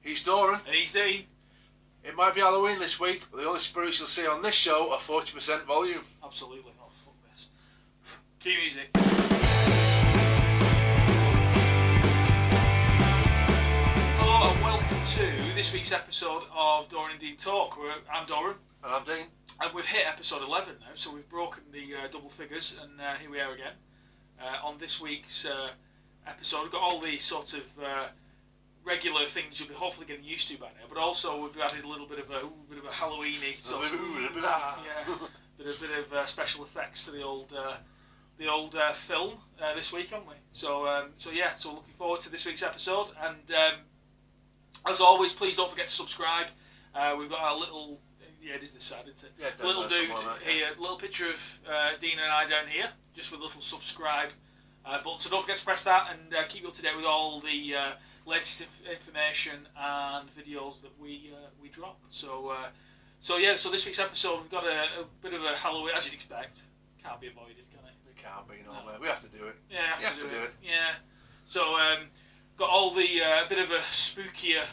He's Doran. And he's Dean. It might be Halloween this week, but the only spirits you'll see on this show are 40% volume. Absolutely. Oh, fuck this. Cue music. Hello and welcome to this week's episode of Doran Dean Talk. I'm Doran. And I'm Dean. And we've hit episode 11 now, so we've broken the double figures, and here we are again. On this week's episode, we've got all the sort of regular things you'll be hopefully getting used to by now, but also we've added a little bit of a Halloween-y sort of bit of special effects to the old film this week, haven't we? So looking forward to this week's episode, and as always, please don't forget to subscribe. We've got our little it is this side, isn't it? Yeah, little dude here, little picture of Dean and I down here, just with a little subscribe button. So don't forget to press that and keep you up to date with all the latest information and videos that we drop. So this week's episode, we've got a bit of a Halloween, as you'd expect. Can't be avoided, can it? It can't be, no. We have to do it. Yeah, have to do it. Yeah. So got all the bit of a spookier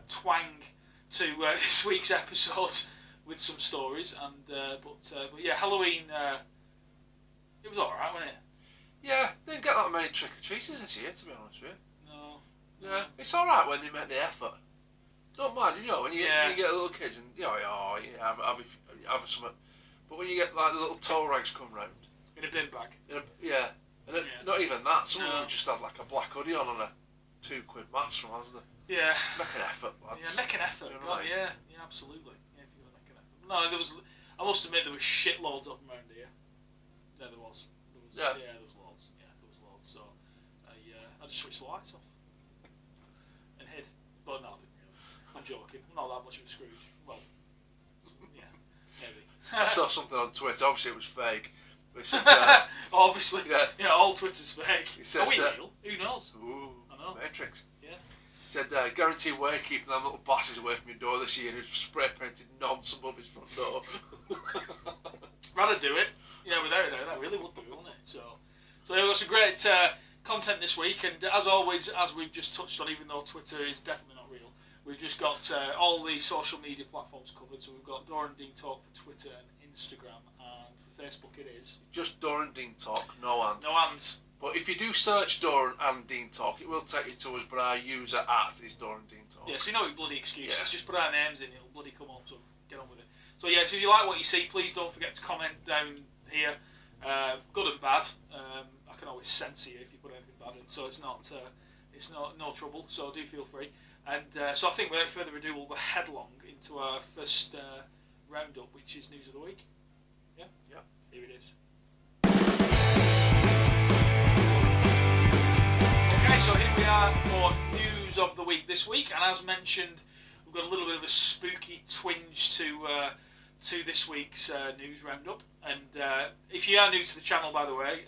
twang to this week's episode with some stories, and but yeah, Halloween. It was alright, wasn't it? Yeah, didn't get that many trick or treaters this year, to be honest with you. No. Yeah, it's alright when they make the effort. Don't mind, when you get little kids and have something. But when you get like the little tow rags come round in a bin bag. Not even that. Some of them just have like a black hoodie on and a £2 mats from Asda. Yeah. Make an effort, lads. Yeah, make an effort. God, yeah, absolutely. Yeah, if you're gonna make an effort. No, there was. I must admit there was shitloads of them around here. Yeah, there was. Yeah, there was loads. Yeah, there was loads. So I just switched the lights off and hid. But no, I didn't really. I'm joking. I'm not that much of a Scrooge. Well, yeah, maybe. I saw something on Twitter. Obviously, it was fake. But he said, obviously, yeah, all Twitter's fake. He said, are we real? Who knows? Ooh, I know. Matrix. Yeah. He said, guarantee way keeping them little bastards away from your door this year. And he's spray painted nonsense above his front door. Rather do it. Yeah, without it, that really would do, wouldn't it? So yeah, we've got some great content this week, and as always, as we've just touched on, even though Twitter is definitely not real, we've just got all the social media platforms covered. So we've got Doran Dean Talk for Twitter and Instagram, and for Facebook it is just Doran Dean Talk, no and. No ands. But if you do search Doran and Dean Talk, it will take you to us, but our user is Doran Dean Talk. Yeah, so you know what bloody excuse. Let's just put our names in, it'll bloody come up, so get on with it. So yeah, so if you like what you see, please don't forget to comment down here, good and bad. I can always censor you if you put anything bad in, so it's not no trouble. So do feel free. And so I think without further ado, we'll go headlong into our first roundup, which is news of the week. Yeah. Yeah. Here it is. Okay, so here we are for news of the week this week, and as mentioned, we've got a little bit of a spooky twinge to this week's news roundup. And if you are new to the channel, by the way,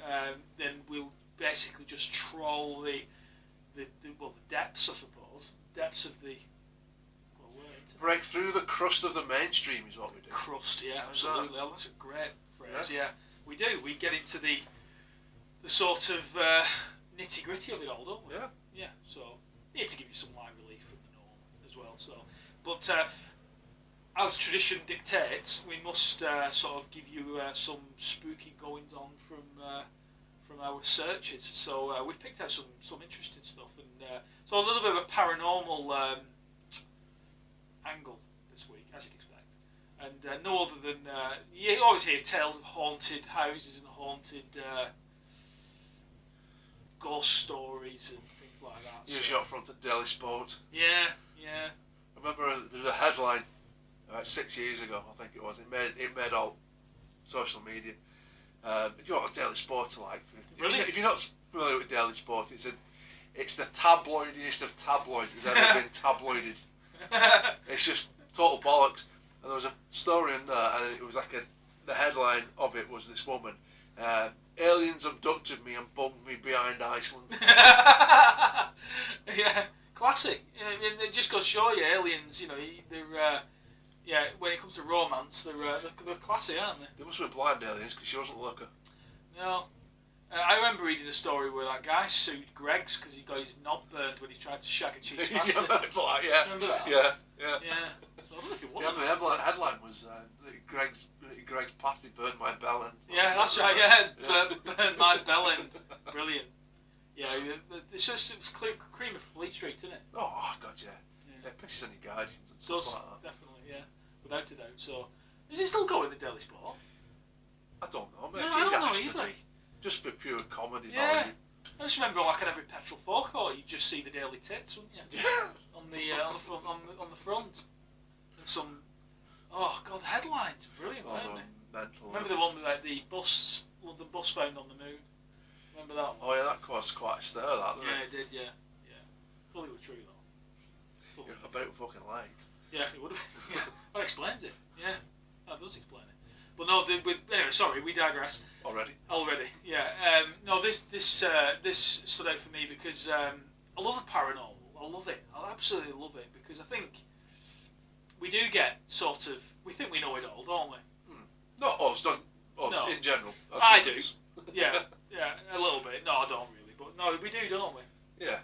then we'll basically just troll the depths, I suppose, depths of the break through the crust of the mainstream is what we do. Crust, yeah, absolutely. Oh, that's a great phrase. Yeah, we do. We get into the sort of nitty gritty of it all, don't we? Yeah. Yeah. So here to give you some light relief from the norm as well. So, but as tradition dictates, we must sort of give you some spooky goings on from our searches. So we've picked out some interesting stuff, and so a little bit of a paranormal angle this week, as you'd expect. And no other than you always hear tales of haunted houses and haunted ghost stories and things like that. Usually up front at Daily Sport. Yeah. I remember there was a headline 6 years ago, I think it was. It made all social media. You know what Daily Sport are like? Brilliant. If you're not familiar with Daily Sport, it's the tabloidiest of tabloids that's ever been tabloided. It's just total bollocks. And there was a story in there, and it was like the headline of it was this woman. Aliens abducted me and bummed me behind Iceland. Yeah, classic. It just goes to show you, aliens, they're when it comes to romance, they're classy, aren't they? They must have been blind aliens because she wasn't looking. No. I remember reading a story where that guy sued Greggs because he got his knob burned when he tried to shag a cheese pasta. Yeah. Remember that? Yeah. So I don't know if you want the headline was Greg's pasty burned my bell end. Yeah, that's right. Yeah, burned my bell end. Brilliant. Yeah, it's just cream of Fleet Street, isn't it? Oh God, yeah. It pisses on your guardians and stuff like that. Definitely, yeah, without a doubt. So, is it still going, the Daily Sport? I don't know, mate. No, I don't know either. Just for pure comedy Yeah. value. I just remember, like, at every petrol forecourt, you'd just see the Daily Tits, wouldn't you? Yeah. on the front, and some. Oh God, the headlines, brilliant, weren't they? Mental. Remember the one with like the London bus found on the moon? Remember that one? Oh yeah, that caused quite a stir, that didn't Yeah, it did. Yeah. Fully were true though. I bet it was fucking late. Yeah, it would have been. Yeah. That explains it. Yeah, that does explain it. But no, anyway, sorry, we digress. Already, yeah. No, this stood out for me because I love the paranormal. I love it. I absolutely love it because I think we do get sort of. We think we know it all, don't we? Not us, no. In general. I do. Yeah, a little bit. No, I don't really, but no, we do, don't we? Yeah.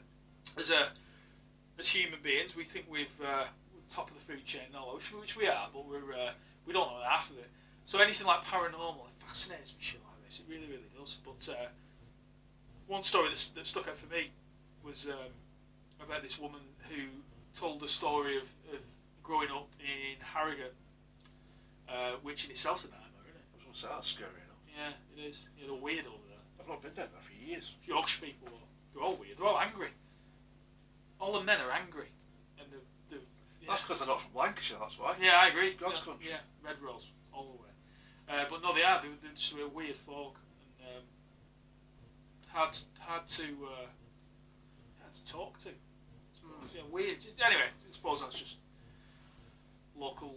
As human beings, we think we're top of the food chain, which we are, but we don't know half of it. So anything like paranormal, it fascinates me, shit like this. It really, really does. But one story that stuck out for me was about this woman who told the story of growing up in Harrogate, which in itself's a nightmare, isn't it? I was going to say, that's scary enough. Yeah, it is. They're weird over there. I've not been down there for years. Yorkshire people, they're all weird. They're all angry. All the men are angry. And yeah. That's because they're not from Lancashire, that's why. Yeah, I agree. God's country. Yeah, red rose, all the way. But no, they are. They're just a weird folk. And hard to talk to. Yeah, weird. Anyway, I suppose that's just local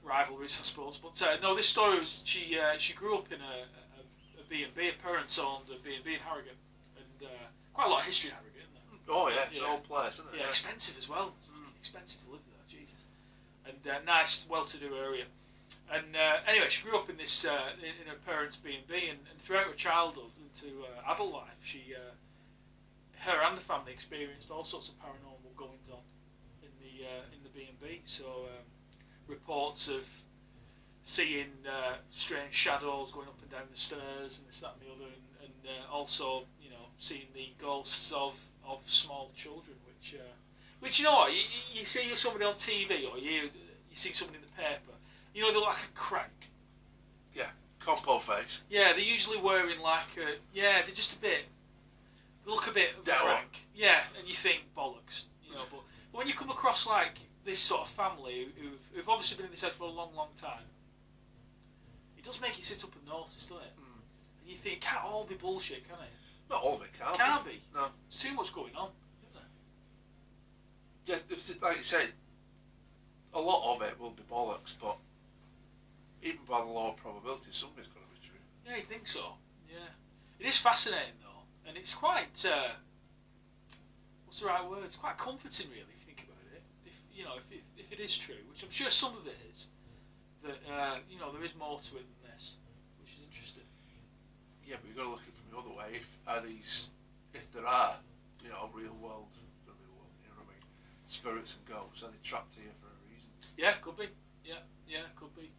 rivalries, I suppose. But no, this story was she grew up in a B&B. Her parents owned a B&B in Harrogate, and quite a lot of history in Harrogate, isn't there? Oh yeah, it's an old place, isn't it? Yeah, expensive as well. Expensive to live there, Jesus. And nice, well-to-do area. And anyway, she grew up in this in her parents' B&B, and throughout her childhood into adult life, her and the family experienced all sorts of paranormal goings on in the B&B. So reports of seeing strange shadows going up and down the stairs, and this, that, and the other, and also seeing the ghosts of small children, which you know what, you see somebody on TV or you see somebody in the paper, they're like a crank. Yeah, compo face. Yeah, they're usually wearing they're just a bit. They look a bit of a crank. Yeah, and you think bollocks, But when you come across like this sort of family who've obviously been in this house for a long, long time, it does make you sit up and notice, doesn't it? And you think, it can't all be bullshit, can it? Not all of it can't. Can't be. No. There's too much going on, isn't there? Yeah, like you said, a lot of it will be bollocks, but even by the law of probability, some of it's going to be true. Yeah, you think so? Yeah. It is fascinating though, and it's quite. What's the right word? It's quite comforting, really, if you think about it. If it is true, which I'm sure some of it is, that there is more to it than this, which is interesting. Yeah, but you've got to look at it from the other way. If there are, real world, spirits and ghosts, are they trapped here for a reason? Yeah, could be. Yeah, could be.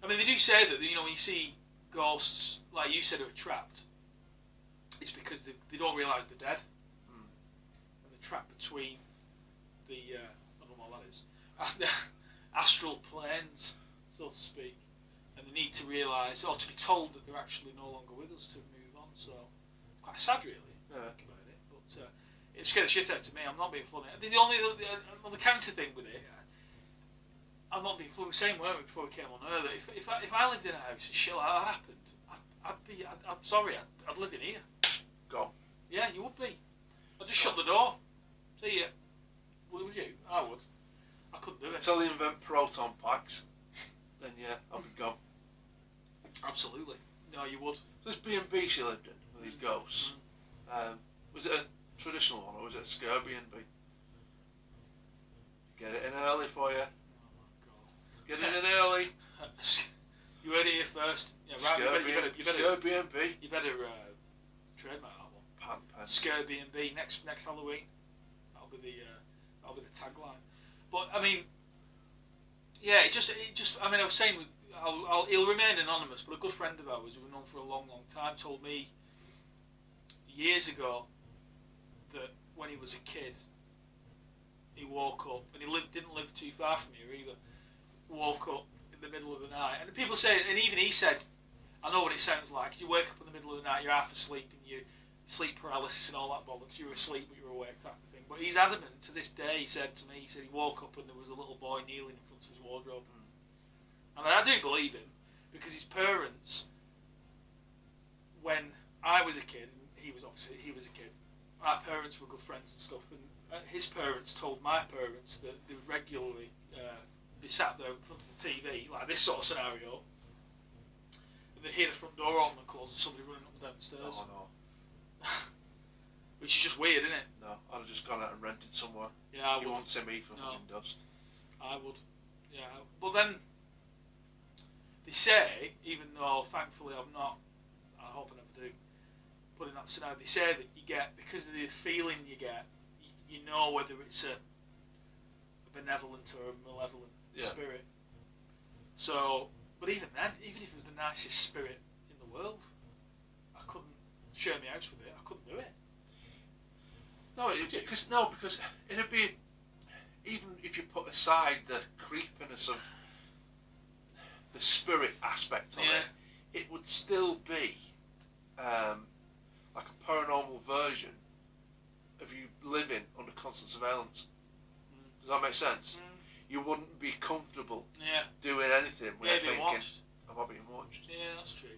I mean, they do say that when you see ghosts, like you said, who are trapped, it's because they don't realise they're dead, and they're trapped between the I don't know what that is, astral planes, so to speak, and they need to realise or to be told that they're actually no longer with us to move on. So quite sad, really. Think about it, but it scared the shit out of me. I'm not being funny. The only on the counter thing with it, I'm not being funny. Same way before we came on Earth. If I lived in a house and shit like that happened, I'm sorry, I'd live in here. Go. Yeah, you would be. I'd just shut the door. See ya. Would you? I would. I couldn't do it. Until they invent proton packs, then yeah, I would go. Absolutely. No, you would. So this B&B she lived in with these ghosts. Was it a traditional one or was it a scare B&B? Get it in early for you. Oh my god. Get it in early. You heard it here first. Yeah, right. Scare B&B. You better trademark that one. Pan. Scare B&B next Halloween. That'll be the tagline. But I mean, yeah, it just. I mean, I was saying, he'll remain anonymous. But a good friend of ours, who we've known for a long time, told me years ago that when he was a kid, he woke up, and he didn't live too far from here either. Woke up in the middle of the night, and people say, and even he said, I know what it sounds like. You wake up in the middle of the night, you're half asleep, and you sleep paralysis and all that bollocks. You're asleep, but you're awake, type of thing. But he's adamant. To this day, he said to me, he said he woke up and there was a little boy kneeling in front of his wardrobe, and I do believe him, because his parents, when I was a kid, and he was a kid, our parents were good friends and stuff, and his parents told my parents that they would regularly be sat there in front of the TV, like this sort of scenario, and they'd hear the front door open and close and somebody running up and down the stairs. Oh no. Which is just weird, isn't it? No, I'd have just gone out and rented somewhere. Yeah, you won't see me for fucking dust. I would. Yeah, but then they say, even though thankfully I've not, I hope I never do, put in that scenario, they say that you get, because of the feeling you get, you know whether it's a benevolent or a malevolent spirit. So, but even then, even if it was the nicest spirit in the world, I couldn't share my house with it. I couldn't do it. No, because it'd be, even if you put aside the creepiness of the spirit aspect of it would still be like a paranormal version of you living under constant surveillance. Does that make sense? You wouldn't be comfortable doing anything without thinking, am I being watched? Yeah, that's true.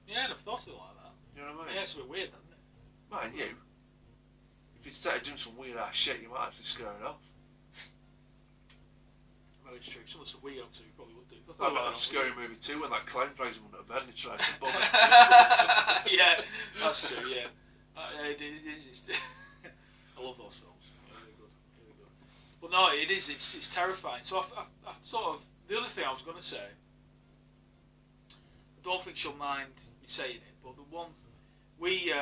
Yeah, I'd have thought of it like that. You know what I mean? Yeah, it's a bit weird, isn't it? Mind you, if you started doing some weird ass shit, you might actually scare it off. Well, it's true. Some of the stuff we go to, you probably would do. I bet that's a scary movie too, when that clown drags him under bed and he tries to bomb it. Yeah, that's true, yeah. It is. I love those films. They're really good. Really good. But no, it is. It's terrifying. So I sort of, the other thing I was going to say, I don't think she'll mind me saying it, but the one, we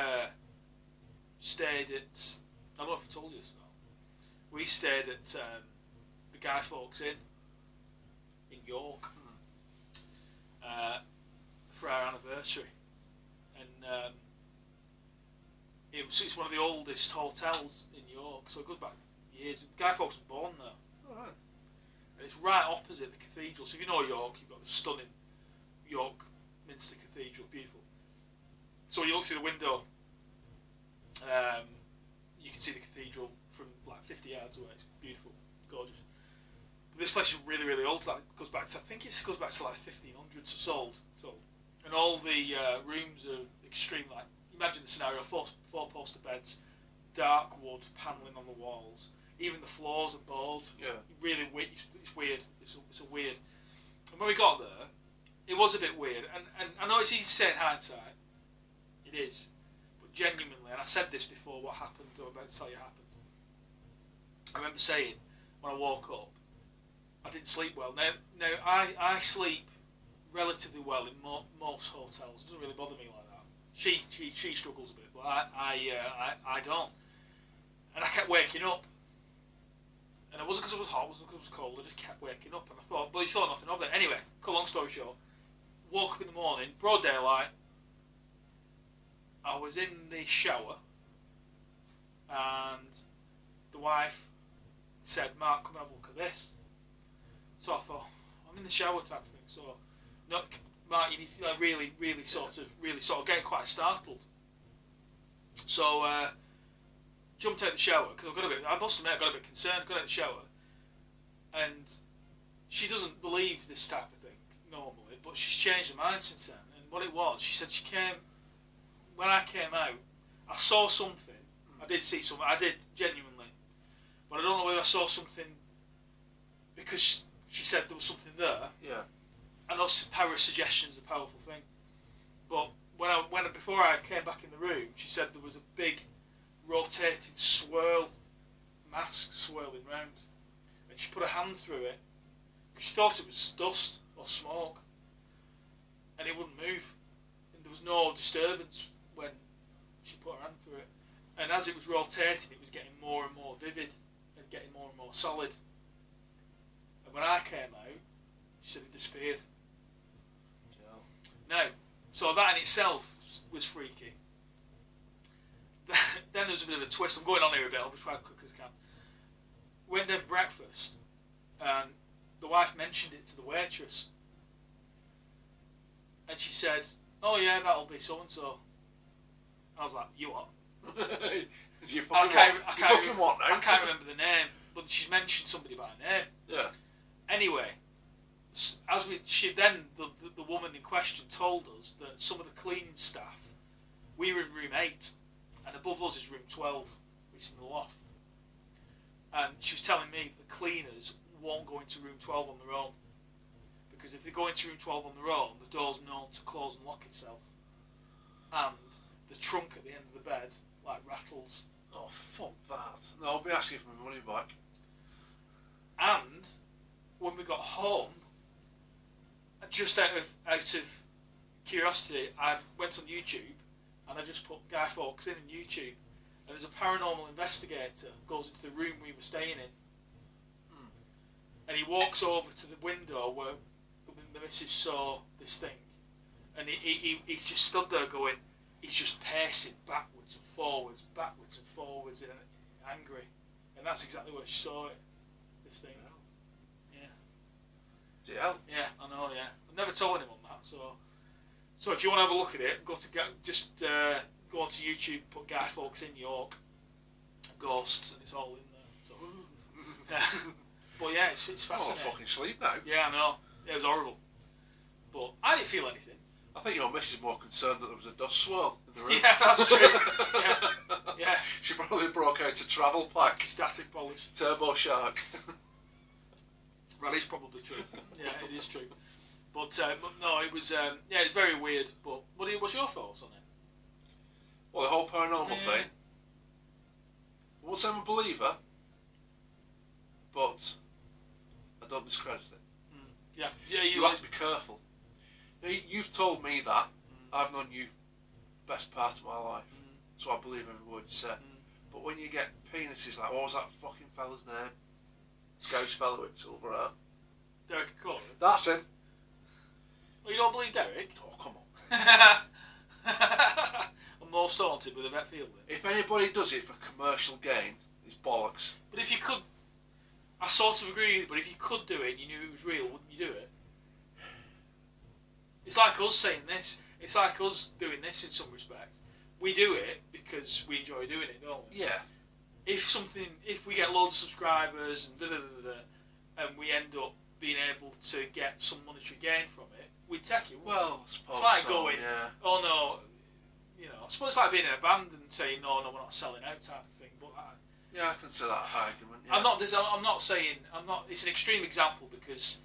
stayed at, I don't know if I told you this or not, we stayed at the Guy Fawkes Inn in York for our anniversary, and it's one of the oldest hotels in York, so it goes back years. Guy Fawkes was born there. Oh, right. And it's right opposite the cathedral. So if you know York, you've got the stunning York Minster Cathedral, beautiful. So you look through the window, you can see the cathedral from like 50 yards away. It's beautiful, gorgeous. But this place is really, really old. Like, it goes back to, I think it goes back to like 1500s. It's old. And all the rooms are extreme. Like, imagine the scenario: four-poster beds, dark wood panelling on the walls. Even the floors are board. Yeah. Really weird. It's weird. It's a weird. And when we got there, it was a bit weird. And I know it's easy to say in hindsight. It is. But genuinely, and I said this before, what happened, or I'm about to tell you happened. I remember saying, when I woke up, I didn't sleep well. Now I sleep relatively well in most hotels. It doesn't really bother me like that. She struggles a bit, but I don't. And I kept waking up. And it wasn't because it was hot, it wasn't because it was cold, I just kept waking up. And I thought, but you thought nothing of it. Anyway, cut a long story short, woke up in the morning, broad daylight. I was in the shower, and the wife said, "Mark, come and have a look at this." So I thought, I'm in the shower type thing. So, no, Mark, you need to really sort of getting quite startled. So, jumped out of the shower because I must admit I got a bit concerned. Got out of the shower, and she doesn't believe this type of thing normally, but she's changed her mind since then. And what it was, she said when I came out, I saw something. I did see something. I did genuinely, but I don't know whether I saw something because she said there was something there. Yeah. And those power of suggestion is a powerful thing. But before I came back in the room, she said there was a big rotating swirl mask swirling round, and she put her hand through it. She thought it was dust or smoke, and it wouldn't move, and there was no disturbance when she put her hand through it. And as it was rotating, it was getting more and more vivid and getting more and more solid. And when I came out, she said it disappeared. Yeah. Now, so that in itself was freaky. Then there was a bit of a twist. I'm going on here a bit. I'll be trying as quick as I can. Went to have breakfast, and the wife mentioned it to the waitress, and she said, "Oh yeah, that'll be so and so." I was like, "You what?" I can't remember the name, but she's mentioned somebody by name. Yeah. Anyway, the woman in question told us that some of the cleaning staff, we were in room 8, and above us is room 12, which is in the loft. And she was telling me the cleaners won't go into room 12 on their own, because if they go into room 12 on their own, the door's known to close and lock itself, and the trunk at the end of the bed rattles. Oh, fuck that! No, I'll be asking for my money back. And when we got home, just out of curiosity, I went on YouTube and I just put Guy Fawkes in YouTube, and there's a paranormal investigator goes into the room we were staying in, and he walks over to the window where the missus saw this thing, and he's just stood there going, he's just pacing backwards and forwards, and angry, and that's exactly where she saw it. This thing. Yeah. Yeah, I know. Yeah, I've never told anyone that. So if you want to have a look at it, go onto YouTube, put Guy Fawkes in York ghosts, and it's all in there. So, yeah. But yeah, it's fascinating. Oh, I fucking sleep now. Yeah, I know. It was horrible, but I didn't feel anything. I think your missus is more concerned that there was a dust swirl in the room. Yeah, that's true. Yeah. She probably broke out a travel pack. Static polish. Turbo Shark. That is probably true. Yeah, it is true. But no, it was it's very weird. But what's your thoughts on it? Well, the whole paranormal thing. I won't say I'm a believer, but I don't discredit it. You have to be careful. Now, you've told me that. I've known you best part of my life, so I believe every word you say. But when you get penises like, what was that fucking fella's name? Scouse fella with silver hair. Derek Corey? That's him. Well, you don't believe Derek? Oh, come on. I'm most haunted with a vet field. If anybody does it for commercial gain, it's bollocks. But if you could, I sort of agree with you, but if you could do it and you knew it was real, wouldn't you do it? It's like us saying this. It's like us doing this in some respects. We do it because we enjoy doing it, don't we? Yeah. If we get loads of subscribers and and we end up being able to get some monetary gain from it, we'd take it. Well, I suppose it's like so, going, yeah. oh no, I suppose it's like being in a band and saying, no, we're not selling out type of thing. But I can see that argument. Yeah. I'm not saying. It's an extreme example because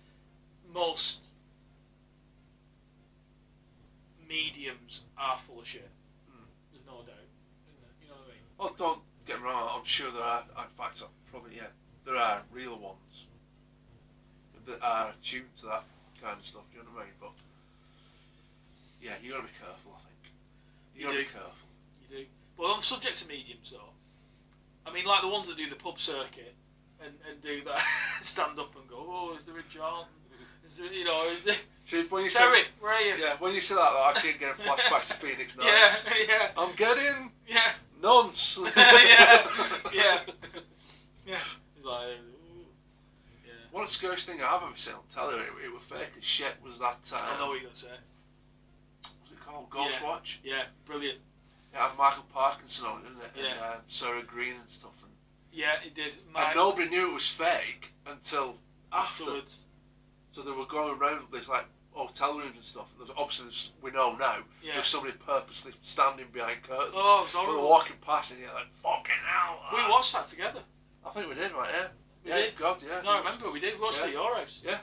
most mediums are full of shit. There's no doubt. You know what I mean? Oh, don't get me wrong. I'm sure there are. In fact, there are real ones that are attuned to that kind of stuff. You know what I mean? But yeah, you got to be careful. I think you got to be careful. You do. But on the subject of mediums, though, I mean, like the ones that do the pub circuit and do that, stand up and go, oh, is there a John? Is there, is there? See, when you Terry, where are you? Yeah, when you say that, though, I keep getting flashbacks to Phoenix Nights. Yeah. I'm getting yeah. nonce. It's like, ooh. Yeah. One of the scariest thing I've ever seen on telly, it was fake as shit, was that. I know what you're gonna say. What's it called? Ghost Watch. Yeah, brilliant. It had Michael Parkinson on it, didn't it? Yeah. And Sarah Green and stuff. And it did. And nobody knew it was fake until afterwards. So they were going around this hotel rooms and stuff. And obviously, we know now, there's somebody purposely standing behind curtains. Oh, it was horrible. But they're walking past and you're like, fucking hell. We watched that together. I think we did, right? Yeah. We did. God, yeah. No, I remember we did. We watched it at your house. Yeah.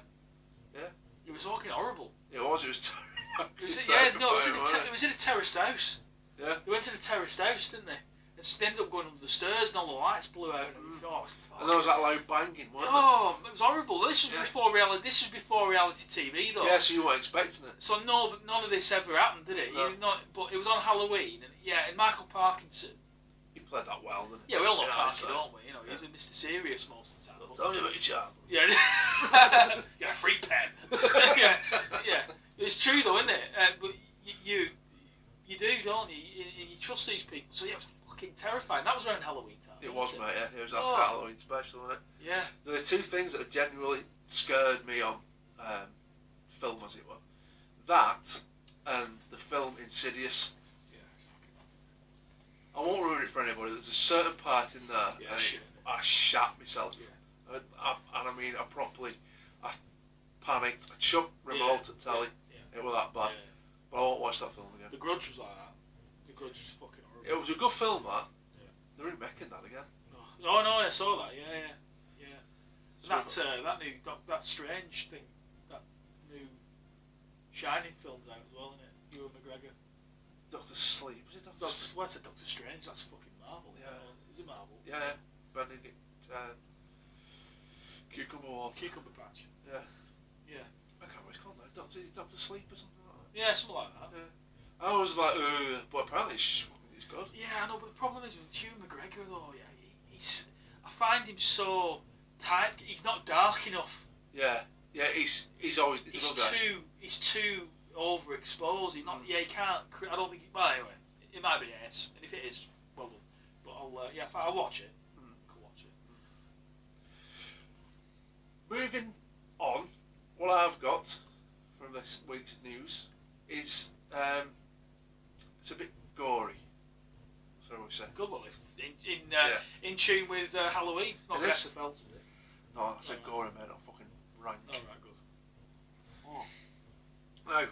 It was fucking horrible. It was terrible. It was in a terraced house. Yeah. They went to the terraced house, didn't they? And so they ended up going under the stairs and all the lights blew out and everything. Oh, and there was that loud banging, wasn't oh, it was horrible. This was before reality. This was before reality TV, though. Yeah, so you weren't expecting it. So no, but none of this ever happened, did it? No. But it was on Halloween, and and Michael Parkinson. He played that well, didn't he? Yeah, we all know Parky, don't we? You know, he's a Mr. Serious most of the time. Tell me about your child. Yeah, yeah, free pen. yeah, it's true though, isn't it? But you do, don't you? You trust these people. So yeah, it was fucking terrifying. That was around Halloween time. It was, mate. Yeah, it was after Halloween special, wasn't it? Yeah. There are two things that have genuinely scared me on film, as it were. That and the film Insidious. I won't ruin it for anybody. There's a certain part in there, I shat myself. Yeah. I mean, I panicked. I chucked remote at telly. Yeah. It was that bad. Yeah. But I won't watch that film again. The Grudge was like that. The Grudge was fucking horrible. It was a good film, that. Yeah. They're remaking that again. Oh no, I saw that. Yeah. So that strange thing, that new Shining film's out as well, isn't it? Ewan McGregor. Doctor Sleep. Was it Doctor Sleep? What's it, Doctor Strange? That's fucking Marvel. Yeah. Is it Marvel? Yeah. Benedict. Cucumber Water. Cucumber Patch. Yeah. Yeah. I can't remember what it's called now. Doctor Sleep or something like that. Yeah, something like that. Yeah. I was like, but apparently it's good. Yeah, I know, but the problem is with Ewan McGregor though, I find him so type. He's not dark enough. Yeah. He's always. He's too overexposed. He's not. Yeah, he can't. I don't think. Well, anyway, it might be yes, and if it is, well done. But I'll watch it. I'll watch it. Moving on, what I've got from this week's news is it's a bit gory. So we say. Good one. In tune with Halloween. Not Westerfeld, is it? No, I said gory, mate. Not fucking rank. Oh, right, good. Oh. Now,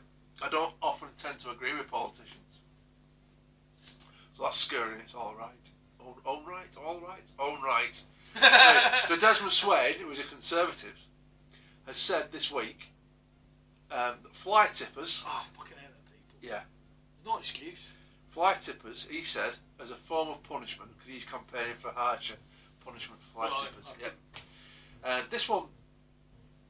I don't often tend to agree with politicians. So that's scary, it's alright. All right. So Desmond Swade, who is a Conservative, has said this week that fly tippers... Oh, fucking hate them people. Yeah. No excuse. Fly tippers, he said, as a form of punishment, because he's campaigning for harsher punishment for fly tippers. Okay. Yeah. And this one,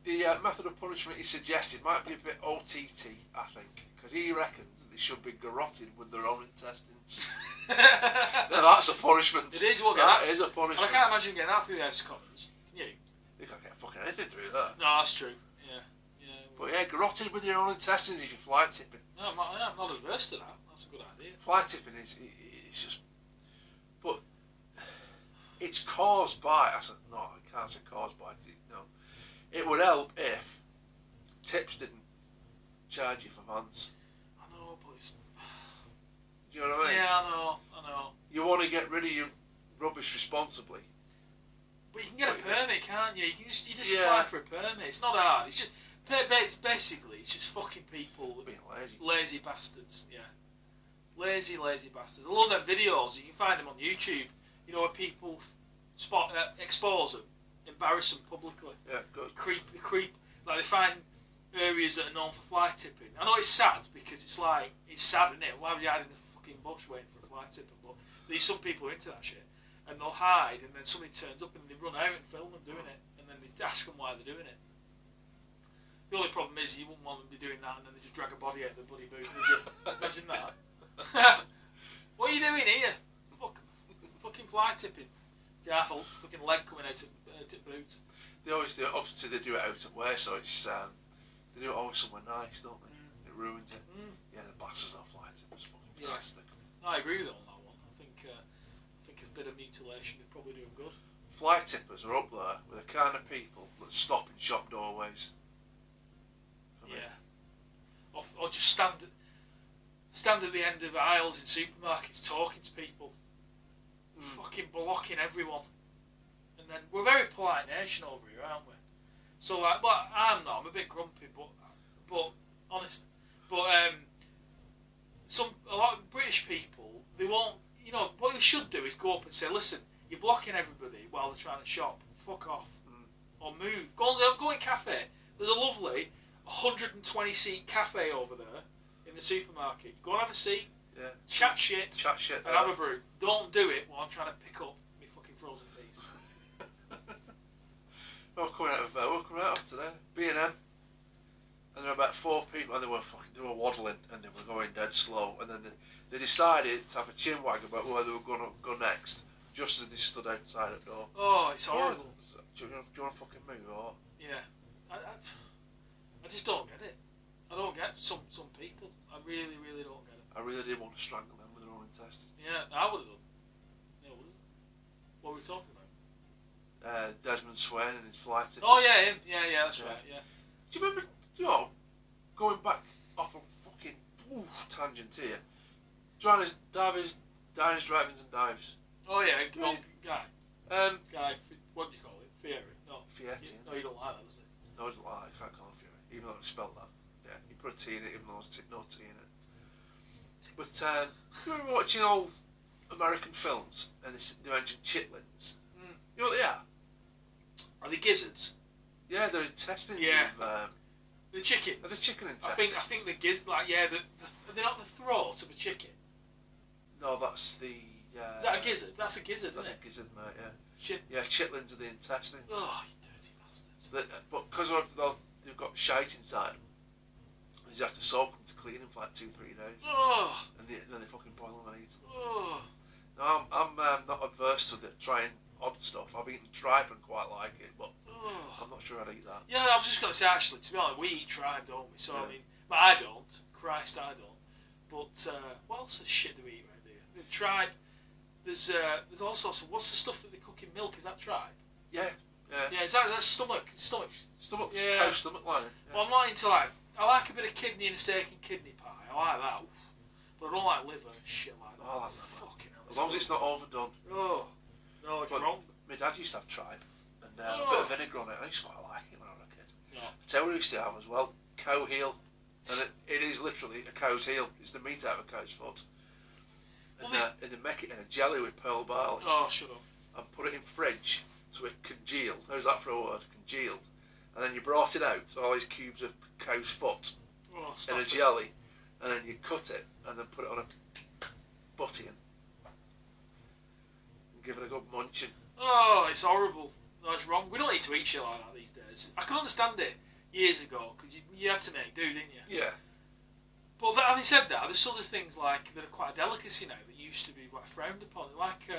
the method of punishment he suggested might be a bit OTT, I think, because he reckons that they should be garroted with their own intestines. Now that's a punishment. It is. That is a punishment. I can't imagine getting that through the House of Commons. Can you? You can't get fucking anything through that. No, that's true. Yeah. But yeah, garroted with your own intestines if you're fly tipping. No, I'm not averse to that. That's a good idea. Fly tipping is just... But it's caused by... I said, no, I can't say caused by. No. It would help if tips didn't charge you for vans. I know, but it's... Do you know what I mean? Yeah, I know. You want to get rid of your rubbish responsibly. But you can get a permit, can't you? You just apply for a permit. It's not hard. It's just... Basically, it's just fucking people... Being lazy. Lazy bastards, yeah. Lazy bastards. I love them videos. You can find them on YouTube. You know, where people expose them, embarrass them publicly. Yeah, good. Creep. Like, they find areas that are known for fly tipping. I know it's sad, because it's sad, isn't it? Why would you hide in the fucking bush waiting for a fly tipping? But there's some people who are into that shit. And they'll hide, and then somebody turns up and they run out and film them doing it. And then they ask them why they're doing it. The only problem is you wouldn't want them to be doing that and then they just drag a body out of the bloody boot, would you? Imagine that. What are you doing here? Fucking fly tipping. Careful, fucking leg coming out of boot. They always do it, obviously they do it out of where, so it's, they do it always somewhere nice, don't they? It ruins it. Yeah, the bastards that fly tippers, fucking plastic. No, I agree with on that one. I think a bit of mutilation would probably do them good. Fly tippers are up there with the kind of people that stop in shop doorways. Yeah. Or just stand at the end of aisles in supermarkets talking to people. Fucking blocking everyone. And then, we're a very polite nation over here, aren't we? So, like, well, I'm not, I'm a bit grumpy, but honest. But, a lot of British people, they won't, you know, what they should do is go up and say, listen, you're blocking everybody while they're trying to shop. Fuck off. Or move. Go in cafe. There's a lovely 120 seat cafe over there in the supermarket. Go and have a seat. Yeah. Chat shit. Chat shit. And have a brew. Don't do it while I'm trying to pick up my fucking frozen peas. We're coming out of today. B&M. And there were about 4 people, and they were waddling, and they were going dead slow. And then they decided to have a chin wag about where they were going to go next, just as they stood outside the door. Oh, it's horrible. Do you want to fucking move or? Yeah. I just don't get it. I don't get some people. I really, really don't get it. I really did want to strangle them with their own intestines. Yeah, I would have done. Yeah, I would have. What were we talking about? Desmond Swain and his flight tickets. Oh yeah, him. Yeah, that's right. Yeah. Do you remember? Going back off a fucking tangent here. Diners, drive-ins and dives. Oh yeah, guy. Guy. What do you call it? Fieri. No. Fieri. No, you don't like that, does it? No, I don't like it. I can't call it Fieri, even though it's spelled that. Yeah, you put a T in it, even though there's no T in it. But you remember watching old American films and they mentioned chitlins? You know what they are? Are they gizzards? Yeah, they're intestines. Yeah. Of, the chicken. Are they chicken intestines? I think the gizzards. Like they're not the throat of a chicken. No, that's the. Is that a gizzard? That's a gizzard, that's isn't it? That's a gizzard, mate. Yeah. Yeah, chitlins are the intestines. Oh, you dirty bastards! But because they've got shite inside them, you have to soak them to clean them for like 2-3 days. Oh. And then they fucking boil them and eat them. Oh. No, I'm not adverse to trying odd stuff. I've eaten tripe and quite like it, but I'm not sure I'd eat that. Yeah, I was just going to say, actually, to be honest, we eat tripe, don't we? So, yeah. I mean, but I don't. Christ, I don't. But what else of shit do we eat around here? The tripe, there's all sorts of, what's the stuff that they cook in milk? Is that tripe? Yeah. Yeah, is that's stomach? Stomach, yeah. Cow stomach lining. Yeah. Well, I'm not into I like a bit of kidney in a steak and kidney pie. I like that. But I don't like liver and shit like that. Oh, I like that. Fucking hell. As long as it's not overdone. Oh. No, it's wrong. My dad used to have tripe and a bit of vinegar on it. I used to quite like it when I was a kid. No. I tell you what I used to have as well, cow heel. And it is literally a cow's heel. It's the meat out of a cow's foot. And, and they make it in a jelly with pearl barley. Oh, shut up. And put it in fridge so it congealed. How's that for a word? Congealed. And then you brought it out, all these cubes of cow's foot in a jelly. And then you cut it and then put it on a butty and give it a good munching. Oh, it's horrible. No, it's wrong. We don't need to eat shit like that these days. I can understand it years ago because you had to make do, didn't you? Yeah. But having said that, there's other things like that are quite a delicacy now that used to be quite frowned upon, like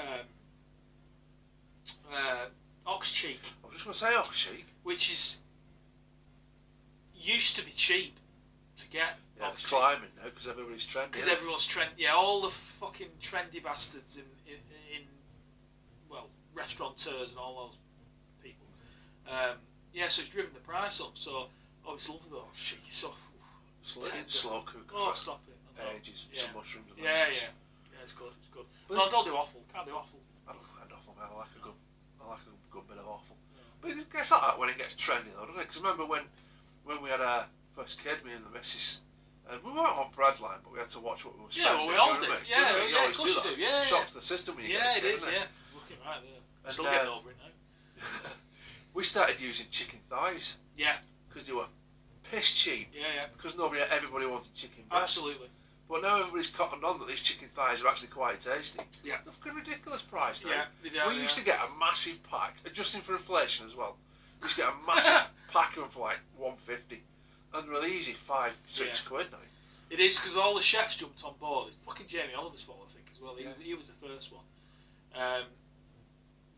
ox cheek. I was just going to say ox cheek, which used to be cheap to get. Yeah, ox climbing now because everybody's trendy. Because everyone's trendy. Yeah, all the fucking trendy bastards in restaurateurs and all those people. Yeah, so it's driven the price up. So it's lovely though. Ox cheek is so. Slow cook. Oh, stop it. Ages. Some mushrooms. And yeah, it's good. It's good. No, don't do offal. Can't do offal. I don't mind offal, man. I like a good bit of offal. Yeah. But it gets like that when it gets trendy, though, doesn't it? Because I remember when we had our first kid, me and the missus, and we weren't on Bradline, but we had to watch what we were spending. Yeah, well, we all did. Yeah, of course you do. Yeah, shocks the system when you get it. Yeah, it is. Yeah, looking right there. I'm still getting over it now. We started using chicken thighs. Yeah. Because they were piss cheap. Yeah. Because everybody wanted chicken breast. Absolutely. But now everybody's cottoned on that these chicken thighs are actually quite tasty. Yeah. They're fucking ridiculous price now. Yeah, they do, we used to get a massive pack, adjusting for inflation as well. We used to get a massive pack of them for like $1.50. And they're really easy, £5-6 quid now. It is because all the chefs jumped on board. It's fucking Jamie Oliver's fault, I think, as well. He was the first one.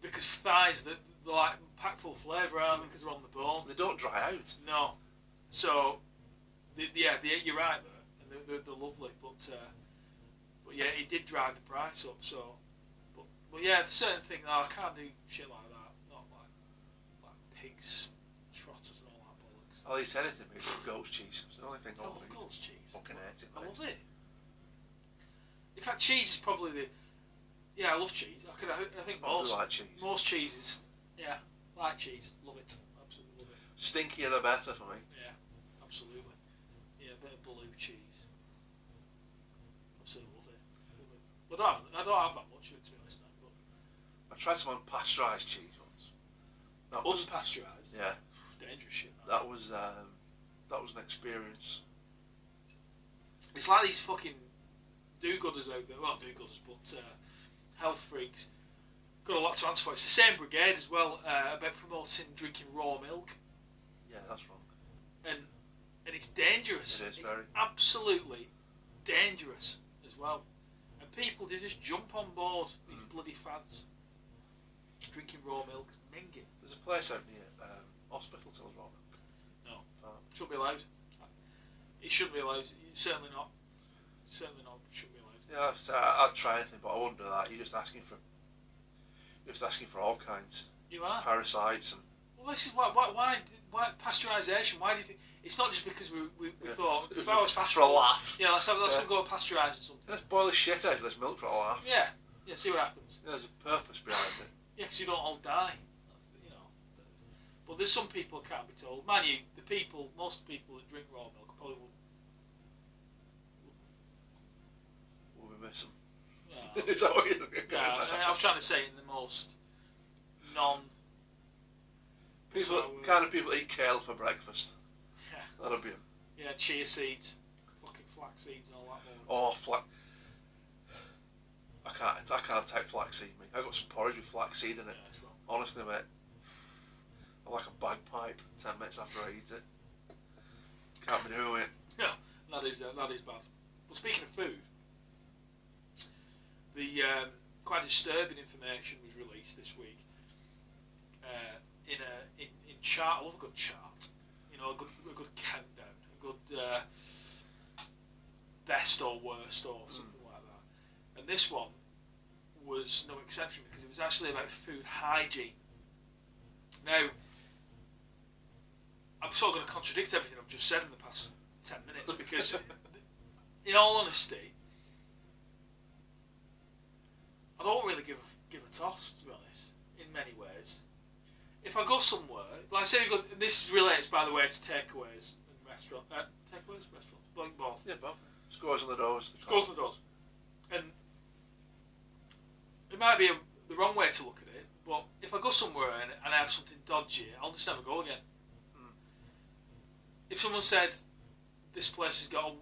Because thighs, they're like packed full of flavour, aren't they? Because they're on the bone. They don't dry out. No. So, you're right there. They're lovely, but yeah, it did drive the price up. So, but yeah, there's certain things. I can't do shit like that. Not like pigs, trotters, and all that bollocks. I'll eat anything made with goat's cheese. It's the only thing I'll eat. Goat's cheese. Fucking hate it, I mate. love it. In fact, cheese is probably the. Yeah, I love cheese. I think most cheeses. Yeah, like cheese. Love it. Absolutely love it. Stinkier the better for me. Yeah, absolutely. Yeah, a bit of blue cheese. Absolutely love it. But I don't have that much of it, to be honest now. But I tried some unpasteurised cheese once. Unpasteurised? Yeah. Dangerous shit. That was an experience. It's like these fucking do-gooders out there, well, not do-gooders, but health freaks, got a lot to answer for. It's the same brigade as well, about promoting drinking raw milk. Yeah, that's wrong. And it's dangerous. It is very. Absolutely dangerous as well. And people, they just jump on board these bloody fads. Drinking raw milk is minging. There's a place out near hospital sells raw milk. No. Shouldn't be allowed. It shouldn't be allowed. Certainly not. Shouldn't be allowed. Yeah, so I'd try anything, but I wouldn't do that. You're just asking for all kinds. You are. Parasites and. Well, this is why pasteurisation? Why do you think it's not just because we thought if I was fast for a laugh? Yeah, let's go pasteurise or something. Let's boil the shit out of this milk for a laugh. Yeah, see what happens. Yeah, there's a purpose behind it. Yeah, because you don't all die. But there's some people who can't be told. Man, most people that drink raw milk probably wouldn't. Will we miss them? Yeah. Is that what you're looking at? I was trying to say in the most kind of people eat kale for breakfast. Yeah. That'll be them. Yeah, chia seeds, fucking flax seeds and all that. Oh, flax. I can't take flaxseed, mate. I got some porridge with flaxseed in it. Yeah, Honestly, mate. I'm like a bagpipe 10 minutes after I eat it. Can't be doing it. No, that is bad. Well, speaking of food, the quite disturbing information was released this week. In chart, I love a good chart. You know, a good countdown, a good best or worst or something like that. And this one was no exception because it was actually about food hygiene. Now, I'm sort of going to contradict everything I've just said in the past 10 minutes because, in all honesty, I don't really give a toss, to be honest, in many ways. If I go somewhere, like say we go, and this relates, by the way, to takeaways and restaurants. Both. Yeah, Bob. Scores on the doors. Scores on the doors. And it might be the wrong way to look at it, but if I go somewhere and I have something dodgy, I'll just never go again. If someone said, this place has got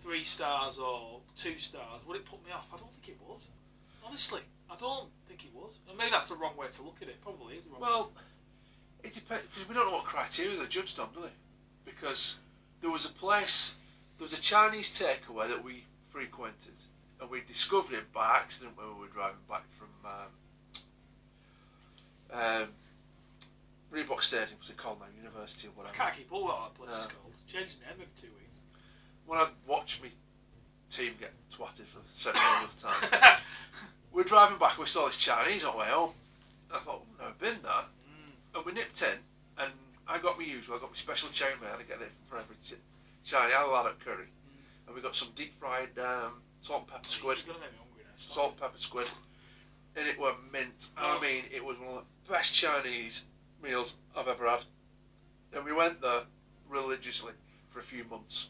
3 stars or 2 stars, would it put me off? I don't think it would. Honestly, I don't think it would. And maybe that's the wrong way to look at it. Probably is the wrong way. Well, it depends, because we don't know what criteria they're judged on, do they? Because there was a Chinese takeaway that we frequented, and we discovered it by accident when we were driving back from Reebok Stadium, what's it called now, University or whatever. I can't keep up with what that place is called. Changed the name every 2 weeks. When I watched me team get twatted for the 7th time, we're driving back and we saw this Chinese on the way home. I thought, I've never been there. And we nipped in, and I got my usual, I got my special chow mein, I get it for every Chinese, I had that curry. And we got some deep fried salt and pepper squid. You're gonna make me hungry now. Salt and pepper squid. And it were mint. I mean, it was one of the best Chinese meals I've ever had. And we went there religiously for a few months.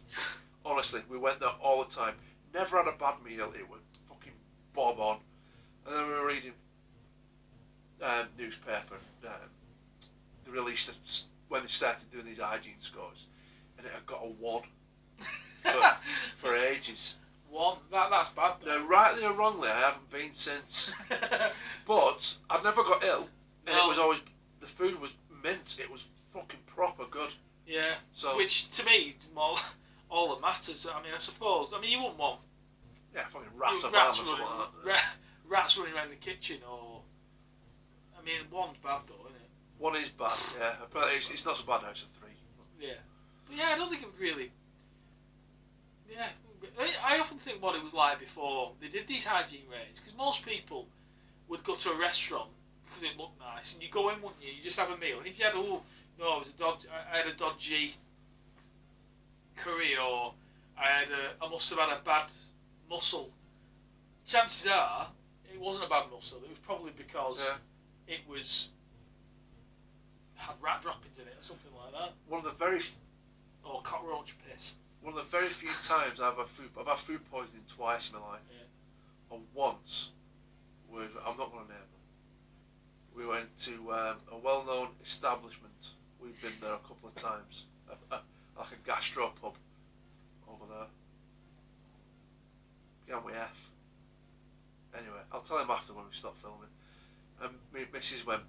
Honestly, we went there all the time. Never had a bad meal. It was fucking bob on. And then we were reading newspaper. They released it when they started doing these hygiene scores, and it had got a 1 for ages. 1? That's bad. Now, rightly or wrongly, I haven't been since. But I've never got ill, and it was always, the food was mint. It was fucking proper good. Yeah. So, which to me is more all that matters. I mean, I suppose. I mean, you wouldn't want. Yeah, fucking rats or something like that. Rats running around the kitchen, or. I mean, 1's bad though, isn't it? 1 is bad. Yeah, but it's not so bad now. It's a 3. Yeah. But yeah, I don't think it would really. Yeah. I often think what it was like before they did these hygiene ratings, because most people would go to a restaurant because it looked nice, and you go in, wouldn't you? You just have a meal, and if you had it was I had a dodgy curry, or I must have had a bad mussel. Chances are it wasn't a bad mussel. It was probably because it had rat droppings in it or something like that. Or cockroach piss. One of the very few times I've had food poisoning twice in my life. Yeah. And once, I'm not going to name them. We went to a well-known establishment. We've been there a couple of times. Like a gastro pub over there. Began with F. Anyway, I'll tell him after when we stop filming. And me and Mrs. went,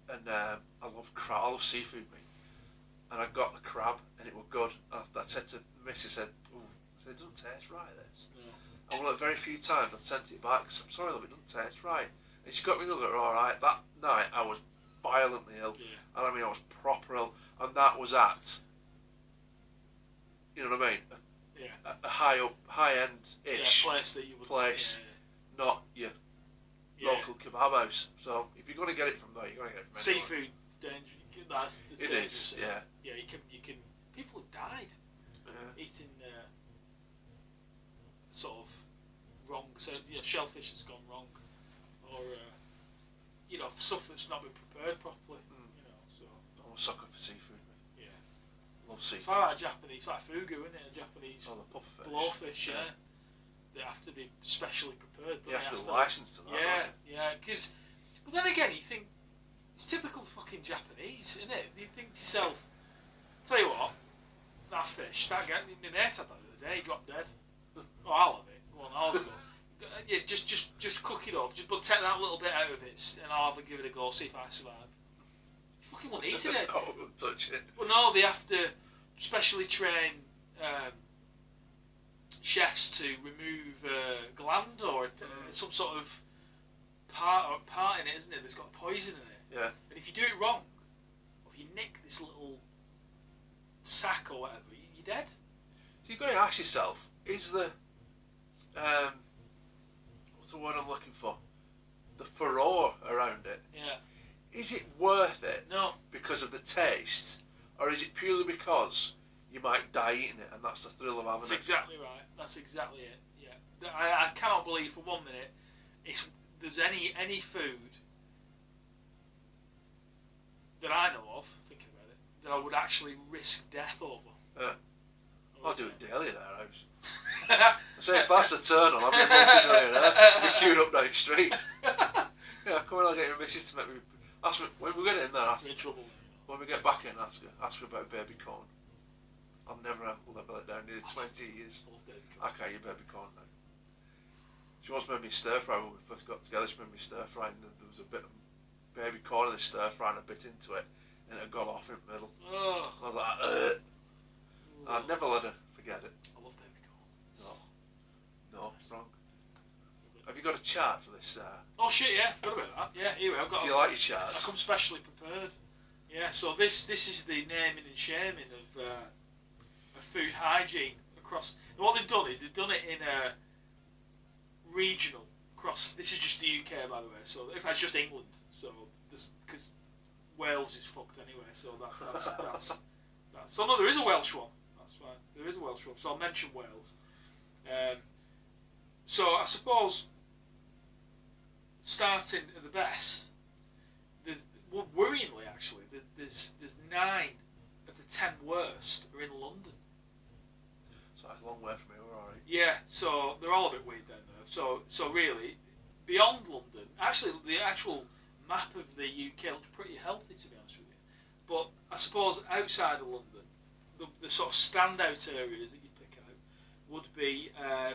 and I love crab, I love seafood, mate. And I got the crab, and it was good. And I said to Mrs. "Ooh," I said, "It doesn't taste right, this." Yeah. And very few times I sent it back, because I'm sorry, love, it doesn't taste right. And she got me another, alright. That night I was violently ill. Yeah. And I mean, I was proper ill. And that was at, you know what I mean? A high end-ish place that you would not your local kebab house. So if you're going to get it from there, you're going to get it from anywhere. Seafood, dangerous. That's it is, yeah. Yeah, you can. People have died eating sort of wrong. So shellfish that's gone wrong, or stuff that's not been prepared properly. So I'm a sucker for seafood. Mate. Yeah, love seafood. It's like that Japanese, like fugu, isn't it? A Japanese pufferfish. Blowfish, yeah. They have to be specially prepared. You have to be licensed to that. Yeah. Because, but then again, you think it's typical fucking Japanese, isn't it? You think to yourself, tell you what, that fish, that guy, my mate had that the other day, he dropped dead. Oh, I'll have it. Go on, I'll have a go. Yeah, just cook it up, but take that little bit out of it, and I'll have a give it a go, see if I survive. You fucking won't eat it. No, I won't touch it. But no, they have to specially train chefs to remove gland or some sort of part in it, isn't it? That's got poison in it. Yeah. And if you do it wrong, or if you nick this little sack or whatever, you're dead. So you've got to ask yourself: is the what's the word I'm looking for? The furore around it. Yeah. Is it worth it? No. Because of the taste, or is it purely because you might die eating it, and that's the thrill of having it? That's exactly right. That's exactly it. Yeah. I cannot believe for 1 minute there's any food that I know of, thinking about it, that I would actually risk death over. Yeah. I do it daily at our house. I say if that's a turn on, I'll be a multi-millionaire. I'll be queued up down the street. Yeah, come on, I'll get your missus to make me. Ask me when we get in there. We're in trouble. When we get back in, ask her about baby corn. I'll never let that down. Nearly 20 years. Okay, you baby corn now. She once made me stir fry when we first got together. She made me stir fry, and there was a bit of baby corn in the stir fry, and I bit into it, and it got off in the middle. Oh. I was like, ugh. I'd never let her forget it. I love baby corn. No, it's wrong. Have you got a chart for this? Oh shit, yeah, forgot about that. Yeah, here we go. Do you like your charts? I come specially prepared. Yeah, so this is the naming and shaming of food hygiene across. And what they've done is they've done it in a regional across. This is just the UK, by the way. So if that's just England, so because Wales is fucked anyway. So that's so no, there is a Welsh one. That's fine. There is a Welsh one. So I'll mention Wales. So I suppose starting at the best, worryingly actually, there's 9 of the 10 worst are in London. So that's a long way from here, we're alright. Yeah, so they're all a bit weird down there. So really, beyond London, actually the actual map of the UK looks pretty healthy, to be honest with you. But I suppose outside of London, the sort of standout areas that you pick out would be,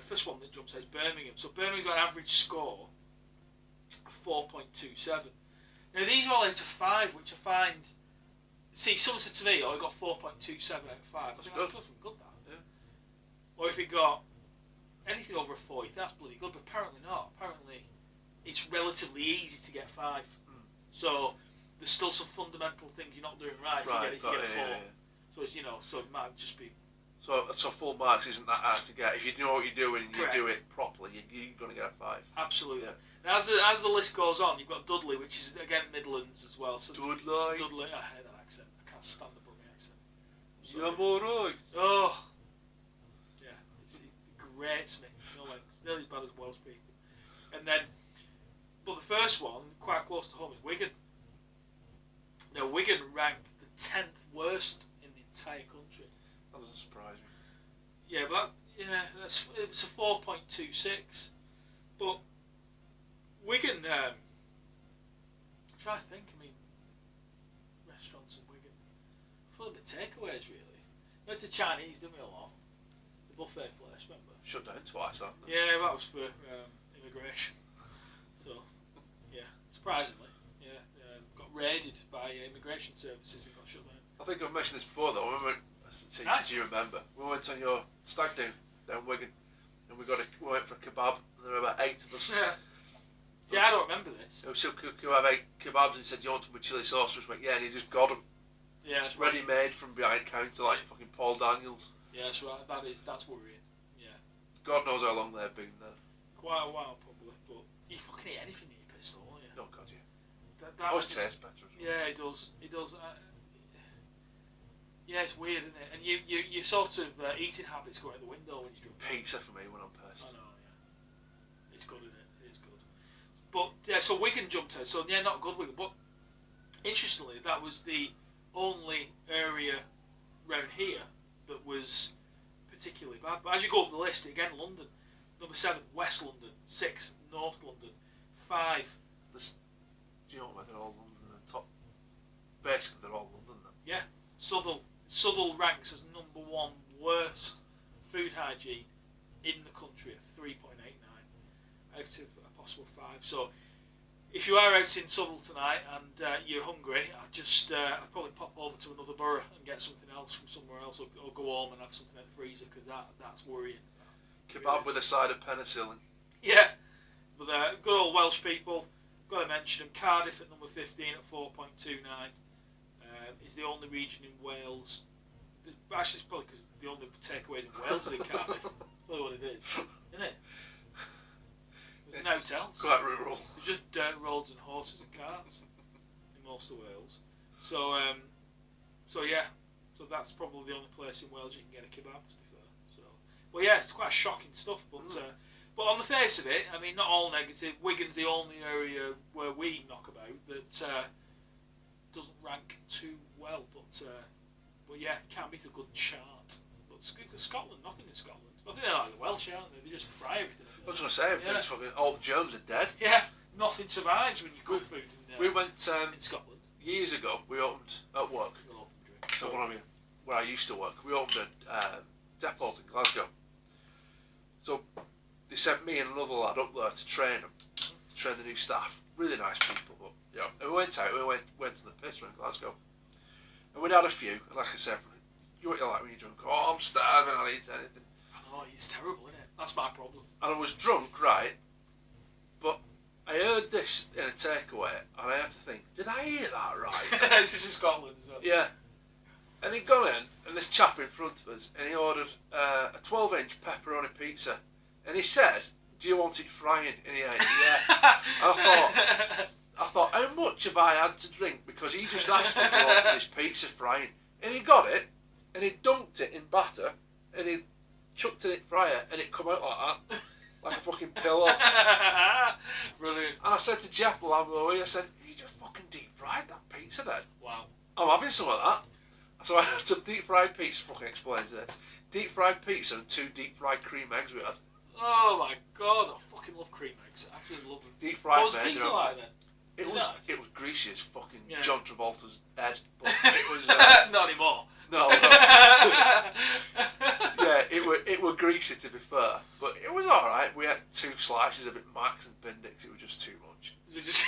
first one that jumps out is Birmingham. So Birmingham's got an average score of 4.27. Now these are all out of 5, which I find. See, someone said to me, "Oh, I got 4.27 out of 5." I think that's good. That. Yeah. Or if it got anything over a 4, that's bloody good. But apparently not. Apparently, it's relatively easy to get 5. So there's still some fundamental things you're not doing right. If you get a 4. Yeah. So it's, so it might just be. So full marks isn't that hard to get. If you know what you're doing and you do it properly, you're going to get a 5. Absolutely. Yeah. Now, as the list goes on, you've got Dudley, which is again Midlands as well. So Dudley. I hate that accent. I can't stand the Brummie accent. Yeah, I'm alright. Oh. Yeah, it grates me. No lengths. Nearly as bad as Welsh people. And then, but the first one, quite close to home, is Wigan. Now, Wigan ranked the 10th worst in the entire country. That doesn't surprise me. Yeah, but it's a 4.26. But Wigan, I'm trying to think. I mean, restaurants in Wigan. For the takeaways, really. Went to Chinese, didn't we, a lot? the buffet place, remember? Shut down twice, haven't they? Yeah, that was for immigration. So, yeah, surprisingly, got raided by immigration services and got shut down. I think I've mentioned this before though. Do you remember? We went on your stag do down Wigan, and we went for a kebab, and there were about 8 of us. Yeah. See, I don't remember this. So could have 8 kebabs, and he said, "Do you want them with chilli sauce?" We went, "Yeah," and he just got them. Yeah, that's ready made from behind counter, like fucking Paul Daniels. Yeah, that's right. That's worrying. Yeah. God knows how long they've been there. Quite a while, probably. But you fucking eat anything in your pistol, don't you? Oh God, yeah. That always tastes better. Yeah, it does. It does. Yeah, it's weird, isn't it? And your sort of eating habits go out the window when you drink. Pizza for me when I'm pissed. I know, yeah. It's good, isn't it? It is good. But yeah, so Wigan jumped out. So yeah, not good Wigan. But interestingly, that was the only area round here that was particularly bad. But as you go up the list, again, London, number 7, West London, 6, North London, 5. Do you know what? They're all London and top. Basically, they're all London then. Yeah, Southall ranks as number 1 worst food hygiene in the country at 3.89 out of a possible 5. So if you are out in Southall tonight and you're hungry, I'd probably pop over to another borough and get something else from somewhere else, or go home and have something in the freezer, because that's worrying. Kebab with a side of penicillin. Yeah, but good old Welsh people. Got to mention them. Cardiff at number 15 at 4.29 is the only region in Wales. Actually, it's probably because the only takeaways in Wales is in Cardiff. That's probably what it is, isn't it? There's no hotels. Quite rural. There's just dirt roads and horses and carts in most of Wales. So yeah, so that's probably the only place in Wales you can get a kebab, to be fair. So, well, yeah, it's quite shocking stuff, but on the face of it, I mean, not all negative. Wigan's the only area where we knock about that doesn't rank too well, but yeah, can't beat a good chart. But Scotland, nothing in Scotland. I think they're like the Welsh, aren't they? They just fry everything. I was going to say, everything's fucking, all the germs are dead. Yeah, nothing survives when you cook food in we went in Scotland. Years ago. We opened at work. So where I used to work, we opened a depot in Glasgow. So they sent me and another lad up there to train them, to train the new staff. Really nice people, but yeah. And we went out. We went to the pits in Glasgow, and we'd had a few. And like I said, you what you like when you're drunk. Oh, I'm starving. I don't eat anything. Oh, it's terrible, isn't it? That's my problem. And I was drunk, right? But I heard this in a takeaway, and I had to think, did I hear that right? This is Scotland as well. Yeah. And he'd gone in, and this chap in front of us, and he ordered a 12-inch pepperoni pizza. And he said, "Do you want it frying?" And he ate, yeah. I thought, how much have I had to drink? Because he just asked me if he wanted his pizza frying. And he got it, and he dunked it in batter, and he chucked it in the fryer, and it come out like that. Like a fucking pillow. Brilliant. And I said to Jeff while I was away, I said, "You just fucking deep fried that pizza then?" Wow. I'm having some of that. So I had some deep fried pizza, fucking explains this. Deep fried pizza and 2 deep fried cream eggs we had. Oh my god, I fucking love cream eggs. I absolutely love them. Deep fried. What was the pizza like then? It was nice? It was greasy as fucking John Travolta's head, but it was not anymore. No. Yeah, it were greasy to be fair, but it was all right. We had 2 slices of it max and Bendix. It was just too much. Was it just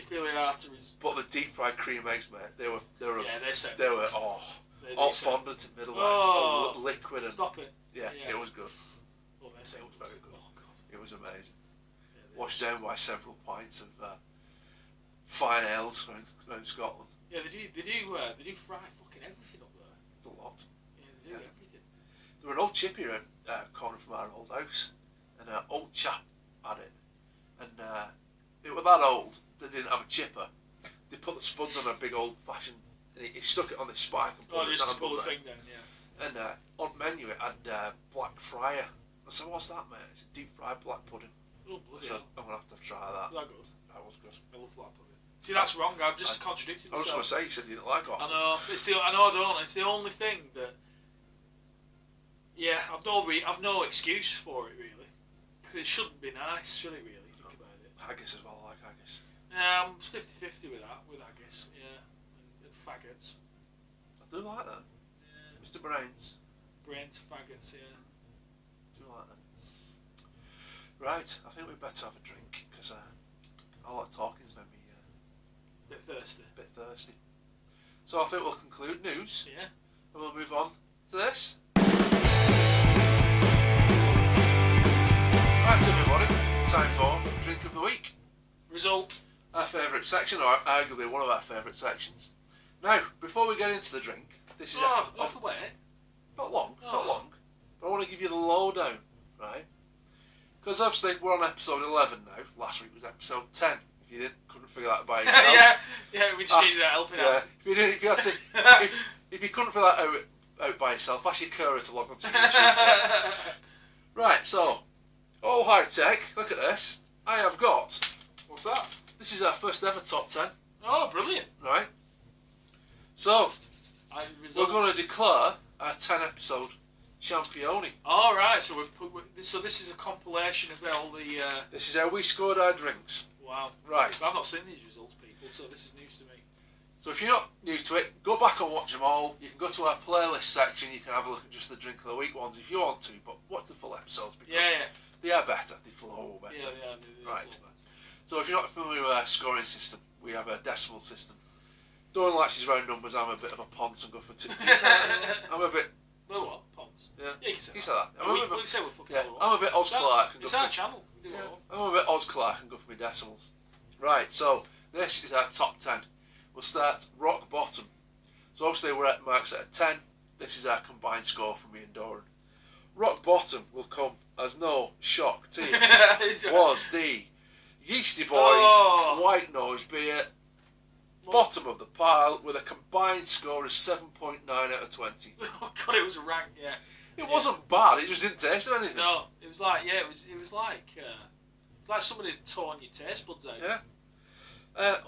feeling arteries? But the deep fried cream eggs, mate, they were all fondant in the middle, liquid and stop it. Yeah, it was good. Oh, it was very good. Oh god, it was amazing. Yeah, washed down by several pints of fine ales around Scotland. Yeah, they do fry fucking everything up there. A lot. Yeah, they do everything. There were an old chippy around corner from our old house, and an old chap had it, and it was that old they didn't have a chipper. They put the spuds on a big old fashioned, and he stuck it on this spike and pulled just to pull the thing down, yeah. And on menu it had black fryer. I said, "What's that, mate?" It's deep fried black pudding. Oh, bloody hell. I'm gonna have to try that. Was that good? That was good. I love black pudding. See, that's wrong. I've just contradicted myself. I was going to say, you said you didn't like it. I know. I know I don't. It's the only thing that. Yeah, I've no excuse for it really. Because it shouldn't be nice, should it really? Think about it. Haggis as well. I like haggis. Yeah, I'm 50-50 with that. With haggis, yeah, and faggots. I do like that. Yeah. Mr. Brains. Brains, faggots, yeah. Do like that. Right, I think we'd better have a drink because all that talking's made me a bit thirsty. So I think we'll conclude news. Yeah. And we'll move on to this. Right, everybody, time for Drink of the Week. Result. Our favourite section, or arguably one of our favourite sections. Now, before we get into the drink, this is off the way. not long, but I want to give you the lowdown, right? Because obviously we're on episode 11 now. Last week was episode 10. If you couldn't figure that by yourself, we just needed that helping out. If you couldn't figure that out by yourself, ask your carer to log on to YouTube. Right, so all high tech. Look at this. I have got. What's that? This is our first ever top 10. Oh, brilliant! Right. So we're going to declare our 10 episode champione. All right. So this is a compilation of all the. This is how we scored our drinks. Wow. Right. I've not seen these results, people. So this is news to me. So if you're not new to it, go back and watch them all. You can go to our playlist section. You can have a look at just the drink of the week ones if you want to, but watch the full episodes because they are better. They flow better. Yeah, they are. Right. Flow better. So if you're not familiar with our scoring system, we have a decimal system. Doran likes his round numbers. I'm a bit of a ponce and go for two. I'm a bit. Well, what? Ponce? Yeah. You can say that. We say we're fucking I'm a bit Oz Clark. It's our channel. I'm a bit Oz Clark and go for my decimals. Right. So this is our top 10. We'll start rock bottom. So obviously we're at marks at a 10. This is our combined score for me and Doran. Rock bottom will come as no shock to you. Was the Yeasty Boys White Nose Beer. Bottom of the pile with a combined score of 7.9 out of 20. Oh god, it was a rank, It wasn't bad. It just didn't taste of anything. No, it was like it was like somebody had torn your taste buds out. Yeah.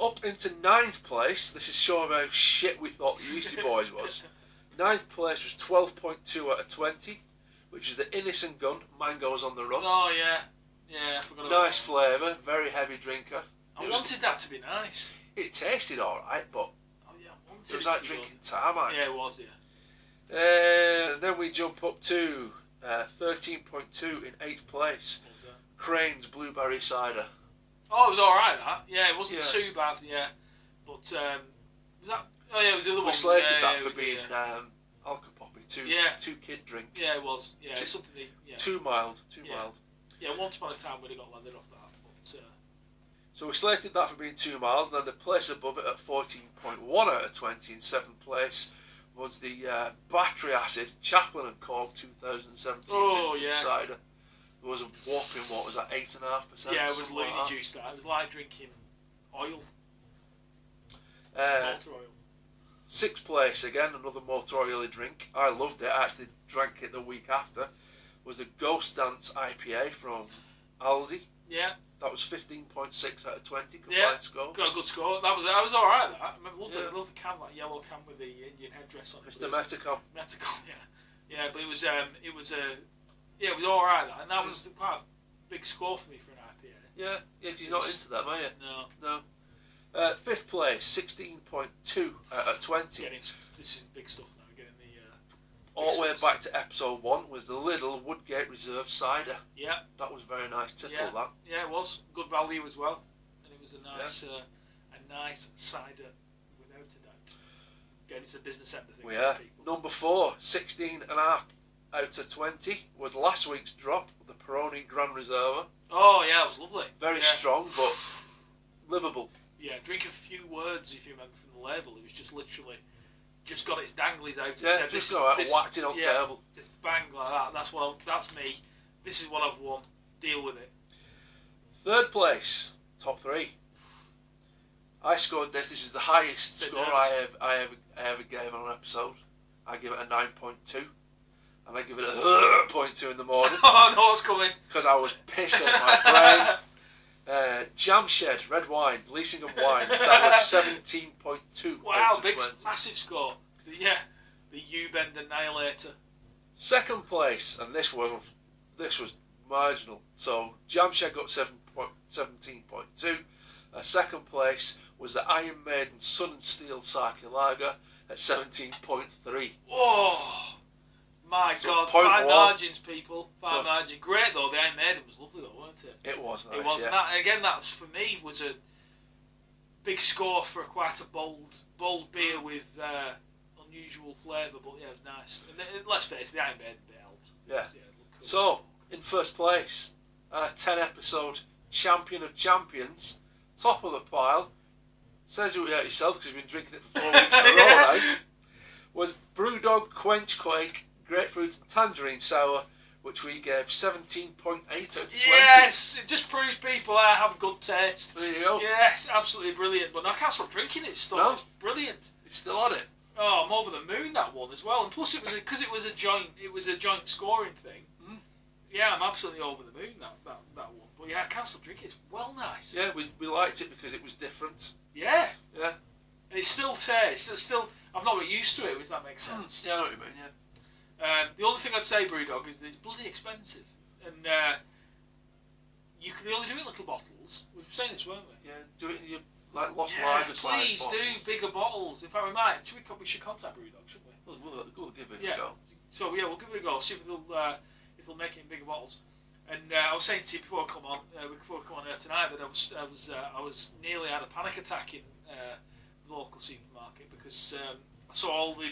Up into 9th place. This is showing how shit we thought the Yeasty Boys was. 9th place was 12.2 out of 20, which is the Innocent Gun Mangoes on the Run. Oh yeah, I forgot about nice flavour, very heavy drinker. I wanted that to be nice. It tasted alright, but it was like drinking Tarmac. Yeah, it was, Then we jump up to 13.2 in 8th place. Crane's Blueberry Cider. Oh, it was alright, that. Yeah, it wasn't too bad, But, was that... Oh, yeah, it was the other one. We slated that for being alcopoppy, too kid drink. Yeah, it was. Yeah, it's something... Too mild. Yeah, once upon a time we'd have got landed off that, but... So we slated that for being too mild, and then the place above it at 14.1 out of 20 in 7th place was the Battery Acid Chaplin and Cork 2017 vintage cider. There was a whopping, 8.5%? Yeah, it was loony juice that. It was like drinking oil. Motor oil. 6th place, again, another motor oily drink. I loved it. I actually drank it the week after. Was the Ghost Dance IPA from Aldi. Yeah. That was 15.6 out of 20 combined score. Got a good score. That was alright. That. I loved the can, that yellow can with the Indian headdress on it. Mr. Metacom. Metacom, yeah, but it was alright. That, and that was quite a big score for me for an IPA. Yeah, because you're not into them, are you? No. 5th place, 16.2 out of 20. This is big stuff now. Getting the. All the way back to episode 1 was the Lidl Woodgate Reserve cider. Yeah. That was very nice tickle, that. Yeah, it was. Good value as well. And it was a nice cider, without a doubt. Getting into the business end of things. We are. Number 4, 16.5 out of 20 was last week's drop, the Peroni Grand Reserva. Oh, yeah, it was lovely. Very strong, but livable. Yeah, drink a few words, if you remember from the label. It was just literally... Just got its danglies out and said, just whacked it on table. Just bang like that. That's me. This is what I've won. Deal with it. 3rd place, top 3. I scored this. This is the highest score I ever gave on an episode. I give it a 9.2, and I give it a 0.2 in the morning. Oh no, what's coming? Because I was pissed at my brain. Jam Shed Red Wine, Leasingham Wines. That was 17.2. Wow, big, massive score. Yeah, the U-Bend Annihilator. 2nd place, and this was marginal. So Jam Shed got 17.2. 2nd place was the Iron Maiden Sun and Steel Sake Lager at 17.3. Oh, My So God, point fine one. margins, people. Fine So- margin. Great though. The Iron Maiden was lovely though, wasn't it? It was nice. It was. Yeah. And that again. That's for me was a big score for quite a bold beer with unusual flavour. But yeah, it was nice. And let's face it, the Iron Maiden bit helped. Yeah. It looked cool as So fuck. in first place, 10-episode champion of champions, top of the pile. Says it out yourself because you've been drinking it for 4 weeks in a row now. Was Brewdog Quench Quake Grapefruit Tangerine Sour, which we gave 17.8 out of 20. Yes, it just proves people I have good taste. There you go. Yes, absolutely brilliant. But I can't stop drinking it stuff. No. It's brilliant. You're still on it. Oh, I'm over the moon that one as well. And plus, it was because it was a joint scoring thing. Mm. Yeah, I'm absolutely over the moon that one. But yeah, I can't stop drinking it. It's well nice. Yeah, we liked it because it was different. Yeah. Yeah. And it still tastes. It's still. I've not got used to it. If that makes sense. Yeah, I know what you mean. Yeah. The only thing I'd say, Brewdog, is that it's bloody expensive, and you can only do it in little bottles. We've seen this, weren't we? Yeah. Do it in your Lost Yeah, Lager size please bottles. do bigger bottles. In fact, we should contact Brewdog, shouldn't we? We'll give it Yeah. a go. So yeah, we'll give it a go. See if they'll make it in bigger bottles. And I was saying to you before I come on here tonight that I was nearly had a panic attack in the local supermarket because I saw all the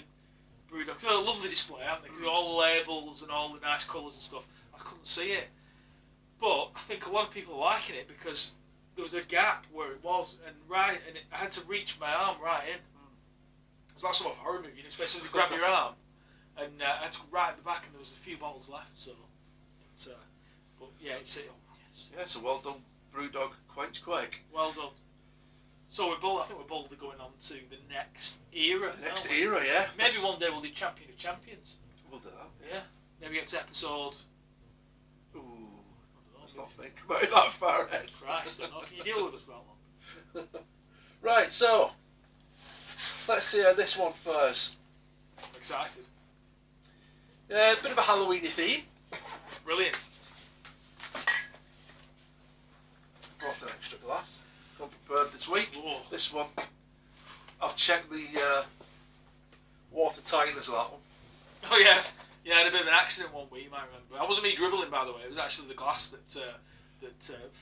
Brewdog. They're a lovely display, aren't they? All the labels and all the nice colours and stuff. I couldn't see it, but I think a lot of people are liking it because there was a gap where it was, and I had to reach my arm right in. It was like some of a horror movie, you know, especially when you grab your arm, and I had to go right at the back, and there was a few bottles left. So, but yeah, it's oh yes. Yeah, so well done, Brewdog Quench Quake. Well done. So I think we're boldly going on to the next era. The next aren't we? era, yeah. Maybe one day we'll do Champion of Champions. We'll do that. Yeah. Maybe get to episode. Ooh, I don't know, let's not think about it that far ahead. Christ, I don't know. Can you deal with us that long? Right, so let's see how this one fares. I'm excited. A bit of a Halloweeny theme. Brilliant. Brought an extra glass. Got prepared this week. Whoa. This one, I've checked the water tightness of that one. Oh yeah. Yeah, I had a bit of an accident one week, you might remember. It wasn't me dribbling, by the way. It was actually the glass that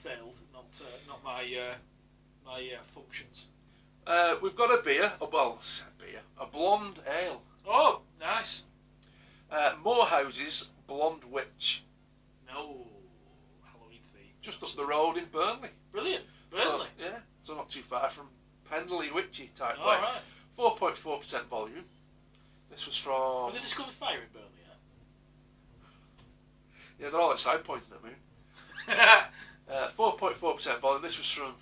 failed, not my functions. We've got a beer, a blonde ale. Oh, nice. Morehouse's Blonde Witch, No, Halloween theme. just up the road in Burnley. Brilliant. Burnley. So, yeah, so not too far from Pendley Witchy type All way. right. 4.4% volume. This was from... Have they discovered fire in Burnley Yeah, they're all outside pointing at me. yet? 4.4% volume. This was from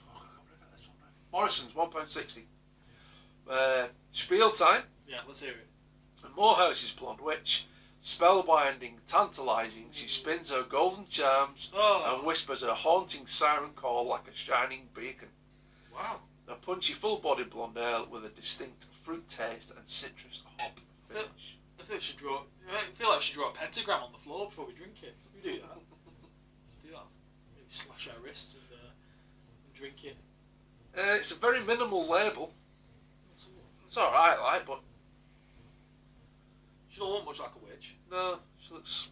Morrison's, £1.60. Spiel time. Yeah, let's hear it. And Morehouse's Blonde Witch, spellbinding, tantalising. She spins her golden charms Oh, and whispers her haunting siren call like a shining beacon. wow. A punchy, full-bodied blonde ale with a distinct fruit taste and citrus hop finish. I feel like we should draw a pentagram on the floor before we drink it. We do that. Do that. Maybe slash our wrists and drink it. It's a very minimal label. It's alright, like, but She don't look much like a witch. no, she looks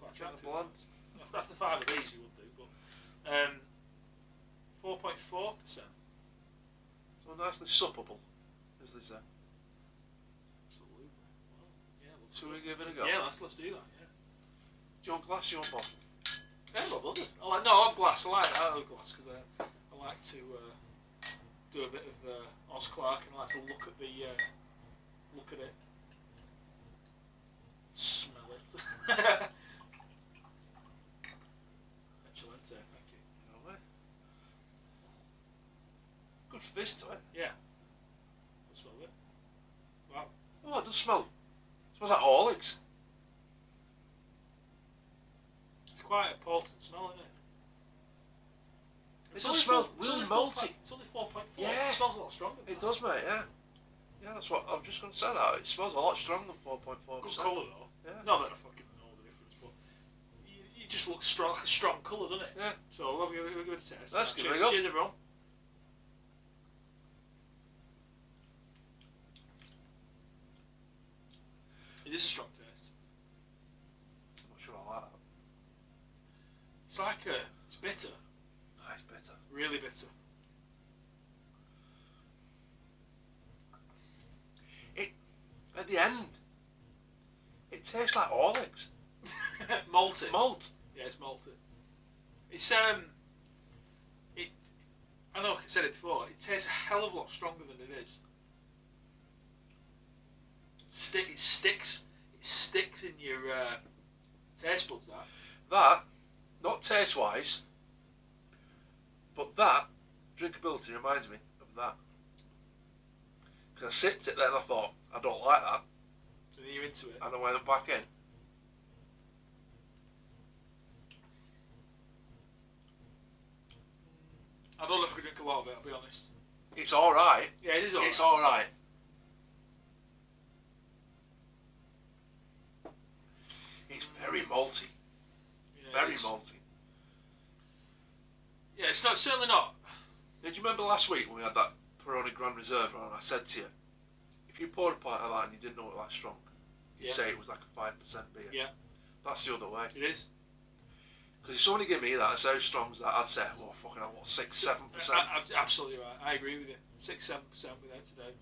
Quite kind of attractive. blonde. After 5 of these, you would do, but 4.4%. So nicely suppable, as they say. Absolutely. Well, yeah, Shall we give it a go? yeah, let's do that. Yeah. Do you want glass, you want bottle? Yeah, well done. I have glass. I like that. I have glass because I like to do a bit of Oz Clark and I like to look at it, smell it. Excellent, thank you. No way. Good fizz to it. Yeah. I'll smell it. Wow. Oh, it does smell. It smells like Horlicks. It's quite a potent smell, isn't it? It just smells really malty. It's only 4.4. Yeah. It smells a lot stronger than It that. does, mate, yeah. Yeah, that's what I'm just going to say that. It smells a lot stronger than 4.4%. Good colour though. Yeah. Not that I fucking know the difference, but you just look strong, like a strong colour, doesn't it? Yeah. So we'll give it a test. Let's give it a Cheers, go. cheers everyone. It is a strong taste. I'm not sure I like that. It's like it's bitter. Ah, it's bitter. Really bitter. At the end, it tastes like Horlicks. Malty. Malt. Yeah, it's malty. It's I know I said it before. It tastes a hell of a lot stronger than it is. It sticks in your taste buds. That, not taste wise, but that drinkability reminds me of that. Because I sipped it then and I thought, I don't like that. So then you're into it. And I went back in. I don't know if I could drink a lot of it, I'll be honest. It's alright. Yeah, it is alright. It's alright. It's very malty. Yeah, Very malty. Yeah, it's not, certainly not. Now, do you remember last week when we had that Peroni Grand Reserve on? I said to you, if you poured a pint of that and you didn't know it was that strong, you'd say it was like a 5% beer. Yeah. That's the other way. It is. Because if somebody gave me that and said how strong is that, I'd say, well, fucking hell, what, 6-7%? Absolutely right. I agree with you. 6-7% without today.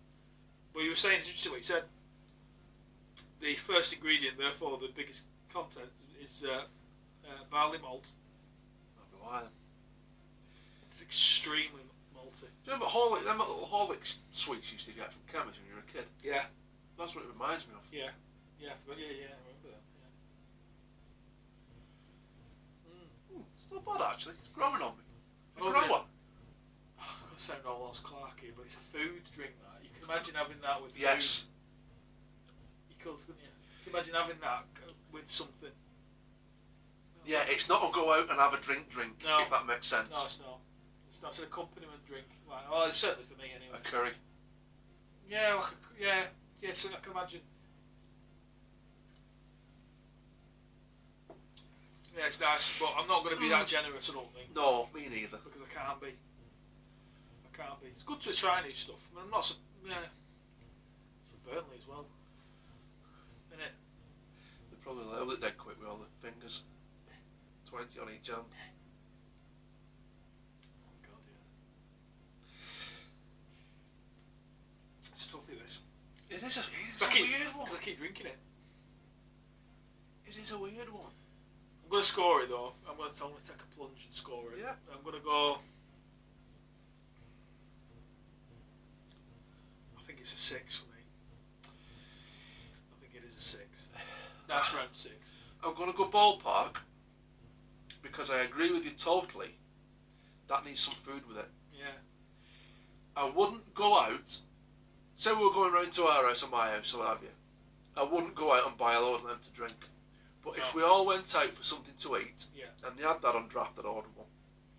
What you were saying is interesting. What you said. The first ingredient, therefore, the biggest content is barley malt. That'd be why then. It's extremely malty. Do you remember Horlicks, them little Horlicks sweets you used to get from chemists when you were a kid? Yeah. That's what it reminds me of. Yeah. Yeah. I remember that. Yeah. It's not bad actually. It's growing on me. Oh, grower. yeah. I'm going to sound all else Clarky, but it's a food drink. That you can imagine having that with yes. food. You could, couldn't you? You can imagine having that with something. Yeah, it's not a go out and have a drink, no. if that makes sense. No, it's not. It's not an accompaniment drink. Like, well, it's certainly for me anyway. A curry. Yeah, like so I can imagine. Yeah, it's nice, but I'm not going to be that generous, I don't think. No, me neither. Because I can't be. It's good to try new stuff. I mean, I'm not so... Yeah. It's for Burnley as well. Isn't it? They probably labelled it dead quick with all the fingers. 20 on each hand. Oh, God, yeah. It's a toughie, this. It is a weird one. Because I keep drinking it. It is a weird one. I'm going to score it, though. I'm going to take a plunge and score it. Yeah. I'm going to go... I think it's a 6 for me. I think it is a 6. That's round 6. I'm going to go ballpark because I agree with you totally. That needs some food with it. Yeah. I wouldn't go out. Say we were going round to our house or my house or what have you. I wouldn't go out and buy a load of them to drink. But if we all went out for something to eat, and they had that on draft, I'd order one.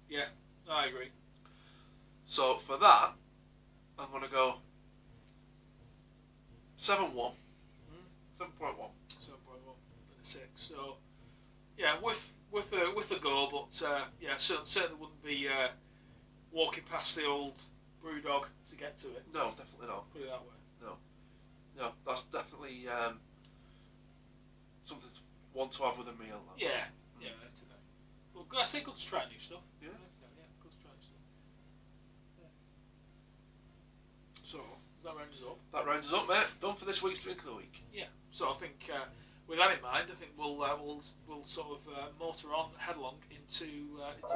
Yeah, I agree. So for that, I'm going to go 7.1. 7.1. 7.1 and a 6. So yeah, with a go, but yeah, certainly wouldn't be walking past the old Brewdog to get to it. No, definitely not. Put it that way. No, that's definitely something to want to have with a meal. Yeah, that's it. Well, I say good to try new stuff. Yeah. Good to try new stuff. Yeah. So, that rounds us up. That rounds us up, mate. Done for this week's drink of the week. Yeah. So I think with that in mind, I think we'll sort of motor on headlong into this.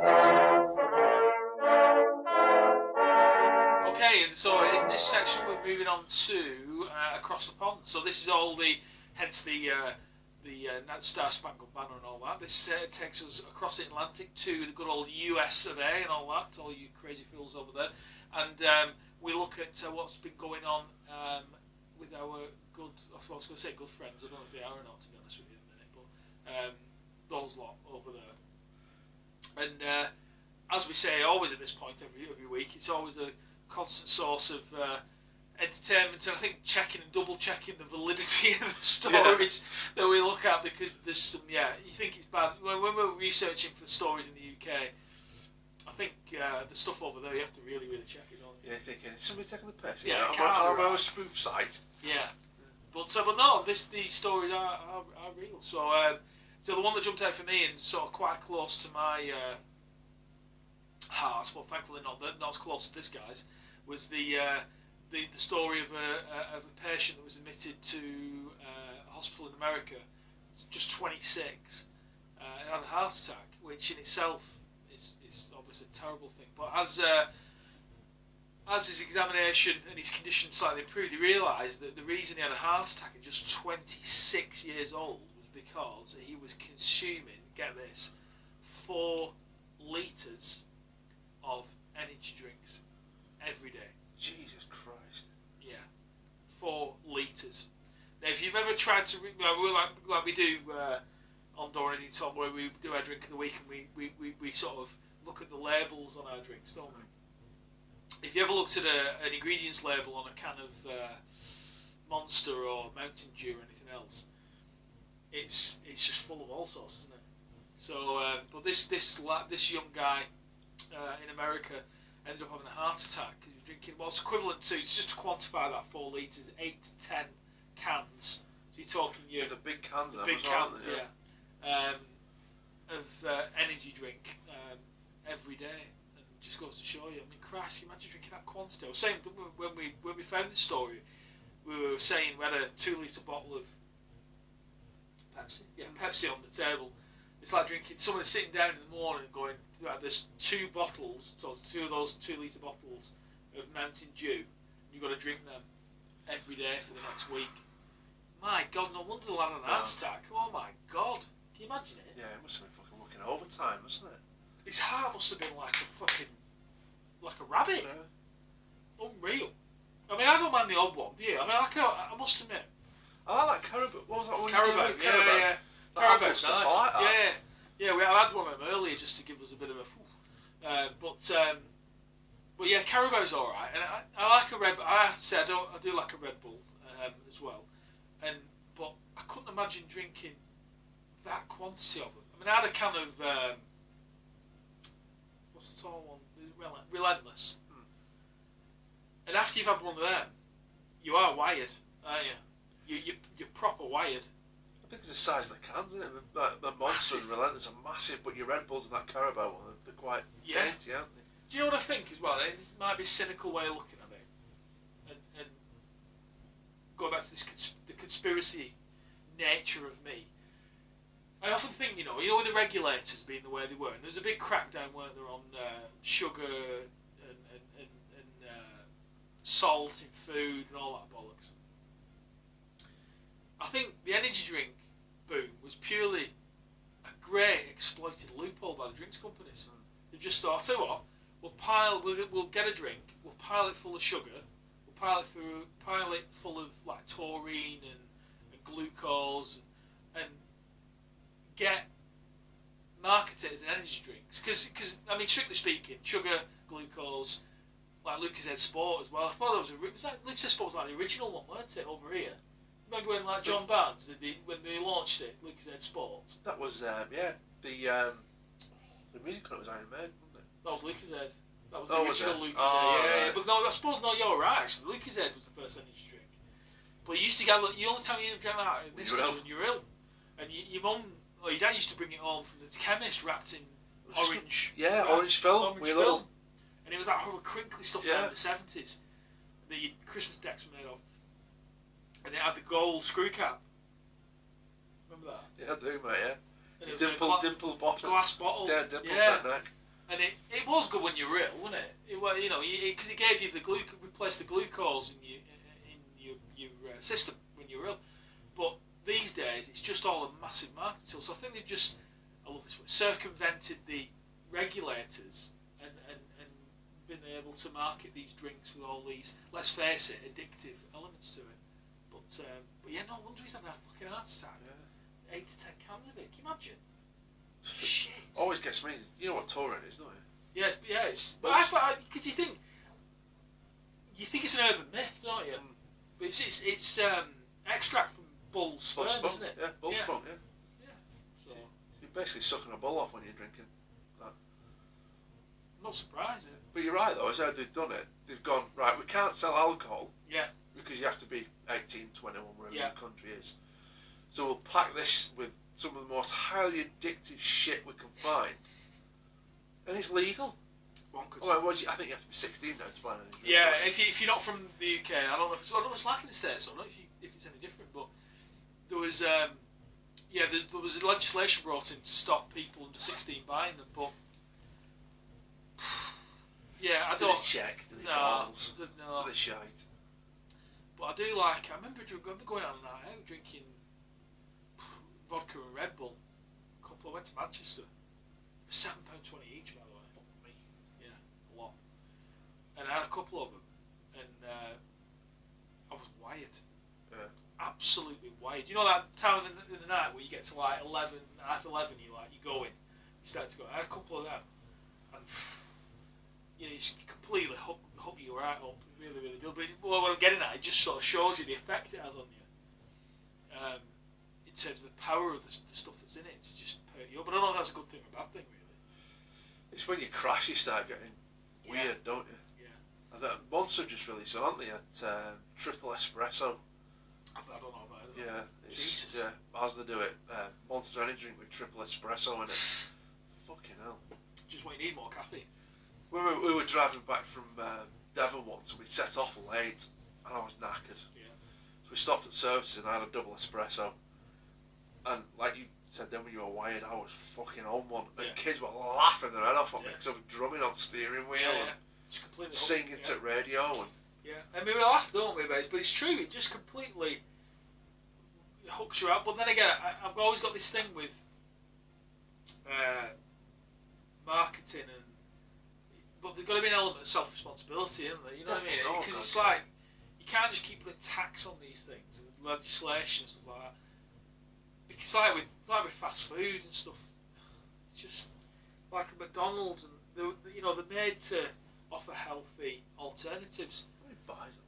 Okay, and so in this section we're moving on to Across the Pond. So this is all hence the Star Spangled Banner and all that. This takes us across the Atlantic to the good old US of A and all that, all you crazy fools over there. And we look at what's been going on with our good, I was going to say good friends, I don't know if they are or not, to be honest with you in a minute, but those lot over there. And as we say always at this point every week, it's always a constant source of entertainment, and I think checking and double checking the validity of the stories that we look at, because there's some, you think it's bad. When we're researching for stories in the UK, I think the stuff over there you have to really check it on. Yeah, thinking, is somebody taking the piss? Yeah, on our spoof site. Yeah, but But no, these stories are real. So the one that jumped out for me and sort of quite close to my heart, well, thankfully not as close as this guy's, was the story of a patient that was admitted to a hospital in America, just 26, and had a heart attack, which in itself is obviously a terrible thing. But as his examination and his condition slightly improved, he realised that the reason he had a heart attack at just 26 years old was because he was consuming, get this, 4 litres of energy drinks every day. Jesus Christ. Yeah, 4 litres. Now, if you've ever tried to, like we do on Doran Dean Talk, where we do our drink of the week and we sort of look at the labels on our drinks, don't we? If you ever looked at an ingredients label on a can of Monster or Mountain Dew or anything else, it's just full of all sorts, isn't it? So, but this young guy in America ended up having a heart attack because he was drinking. Well, it's equivalent to, just to quantify that 4 litres, 8 to 10 cans. So you're talking the big cans. The big cans, yeah. Of energy drink every day. Just goes to show you. I mean, Christ, you imagine drinking that quantity. I was saying when we found this story, we were saying we had a 2 litre bottle of Pepsi. Yeah, Pepsi on the table. It's like drinking. Someone sitting down in the morning and going, right, there's 2 bottles, so it's 2 of those 2 litre bottles of Mountain Dew. You've got to drink them every day for the next week. My God, no wonder the lad had an heart attack. Oh my God, can you imagine it? Yeah, it must have been fucking working overtime, mustn't it? His heart must have been like a rabbit. Yeah. Unreal. I mean, I don't mind the odd one, do you? I mean, I must admit. I like Carabao. What was that one? Carabao, yeah. Carabao's nice. Like that. Yeah. We had one of them earlier just to give us a bit of a. But yeah, Carabao's all right, and I like a Red. I have to say, I do like a Red Bull as well, but I couldn't imagine drinking that quantity of them. I mean, I had a can of. What's the tall one? Relentless. And after you've had one of them, you are wired, aren't you? You're proper wired. I think it's the size of the cans, isn't it? The Monster and Relentless are massive, but your Red Bulls and that Carabao one, they're quite dainty, aren't they? Do you know what I think as well? This might be a cynical way of looking at it. And going back to the conspiracy nature of me, I often think, you know, with the regulators being the way they were, and there's a big crackdown, weren't there, on sugar and salt in food and all that bollocks. I think the energy drink boom was purely a great exploited loophole by the drinks companies. They just thought, I'll tell you what, we'll get a drink, we'll pile it full of sugar, we'll pile it full of like taurine and glucose and market it as an energy drinks, because I mean, strictly speaking, sugar, glucose, like Lucozade Sport as well. I thought Lucozade Sport was like the original one, weren't it, over here? Remember when like John Barnes when they launched it, Lucozade Sport? That was the music on it was Iron Maiden, wasn't it? That was Lucozade. That was the original Lucozade. Right. But no, I suppose you're right. Actually, Lucozade was the first energy drink. But you used to get the only time you drank that in this was when you were ill, and your mum. Well, your dad used to bring it home from the chemist wrapped in orange. Yeah, orange film. And it was that horrible crinkly stuff from the 70s that your Christmas decks were made of. And it had the gold screw cap. Remember that? Yeah, I do, mate, yeah. And it dimple bottle. Glass bottle. Yeah, dimple neck. And it was good when you were ill, wasn't it? Because it gave you replaced the glucose in your system when you were ill. But these days, it's just all a massive marketing tool. So I think they've just, I love this word, circumvented the regulators and been able to market these drinks with all these, let's face it, addictive elements to it. But yeah, no wonder he's having a fucking heart attack. Yeah. 8 to 10 cans of it. Can you imagine? Shit. Always gets me. You know what taurine is, don't you? Yeah, it's. But because you think it's an urban myth, don't you? But it's extract from bull's sperm, isn't it? Yeah, bull's sperm, Yeah. So you're basically sucking a bull off when you're drinking that. I'm not surprised. But you're right though, as how they've done it, they've gone, right, we can't sell alcohol. Yeah. Because you have to be 18, 21, wherever Yeah. the country is. So we'll pack this with some of the most highly addictive shit we can find, and it's legal. Bonkers. Oh, well, I think you have to be 16 now to buy anything. Yeah, if you're not from the UK, I don't know if it's like in the States. I don't know if it's any different, but there was there was legislation brought in to stop people under 16 buying them, but yeah, I don't. Did they check? Did they No, balls? no. Did they shite? But I do like. I remember going on a night out drinking vodka and Red Bull. I went to Manchester. £7.20 each, by the way. Fuck me. Yeah, a lot. And I had a couple of them, and I was wired. Yeah. Absolutely wired. You know that time in the night where you get to like 11, half 11, you go in, you start to go. I had a couple of them, and you just completely hook you right up. Really, really good. But what I'm getting at, it just sort of shows you the effect it has on you. In terms of the power of the stuff that's in it, it's just perk you up. But I don't know if that's a good thing or a bad thing, really. It's when you crash, you start getting weird, don't you? Yeah. And Monster just released, aren't they, at triple espresso? I don't know about it. Yeah, Jesus. yeah. As they do it, Monster Energy drink with triple espresso in it. Fucking hell. Just when you need more caffeine. We were driving back from Devon once, and we set off late, and I was knackered. Yeah. So we stopped at services, and I had a double espresso. And like you said, then when you were wired, I was fucking on one. And kids were laughing their head off at me because I was drumming on the steering wheel and just completely singing to the radio. And yeah, I mean we laugh, don't we, mate? But it's true. It just completely hooks you up. But then again, I've always got this thing with marketing but there's got to be an element of self-responsibility, isn't there? You know what I mean? Because it's like you can't just keep putting tax on these things and legislation and stuff like that. Because like with fast food and stuff, it's just like a McDonald's, and they're made to offer healthy alternatives.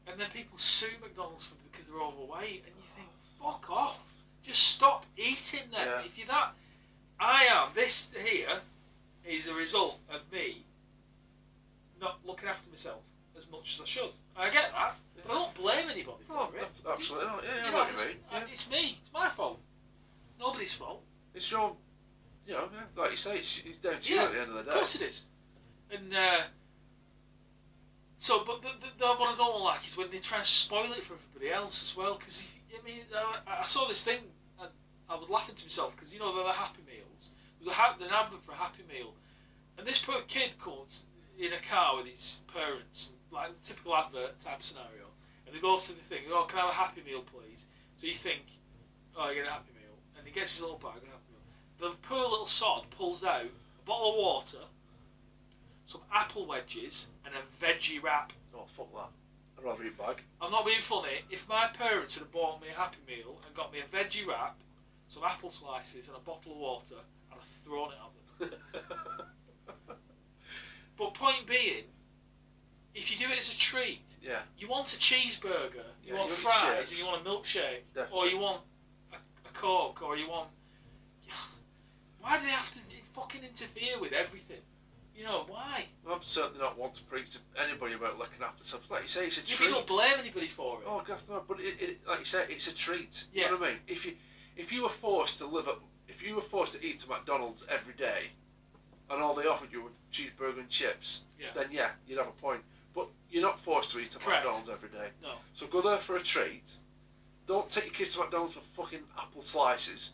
And then people sue McDonald's because they're overweight, and you think, fuck off, just stop eating them. Yeah. If you're that, this here is a result of me not looking after myself as much as I should. I get that, but I don't blame anybody for it. Absolutely not. Yeah, you know know, what you mean. Yeah. It's me. It's my fault. Nobody's fault. It's your, like you say, it's down to you at the end of the day. Of course it is. And but what I don't like is when they try and spoil it for everybody else as well. Because I saw this thing, and I was laughing to myself because they're the Happy Meals. There's an advert for a Happy Meal, and this poor kid comes in a car with his parents, like typical advert type scenario, and he goes to the thing, can I have a Happy Meal please? So you think, you get a Happy Meal, and he gets his little bag of Happy Meal. The poor little sod pulls out a bottle of water, some apple wedges, and a veggie wrap. Oh, fuck that. I'd rather eat bag. I'm not being funny. If my parents had bought me a Happy Meal and got me a veggie wrap, some apple slices, and a bottle of water, I'd have thrown it at them. But point being, if you do it as a treat, you want a cheeseburger, you want fries, and you want a milkshake, or you want a Coke, or you want... Why do they have to fucking interfere with everything? Why? I'm certainly not one to preach to anybody about looking after something. Like you say, it's a treat. You don't blame anybody for it. Oh, God, no, but like you say, it's a treat. Yeah. You know what I mean? If you were forced to eat at McDonald's every day, and all they offered you were cheeseburger and chips, then you'd have a point. But you're not forced to eat at McDonald's every day. No. So go there for a treat. Don't take your kids to McDonald's for fucking apple slices.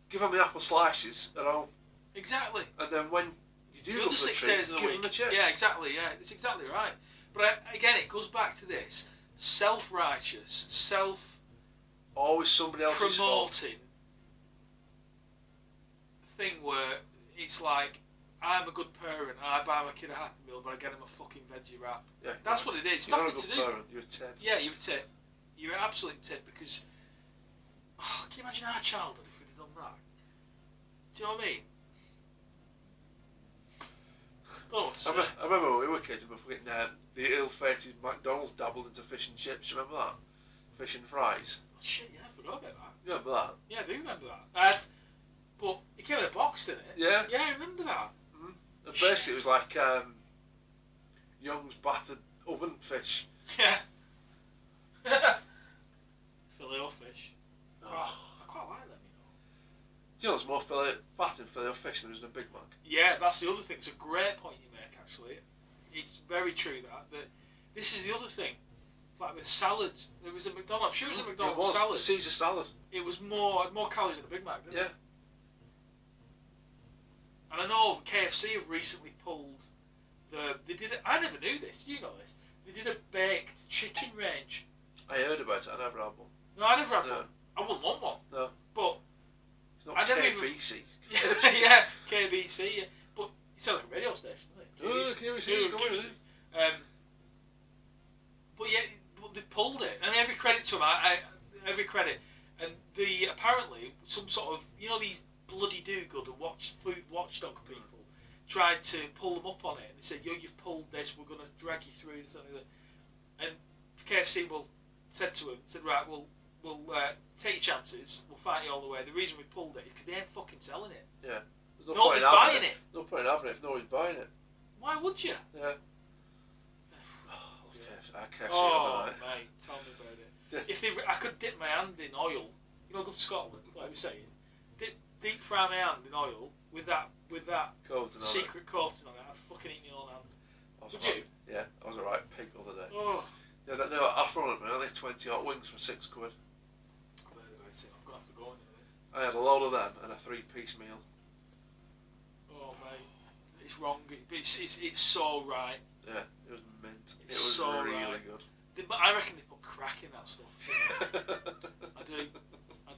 Give them the apple slices at home. Exactly. And then when you do the other 6 days of the give week. them the chips. Yeah, exactly. Yeah, it's exactly right. But again, it goes back to this self-righteous, always somebody else's fault. promoting thing where it's like, I'm a good parent, I buy my kid a Happy Meal, but I get him a fucking veggie wrap. Yeah, that's what it is. You're Nothing not a to good do. parent. You're a tit. Yeah, you're a tit. You're an absolute tit because. Can you imagine our childhood if we'd have done that? Do you know what I mean? Don't know what to say. I remember when we were kids, we were getting the ill-fated McDonald's dabbled into fish and chips. Do you remember that? Fish and fries. Oh, shit, yeah, I forgot about that. You remember that? Yeah, I do remember that. But it came in a box, didn't it? Yeah. Yeah, I remember that. Mm-hmm. And basically, it was like Young's battered oven fish. Yeah. Filet-O-Fish. Oh. I quite like them, Do you know there's more fat in Filet-O-Fish than there is in a Big Mac? Yeah, that's the other thing. It's a great point you make, actually. It's very true that this is the other thing. Like with salads, there was a McDonald's. I'm sure it was a McDonald's salad. The Caesar salad. It was more calories than a Big Mac, didn't it? Yeah. And I know KFC have recently pulled they did it. I never knew this. You know this. They did a baked chicken range. I heard about it. I never had one. No, I never had one. I wouldn't want one. No. But it's not I never KBC. yeah, KBC. Yeah. But it sounds like a radio station, doesn't it? KBC. But yeah, but they pulled it, and every credit to them. Every credit. And apparently some sort of these bloody do-gooder food watchdog people tried to pull them up on it, and they said, you've pulled this, we're going to drag you through this, something like that. And KFC said to him, right, we'll take your chances, we'll fight you all the way. The reason we pulled it is because they ain't fucking selling it. Yeah. Nobody's buying it. No point in having it if nobody's buying it. Why would you? Yeah. KFC, mate, tell me about it. If I could dip my hand in oil, go to Scotland, like I was saying, deep fry my hand in oil with that secret coating on it, I'd fucking eat my own hand. Would you? Yeah, I was a right pig the other day. Oh. Yeah, they were offering me only 20 hot wings for £6. I'm going to have to go in there. I had a load of them and a 3-piece meal. Oh mate, it's wrong. It's so right. Yeah, it was mint. It was so really right. good. I reckon they put crack in that stuff. I do. I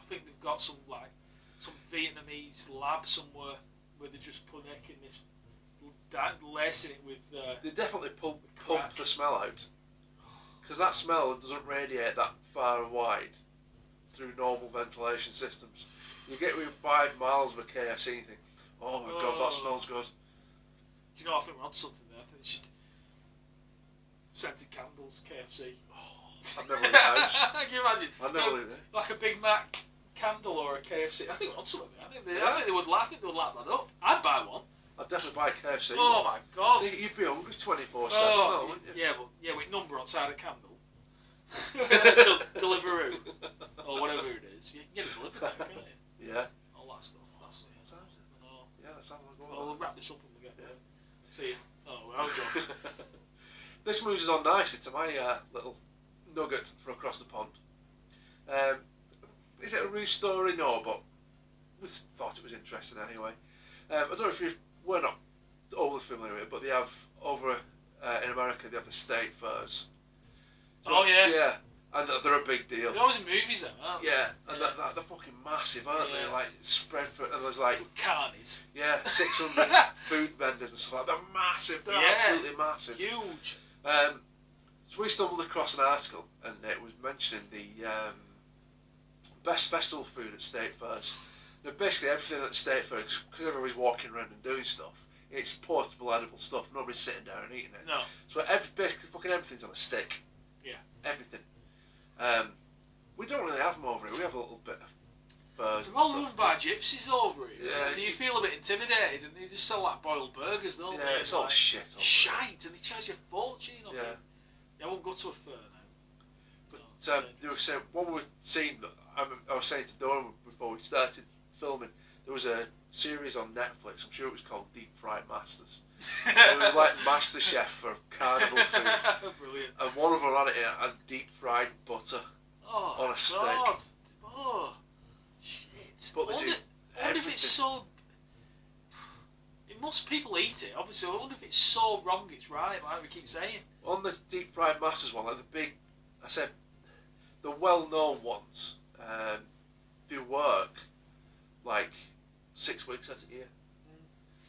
think they've got some Vietnamese lab somewhere where they're just making this, lacing it with. They definitely pump the smell out, because that smell doesn't radiate that far and wide through normal ventilation systems. You get within 5 miles of a KFC and you think, oh my god, that smells good. Do you know, I think we're on something there. I think they should scented candles, KFC. Oh, I've never lit a house. Can you imagine? I've never lit it. Like a Big Mac candle or a KFC. I think we're on something there. I think they would lap that up. I'd buy one. I'd definitely buy KFC. Oh my god. You'd be hungry 24/7, wouldn't you? Yeah, with number on side of candle. Deliveroo. Or whatever it is. You can get it delivered now, can't you? Yeah. All that stuff. That's it. Yeah, that sounds like well, we'll wrap this up when we get there. See you. Oh, well, John. This moves us on nicely to my little nugget for across the pond. Is it a real story? No, but we thought it was interesting anyway. I don't know if we're not overly familiar with it, but they have over in America, they have the state fairs. So, oh yeah. Yeah, and they're a big deal. They're always in movies, though, aren't they? Yeah, and they're fucking massive, aren't they? Like spread for, and there's like carnies. Yeah, 600 food vendors and stuff like that. They're massive. They're absolutely massive. Huge. So we stumbled across an article, and it was mentioning the best festival food at state fairs. Now, basically everything at the state fair, because everybody's walking around and doing stuff, it's portable, edible stuff. Nobody's sitting down and eating it. No. So basically fucking everything's on a stick. Yeah. Everything. We don't really have them over here. We have a little bit of fairs. They're all run by gypsies over here. Yeah. And you feel a bit intimidated, and they just sell like boiled burgers, don't they? Yeah, it's all shit. Shite, and they charge you a fortune on it. Yeah, I won't go to a fair now. But they were saying, what we've seen, I was saying to Doran before we started filming, there was a series on Netflix, I'm sure it was called Deep Fried Masters. It was like Master Chef for carnival food. Brilliant. And one of them had it had deep fried butter on a steak. Oh, shit. But they do I wonder if it's so... people eat it, obviously. I wonder if it's so wrong it's right, like we keep saying. On the Deep Fried Masters one, like the big, I said, the well-known ones, do work like 6 weeks out of the year.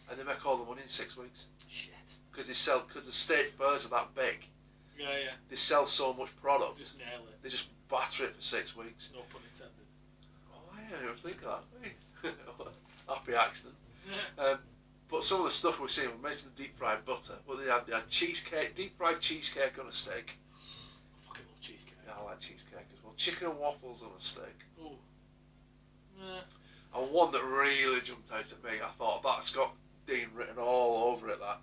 And they make all the money in 6 weeks. Shit. Because the state fairs are that big. Yeah. They sell so much product. Just nail it. They just batter it for 6 weeks. No pun intended. Oh, I didn't even think of that. Happy accident. But some of the stuff we've seen, we mentioned the deep fried butter, but they had cheesecake, deep fried cheesecake on a steak. I fucking love cheesecake. Yeah, I like cheesecake as well. Chicken and waffles on a steak. Oh. Yeah. And one that really jumped out at me, I thought, that's got Dean written all over it, that.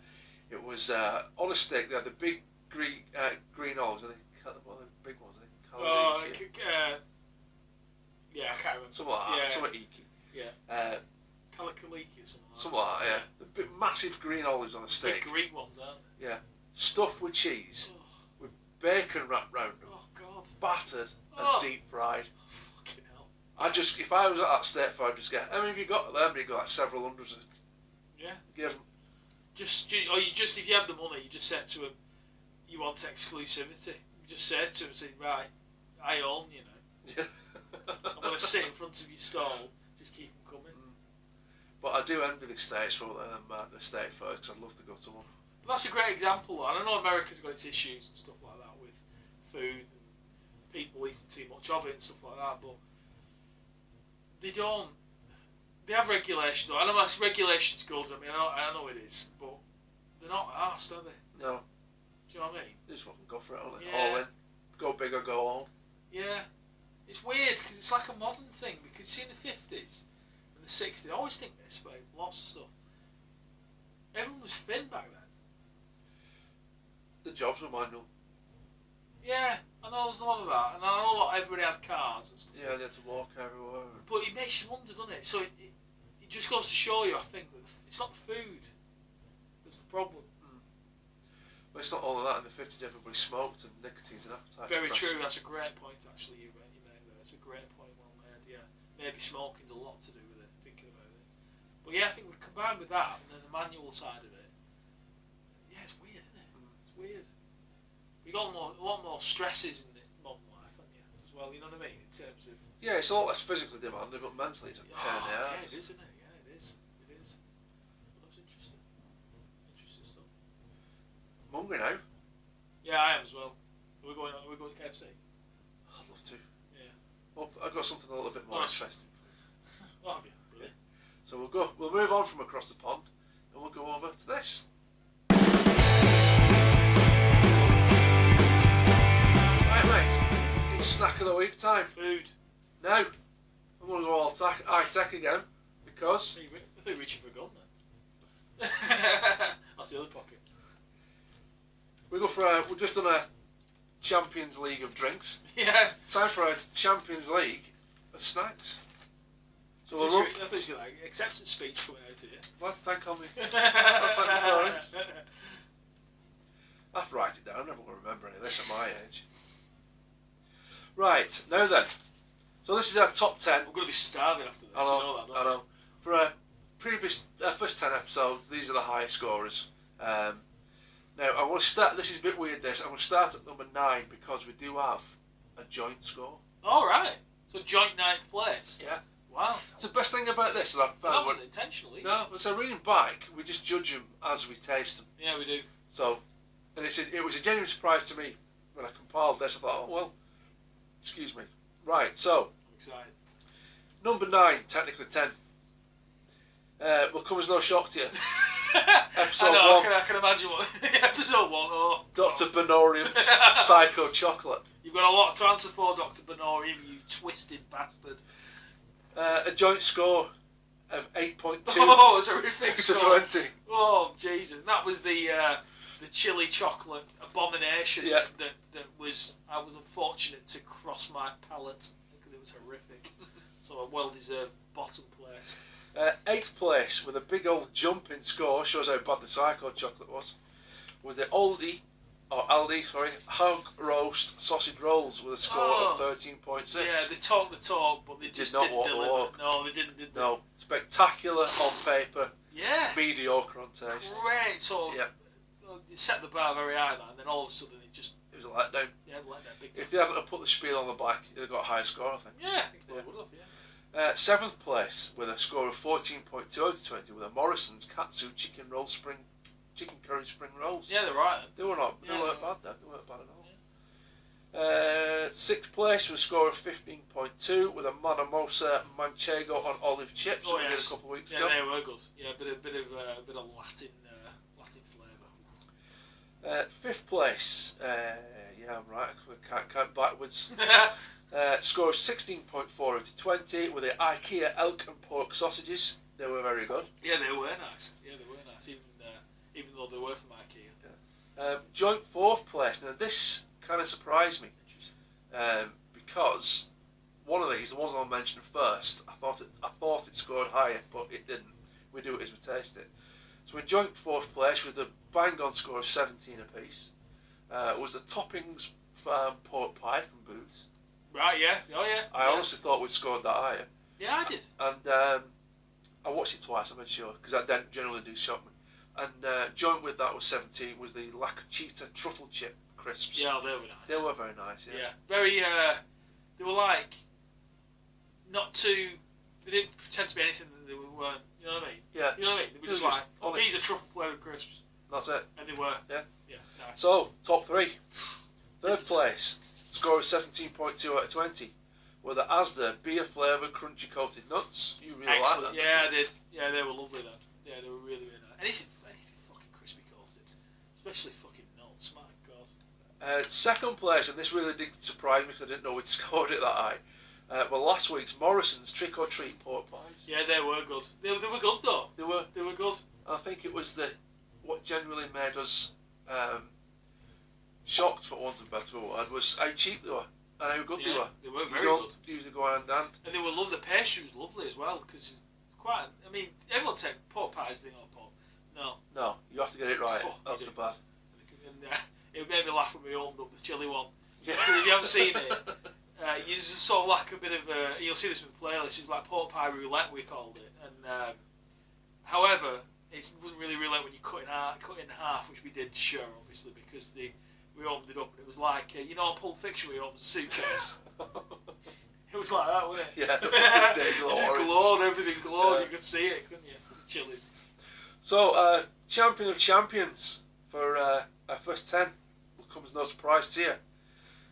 It was on a steak, they had the big green olives, I think, one of the big ones, I think, Yeah, I can't remember. Something like that. Yeah. Something eeky. Yeah. Calicoliki or something like that. Something like that, yeah. The big, massive green olives on a steak. Big Greek ones, aren't they? Yeah. Stuffed with cheese, Oh, with bacon wrapped round them, oh God. battered and Oh. deep fried. Fucking hell. If I was at that steak fair, I'd just get, how many have you got there? You got like several hundreds. Yeah. Give them. If you have the money, you just say to them, you want exclusivity. You just say to them, right, I own, you know. I'm going to sit in front of your stall, just keep them coming. But I do envy the States for the state fairs, because I'd love to go to one. But that's a great example. I know America's got its issues and stuff like that with food and people eating too much of it and stuff like that, but they don't. They have regulations. I know that's regulation's good. I mean, I know it is, but they're not arsed, are they? No. Do you know what I mean? They just fucking go for it, aren't they? Yeah. All in. Go big or go home. Yeah. It's weird because it's like a modern thing. Because see, in the 50s and the 60s, I always think this about lots of stuff. Everyone was thin back then. The jobs were manual. Yeah, I know there's a lot of that, and I know everybody had cars and stuff. Yeah, they had to walk everywhere. But it makes you wonder, doesn't it? So it just goes to show you, I think, that it's not the food that's the problem. But it's not all of that. In the 50s, everybody smoked and nicotine's an appetite. Very true. That's a great point, actually. You made there. It's a great point, well made. Yeah, maybe smoking's a lot to do with it. Thinking about it. But yeah, I think we combined with that and then the manual side of it. Yeah, it's weird, isn't it? It's weird. You got a lot more stresses in this modern life, haven't you? As well, you know what I mean? In terms of Yeah, it's a lot less physically demanding, but mentally it's a pain in the yeah, arse. it is, isn't it? Yeah, it is. It is. Well, that's interesting. Interesting stuff. I'm hungry now. Yeah, I am as well. Are we going to KFC? I'd love to. Yeah. Well, I've got something a little bit more Nice. interesting. Oh, have you? Brilliant. So we'll move on from across the pond, and we'll go over to this. Right, mate. It's snack of the week time. Food. Now, I'm going to go all high tech again, because I thought you were reaching for a gun then. That's the other pocket. we've just done a Champions League of drinks. Yeah. Time for a Champions League of snacks. So I we'll thought you were going to acceptance speech coming out of you. I'd thank on me. Thank my parents. I have to write it down. I'm never going to remember any of this at my age. Right, now then. So this is our top 10. We're going to be starving after this. I know, You know that, don't I know. For our first 10 episodes, these are the highest scorers. Now, I want to start, this is a bit weird this, I want to start at number 9 because we do have a joint score. All right. So joint 9th place. Yeah. Wow. It's the best thing about this that I've That found. wasn't intentional either. No, so reading back, we just judge them as we taste them. Yeah, we do. So, and it was a genuine surprise to me when I compiled this. I thought, oh, well, excuse me. Right, so, I'm excited. number 9, technically 10. Will come as no shock to you. Episode I know, 1. I can imagine what. Episode 1, oh. Dr. Benorium's Psycho Chocolate. You've got a lot to answer for, Dr. Benorium, you twisted bastard. A joint score of 8.2 Oh, it's a horrific to score. 20. Oh, Jesus. That was the chili chocolate abomination Yeah. that was... I was unfortunate to cross my palate because it was horrific. So a well-deserved bottom place. 8th place with a big old jump in score, shows how bad the Psycho Chocolate was the Aldi hog roast sausage rolls with a score of 13.6. Yeah, they talk the talk, but they just not didn't walk the deliver. walk. No, they didn't, did they? No, spectacular on paper, Yeah. mediocre on taste. Great. So Yeah. you set the bar very high, and then all of a sudden it just... It was a letdown. Yeah, like that big time. If they hadn't have put the spiel on the back, it'd have got a higher score, I think. Yeah, I think they would have, yeah. 7th place with a score of 14.2 out of 20 with a Morrison's Katsu chicken curry spring rolls. Yeah, they're right. They weren't Yeah, bad though. They weren't bad at all. 6th place with a score of 15.2 with a Manamosa Manchego on olive chips. Oh, we did yes. a couple of weeks Yeah, ago. they were good. Yeah, a bit of Latin flavour. 5th place. Yeah, I'm right. I can't count backwards. Score of 16.4 out of 20 with the IKEA elk and pork sausages. They were very good. Yeah, they were nice. Even though they were from IKEA. Joint 4th place. Now this kind of surprised me. because one of these, the ones I mentioned first, I thought it scored higher, but it didn't. We do it as we taste it. So in joint fourth place with a bang-on score of 17 apiece was the Toppings Farm pork pie from Booths. Right, yeah. Oh, yeah. I honestly thought we'd scored that higher. Yeah, I did. And I watched it twice, I made sure, because I don't generally do shock me. And joint with that was 17 was the La Cachita truffle chip crisps. Yeah, they were nice. They were very nice, yeah. Yeah, very, they were like, not too, they didn't pretend to be anything that they weren't, you know what I mean? Yeah. You know what I mean? They were just like, oh, these are truffle flavoured crisps. That's it. And they were. Yeah. Yeah, nice. So, top three. Third place, score of 17.2 out of 20, were the Asda beer flavoured crunchy coated nuts. You really like that? Yeah, I did. Yeah, they were lovely then. Yeah, they were really, really nice. Anything fucking crispy coated. Especially fucking nuts, my God. Second place, and this really did surprise me because I didn't know we'd scored it that high, well, last week's Morrison's Trick or Treat pork pies. Yeah, they were good. They were good though. They were. They were good. I think it was what genuinely made us shocked, for want of a better word, was how cheap they were and how good they were. They were very you don't good. usually go hand in hand. And they were lovely. The pastry was lovely as well because it's quite. I mean, everyone take pork pies. They know pork. No, you have to get it right. Oh, That's the bad. And, it made me laugh when we opened up the chili one. Yeah. If you haven't seen it, you just sort of like a bit of a. You'll see this in the playlist. It's like pork pie roulette, we called it. And however, it wasn't really roulette when you cut in half, which we did, sure, obviously, because we opened it up and it was like you know, Pulp Fiction, where you open a suitcase. It was like that, wasn't it? Yeah, the fucking day glow. It just glowed, everything glowed. Yeah. You could see it, couldn't you? Chilies. So, champion of champions for our first 10 comes no surprise to you.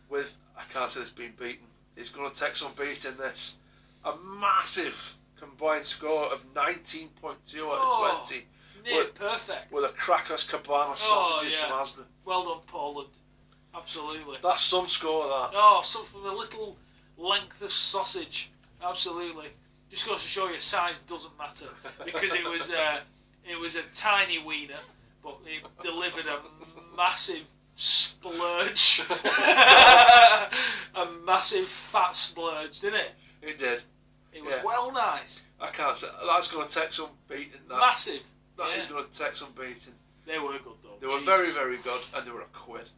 With, I can't say this being beaten, it's going to take some beating this. A massive combined score of 19.2 out of 20. Near perfect. With a Krakos Cabana sausages from Asda. Well done, Poland. Absolutely. That's some score, that. Oh, something, a little length of sausage. Absolutely. Just goes to show you size doesn't matter. Because it was a tiny wiener, but it delivered a massive splurge. A massive fat splurge, didn't it? It did. It was well nice. I can't say. That's going to take some beating. That. Massive. That is going to take some beating. They were good though. They were very, very good, and they were a quid.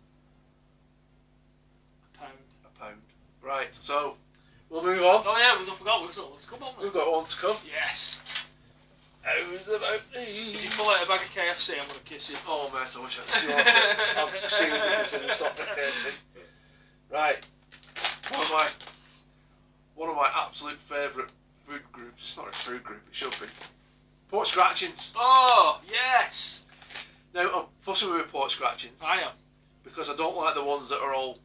A pound. Right, so we'll move on. Oh yeah, I forgot. Let's come on. We've got one to come. Yes. How's about these? If you pull out a bag of KFC, I'm going to kiss you. Oh mate, I wish I could. I'm seriously considering stopping at KFC. Right, one of my absolute favourite food groups. It's not a food group, it should be. Pork scratchings. Oh yes. Now I'm fussing with pork scratchings. I am. Because I don't like the ones that are all,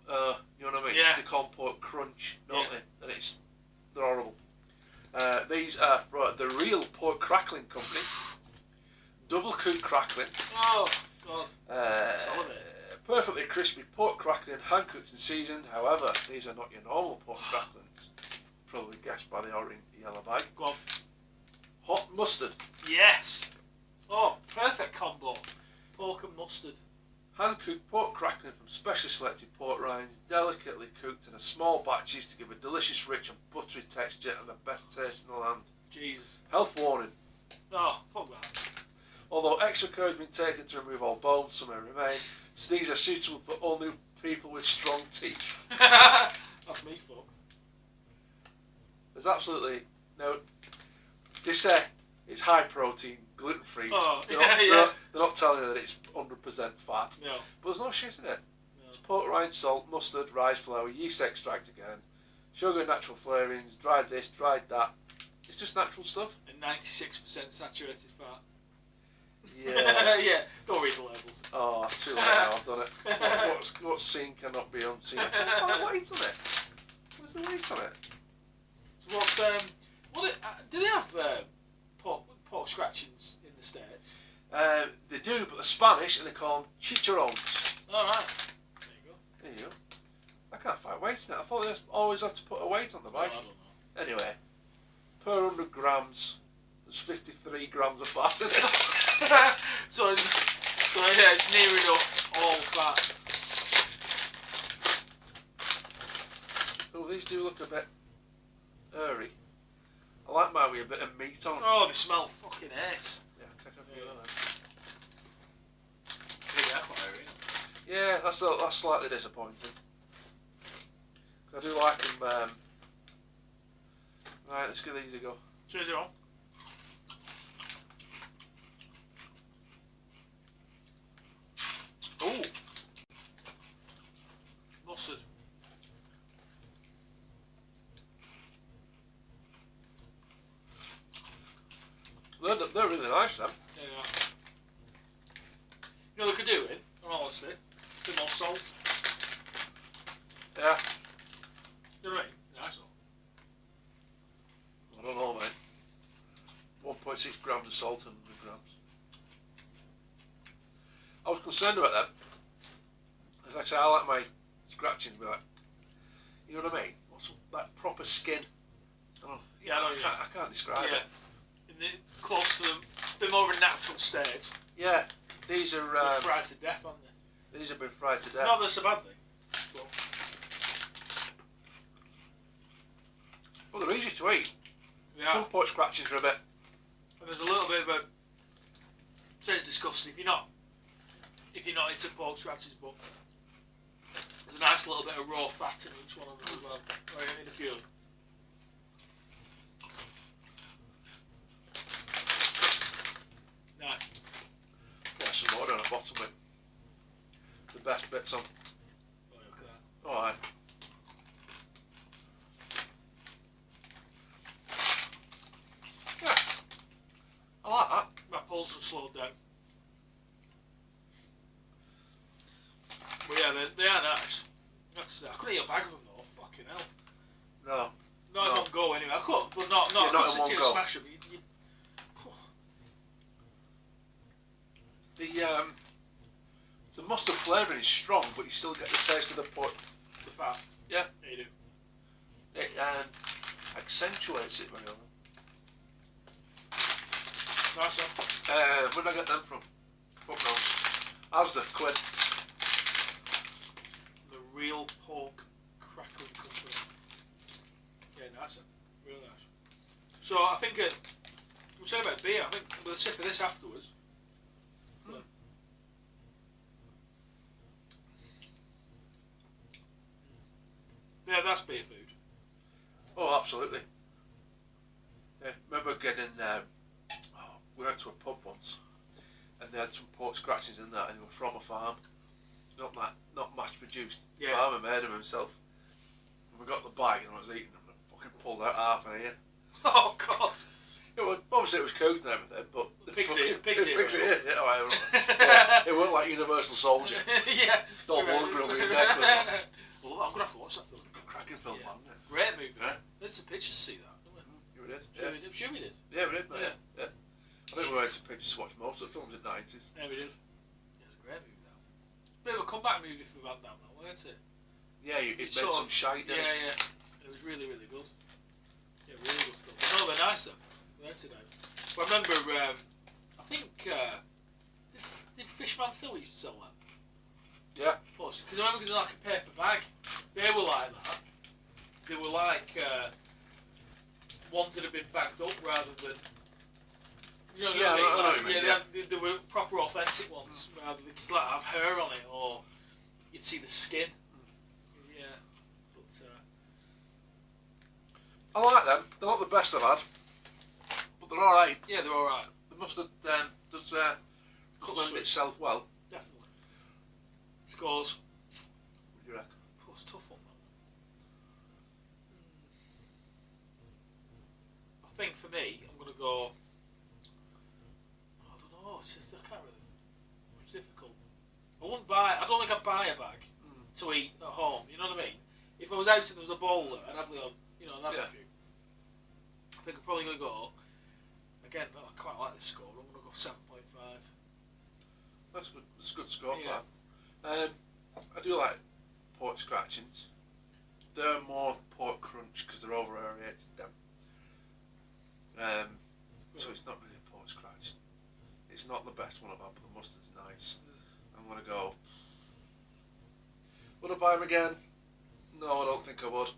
you know what I mean? Yeah. They call them pork crunch, don't they? And they're horrible. These are from the Real Pork Crackling Company. Double cooked crackling. Oh, God. Salivate. Perfectly crispy pork crackling, hand cooked and seasoned. However, these are not your normal pork cracklings. Probably guessed by the orange yellow bag. Go on. Hot mustard. Yes. Oh, perfect combo. Pork and mustard. Hand cooked pork crackling from specially selected pork rinds, delicately cooked in a small batches to give a delicious, rich and buttery texture and the best taste in the land. Jesus. Health warning. Oh, fuck that. Although extra care has been taken to remove all bones, some may remain, so these are suitable for only people with strong teeth. That's me fucked. There's absolutely no. They say it's high protein, gluten free. Oh, they're not telling you that it's 100% fat. No. But there's no shit in it. No. It's pork rind, salt, mustard, rice flour, yeast extract again, sugar, natural flavourings, dried this, dried that. It's just natural stuff. And 96% saturated fat. Yeah. Yeah. Don't read the labels. Oh, too late now. I've done it. What's seen cannot be unseen. I can't find the weight on it. Where's the weight on it? So do they have pork scratchings in the States? They do, but they're Spanish and they call them chicharrones. Alright. There you go. There you go. I can't find weight in it. I thought they always have to put a weight on the bag. I don't know. Anyway, per 100 grams, there's 53 grams of fat in it. so yeah, it's near enough all fat. Oh, these do look a bit airy. I like mine with a bit of meat on. Oh, they smell fucking ace. Yeah, take a few of them. Yeah, quite airy. Yeah, that's slightly disappointing. I do like them. Right, let's give these a go. Cheers, on. Oh, Mustard. they're really nice, them. Yeah, they are. You know, they could do it, in all honesty. A bit more salt. Yeah. You know what I mean? Nice though. I don't know, mate. 1.6 grams of salt and 100 grams. I was concerned about them. As I say, I like my scratching to be like, you know what I mean? What's that proper skin? Oh, Yeah, I know. I can't describe Yeah. it. In the, close to them, a bit more of a natural state. Yeah, these are They're fried to death, aren't they? these have been fried to death. Not that it's a bad thing. But Well, they're easy to eat. yeah. Some pork scratchings are a bit. And there's a little bit of a. Sounds disgusting if you're not into pork scratches, but there's a nice little bit of raw fat in each one of them as well. Right, I need a few. Nice. Yeah, some more down at the bottom with the best bits on. Oh, look at that. Alright. Yeah. I like that. My pulse has slowed down. But yeah, they are nice. I couldn't eat a bag of them though. Fucking hell. No. Not in one go anyway. I could, but not Yeah, I not couldn't in sit here one and go. smash them. The mustard flavouring is strong, but you still get the taste of the pork. The fat. Yeah. Yeah, you do. It accentuates it very well. Nice one. Where did I get them from? Fuck knows. Asda, quid. The real pork crackling company. Yeah, nice one. Real nice. So I think we'll say about beer. I think with a sip of this afterwards. Yeah, that's beer food. Oh, absolutely. Yeah, remember getting. We went to a pub once, and they had some pork scratchings in that, and they were from a farm, not mass produced. Yeah. The farmer made them himself. And we got the bag, and I was eating them, and I fucking pulled out half an ear. Oh God! Obviously it was cooked and everything, but Pig's ear. Yeah, yeah, it wasn't like Universal Soldier. Yeah. Dolph Lundgren with neck or something. Well, I'm gonna have to watch that film. Cracking film, Yeah. man. Great movie. Yeah. There's some pictures to see that, don't we? You did? Sure, Yeah. we did. Sure we did. Yeah, we did, mate. Yeah. Yeah. I think we went to pictures to watch most of the films in the 90s. Yeah, we did. Yeah, it was a great movie, that. Bit of a comeback movie for Van Damme, that, weren't it? Yeah, it made sort some of- shine, didn't Yeah, it? yeah. And it was really, really good. Yeah, really good film. No, they're nice though. Weren't they now? But I remember, I think, did Fishman Phil used to sell that? Yeah. Because I remember it was like a paper bag. They were like that. They were like ones that had been bagged up rather than. You know what Yeah, I mean? I know what you mean, They were proper authentic ones rather than like have hair on it or you'd see the skin. Yeah. But I like them. They're not the best I've had, but they're alright. yeah, they're alright. The mustard does lend itself well. Definitely. Scores. What do you reckon? Oh, it's a tough one, that. I think for me, I'm going to go. I don't know. It's just, I can't really. It's difficult. I don't think I'd buy a bag to eat at home. You know what I mean? If I was out and there was a bowl there, I'd have a few. I think I'm probably going to go. Again, I quite like this score. I'm going to go 7.5. That's good. That's a good score Yeah. for that. I do like pork scratchings. They're more pork crunch because they're over aerated. So it's not really a pork scratch. It's not the best one I've had, but the mustard's nice. I'm gonna go. Would I buy them again? No, I don't think I would.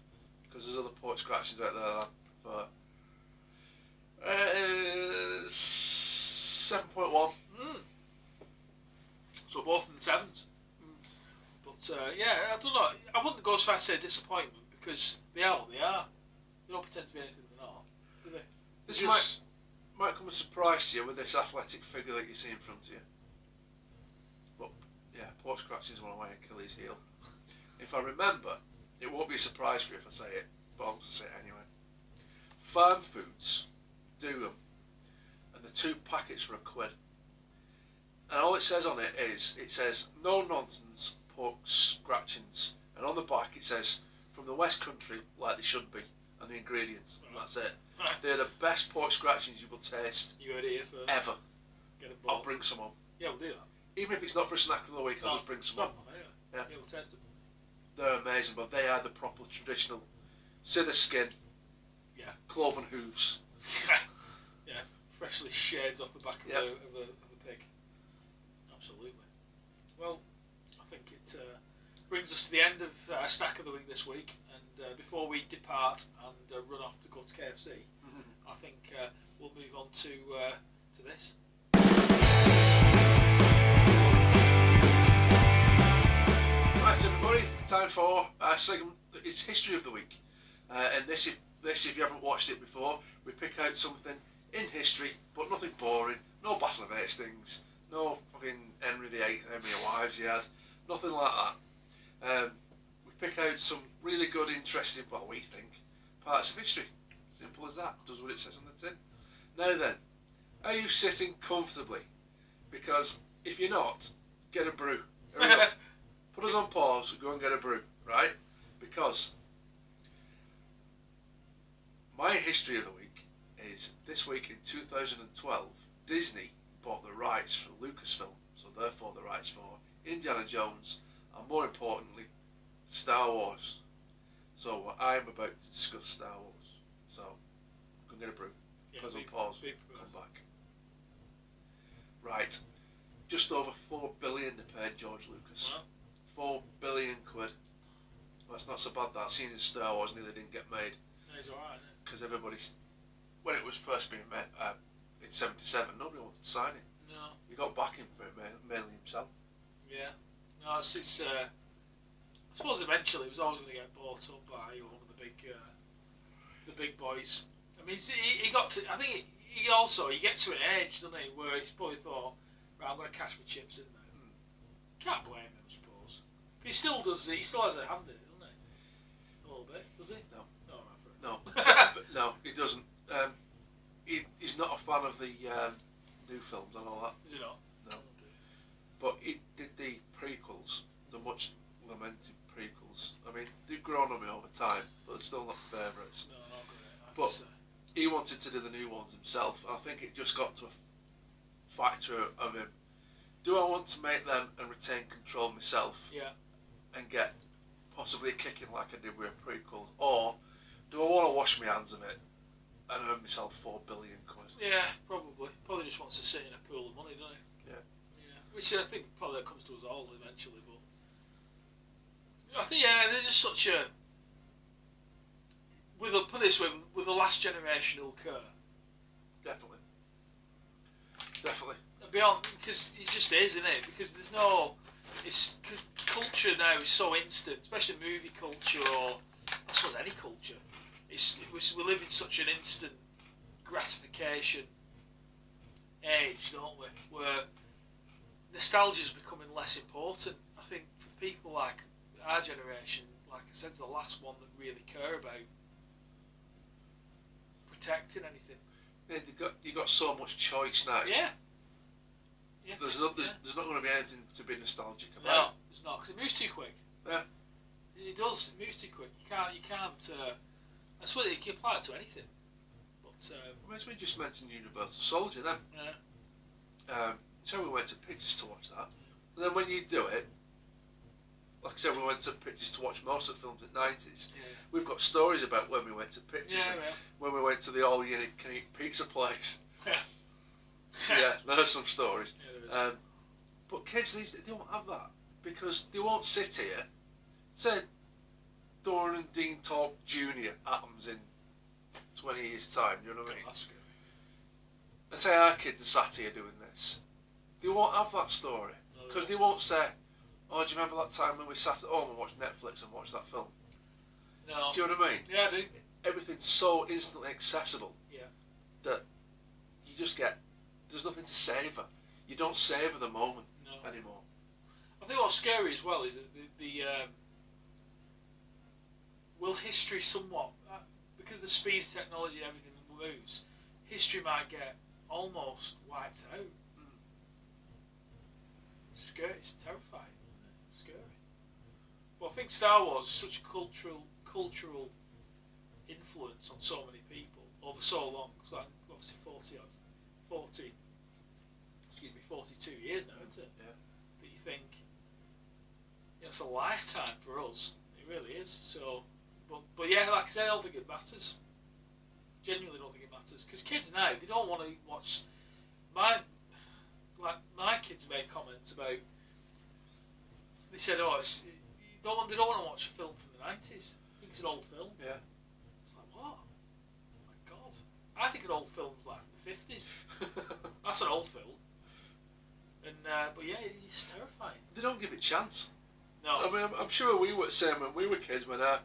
because there's other pork scratchings out there that I prefer. 7.1. So both in the sevens. But yeah, I don't know. I wouldn't go as far as say disappointment, because they are what they are. They don't pretend to be anything they're not, do they? This might come as a surprise to you with this athletic figure that you see in front of you. But yeah, pork scratching is one of my Achilles' heel. If I remember, it won't be a surprise for you if I say it, but I'll just say it anyway. Farm Foods do them, and the 2 packets for £1. And all it says on it is, it says, no nonsense pork scratchings. And on the back it says, from the West Country, like they should be, and the ingredients, and that's it. They're the best pork scratchings you will taste. You heard it here first. Ever. Get a I'll bring some on. Yeah, we'll do that. Even if it's not for a snack of the week, I'll just bring some on. Yeah, we'll taste them. They're amazing, but they are the proper traditional. See the skin. Yeah. Cloven hooves. Yeah, freshly shaved off the back of the pig. Absolutely. Well, I think it brings us to the end of our snack of the week this week, and before we depart and run off to go to KFC, I think we'll move on to this. Right, everybody, time for our segment. It's History of the Week, and this, if you haven't watched it before, we pick out something in history, but nothing boring. No Battle of Hastings, no fucking Henry VIII, how many wives he had, nothing like that. We pick out some really good, interesting, well, we think, parts of history. Simple as that. Does what it says on the tin. Now then, are you sitting comfortably? Because if you're not, get a brew. Hurry up. Put us on pause and go and get a brew, right? Because my history of the week is this week in 2012, Disney bought the rights for Lucasfilm, so therefore the rights for Indiana Jones, and more importantly, Star Wars. So I am about to discuss Star Wars. So go and get a brew. Put us on pause. Come back. Right. Just over £4 billion they paid George Lucas. Wow. £4 billion. That's not so bad, that, seeing as Star Wars nearly didn't get made. No, it's alright, isn't it? Because everybody's, when it was first being made in '77, nobody wanted to sign it. No. He got backing for it mainly himself. Yeah. No, it's I suppose eventually it was always going to get bought up by one of the big boys. I mean, he got to, I think he gets to an age, doesn't he, where he's probably thought, right, I'm going to cash my chips in now. Can't blame him, I suppose. But he still has a hand in it, doesn't he? A little bit, does he? No. No, But no, he doesn't. He's not a fan of the new films and all that. Is he not? No. But he did the prequels, the much lamented prequels. I mean, they've grown on me over time, but they're still not favourites. No, not great. But he wanted to do the new ones himself. I think it just got to a factor of him. Do I want to make them and retain control myself? Yeah. And get possibly a kicking like I did with prequels, or do I want to wash my hands of it and earn myself £4 billion? Yeah, probably. Probably just wants to sit in a pool of money, doesn't he? Yeah. Yeah. Which I think probably comes to us all eventually, but I think there's just such a put it this way, with the last generation will occur. Definitely. Beyond, because it just is, isn't it? Because there's no, it's because culture now is so instant, especially movie culture or I suppose any culture. We live in such an instant gratification age, don't we? Where nostalgia is becoming less important. I think for people like our generation, like I said, it's the last one that really care about protecting anything. Yeah, you got so much choice now. Yeah. There's not going to be anything to be nostalgic about. No, there's not, because it moves too quick. Yeah. It does. It moves too quick. You can't. I suppose you can apply it to anything. But we just mentioned Universal Soldier then. Yeah. So we went to pictures to watch that, and then when you do it, like I said, we went to pictures to watch most of the films in the 90s. Yeah. We've got stories about when we went to pictures. Yeah, when we went to the all-you-can-eat pizza place. Yeah. Yeah, there's some stories. Yeah, there is. But kids these days, they don't have that, because they won't sit here, say Doran Dean Talk Jr. happens in 20 years' time, you know what I mean? That's scary. And say our kids are sat here doing this, they won't have that story. Because they won't say, oh, do you remember that time when we sat at home and watched Netflix and watched that film? No. Do you know what I mean? Yeah, I do. Everything's so instantly accessible. Yeah. That you just get, there's nothing to savour. You don't savour the moment anymore. I think what's scary as well is that will history somewhat, because of the speed of technology and everything that moves, history might get almost wiped out. Scary, it's terrifying. It's scary. But I think Star Wars is such a cultural influence on so many people over so long. It's like obviously 42 years now, isn't it? Yeah. That you think, it's a lifetime for us. It really is. So, but yeah, like I said, I don't think it matters. Genuinely don't think it matters, because kids now, they don't want to watch. My kids made comments about. They said, "Oh, they don't want to watch a film from the 90s. I think it's an old film." Yeah. It's like, what? Oh my God! I think an old film's like from the 50s. That's an old film. And but yeah, it's terrifying. They don't give it a chance. No. I mean, I'm sure we were the same when we were kids. When I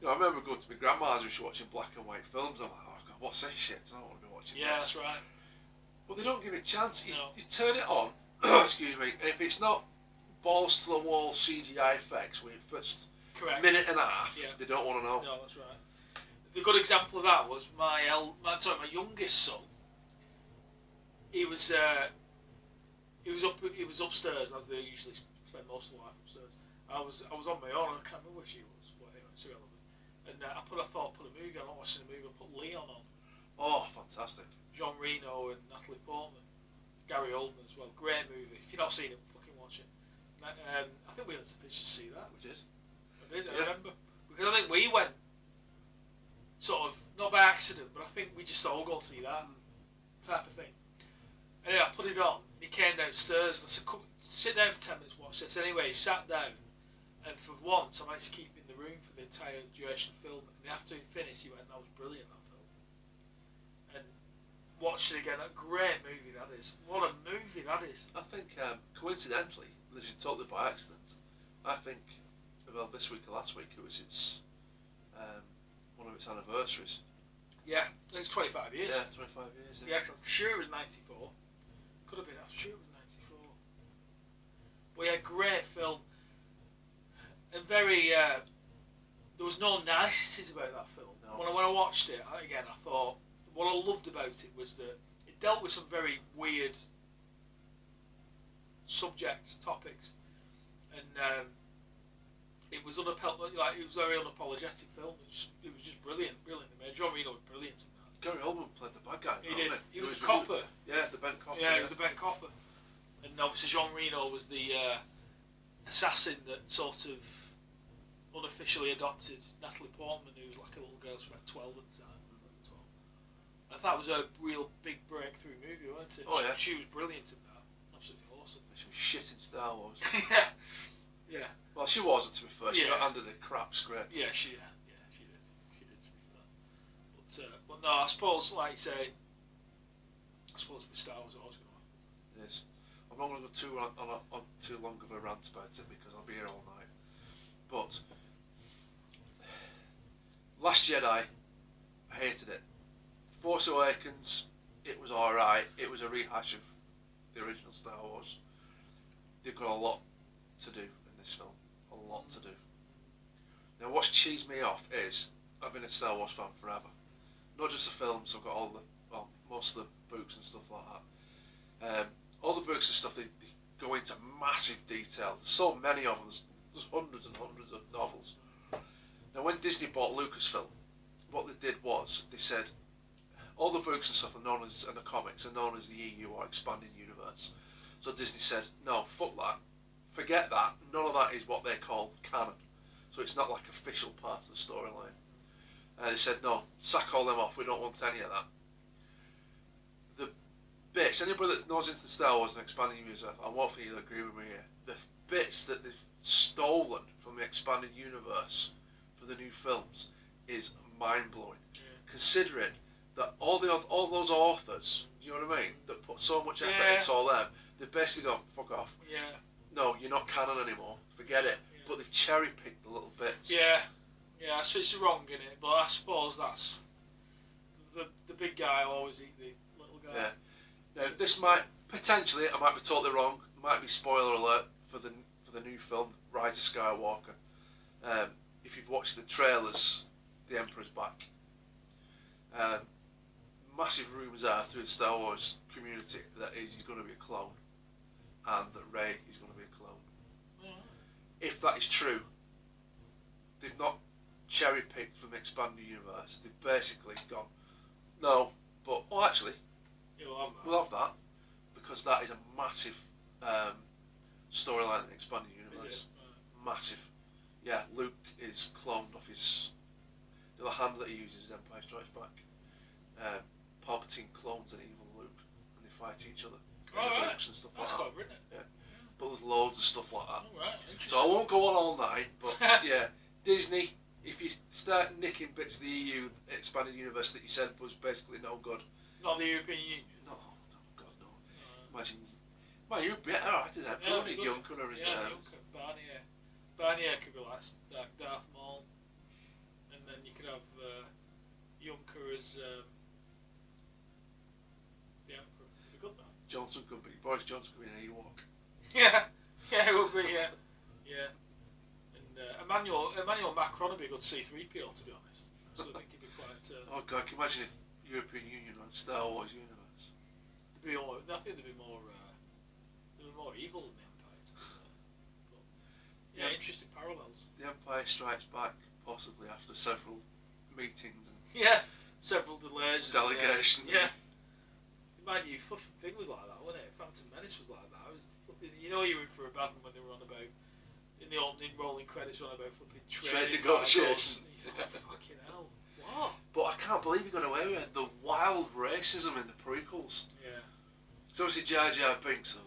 remember going to my grandma's and she was watching black and white films. I'm like, oh God, what's this shit? I don't want to be watching Yeah, this. that's right. But they don't give it a chance. No. You turn it on, excuse me, and if it's not balls to the wall CGI effects with your first minute and a half, they don't want to know. No, that's right. The good example of that was my youngest son. He was upstairs, as they usually spend most of their life upstairs. I was on my own. I can't remember where she was. But anyway, it's irrelevant. And I thought put a movie on. I was watching a movie. I put Leon on. Oh, fantastic! John Reno and Natalie Portman, Gary Oldman as well. Great movie. If you've not seen it, fucking watch it. I think we had to pitch to see that. We did. I remember, because I think we went sort of not by accident, but I think we just thought we'll go and see that type of thing. Anyway, I put it on. He came downstairs and I said, "Come, sit down for 10 minutes, watch this." Anyway, he sat down, and for once I managed to keep him in the room for the entire duration of the film. And after he finished, he went, "That was brilliant, that film." And watched it again. A great movie that is. What a movie that is. I think coincidentally, this is totally by accident. I think this week or last week it was one of its anniversaries. Yeah, I think it's 25 years. Yeah, 25 years. Yeah, I'm sure it was 94. Could have been. I'm sure it was 94. But yeah, great film. And very. There was no niceties about that film. No. When I watched it again, I thought what I loved about it was that it dealt with some very weird subjects, topics, and it was it was a very unapologetic film. It was just brilliant. John Reno was brilliant in that. Gary Oldman played the bad guy. He did. He was the copper. Yeah, the bent copper. Yeah, he was the bent copper. And obviously John Reno was the assassin that sort of unofficially adopted Natalie Portman, who was like a little girl, she was about 12 at the time. I thought it was a real big breakthrough movie, wasn't it? Oh yeah. She was brilliant in that. Absolutely awesome. She was shit in Star Wars. Yeah. Well, she wasn't, to be fair. She Yeah. got handed a crap script. Yeah, she did. She did, to be fair. But no, I suppose, like you say, with Star Wars, it was going to happen. It is. I'm not going to go on too long of a rant about it because I'll be here all night. But Last Jedi, I hated it. Force Awakens, it was alright. It was a rehash of the original Star Wars. They've got a lot to do in this film. A lot to do. Now what's cheesed me off is, I've been a Star Wars fan forever. Not just the films, I've got most of the books and stuff like that. All the books and stuff, they go into massive detail. There's so many of them, there's hundreds and hundreds of novels. Now when Disney bought Lucasfilm, what they did was, they said, all the books and stuff are known as, and the comics are known as the EU, or Expanded Universe. So Disney said, no, fuck that. Forget that. None of that is what they call canon. So it's not like official part of the storyline. They said, no, sack all them off. We don't want any of that. The bits, anybody that knows into Star Wars and Expanded Universe, I won't think you'll agree with me here. The bits that they've stolen from the Expanded Universe for for the new films is mind blowing. Yeah. Considering that all those authors, you know what I mean, that put so much effort into all them, they basically go, fuck off. Yeah. No, you're not canon anymore. Forget it. Yeah. But they've cherry picked the little bits. Yeah. Yeah, so it's wrong in it, but I suppose that's the big guy will always eat the little guy. Yeah. Now this might potentially, I might be totally wrong. Might be spoiler alert for the new film, Rise of Skywalker. If you've watched the trailers, the Emperor's back. Massive rumours are through the Star Wars community that he's going to be a clone, and that Rey is going to be a clone. Mm. If that is true, they've not cherry picked from the expanded universe. They've basically gone, no, but actually, we'll have that because that is a massive storyline in the expanded universe. Massive. Yeah, Luke is cloned off his the hand that he uses in Empire Strikes Back. Palpatine clones an evil Luke, and they fight each other. Right. And stuff That's like clever, isn't it? Yeah. But there's loads of stuff like that. Right. Interesting. So I won't go on all night, but yeah, Disney. If you start nicking bits of the EU expanded universe that you said was basically no good. Not the European Union. No, God no. Imagine. Well, you'd be alright, isn't it? Yeah, Only Junker or his Junker, Barnier. Barnier could be like Darth Maul, and then you could have Junker as the Emperor. It'd be good, that. Johnson could be. Boris Johnson could be an Ewok. Yeah, it would be. Yeah. And Emmanuel Macron would be a good C-3PO, to be honest. So I think he'd be quite. Oh God, can you imagine if European Union ran Star Wars universe? I think they'd be more evil than the Empire. But, yeah, interesting parallels. The Empire Strikes Back, possibly after several meetings and several delays. Delegations. Yeah. Mind you, fucking thing was like that, wasn't it? Phantom Menace was like that. It was flipping, you know, you were in for a bad one when they were on about in the opening rolling credits, on about flipping trade negotiations. Fucking hell, what? But I can't believe he got away with it. The wild racism in the prequels. Yeah. So obviously Jar Jar Binks,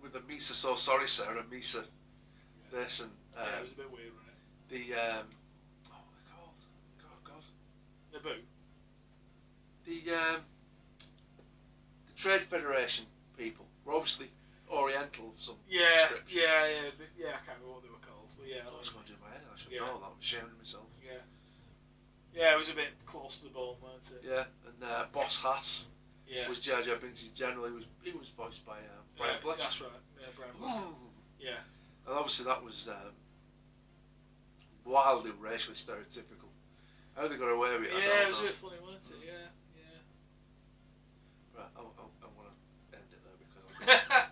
with the Misa so sorry sir and Misa this and it was a bit weird, wasn't it? the what are they called? God. Naboo. The Trade Federation people were obviously Oriental of some description. Yeah. I can't remember what they were called, but yeah. I was going to do my head in. I should know that. I'm ashamed of myself. Yeah, it was a bit close to the bone, wasn't it? Yeah, and Boss Hass was Jar Jar Binks. He was voiced by Brian Blessed. That's right. Yeah, Brian Blessed. Yeah. And obviously that was wildly racially stereotypical. How they got away with it? Yeah, it was a bit funny, wasn't it? Yeah. Right, I want to end it there because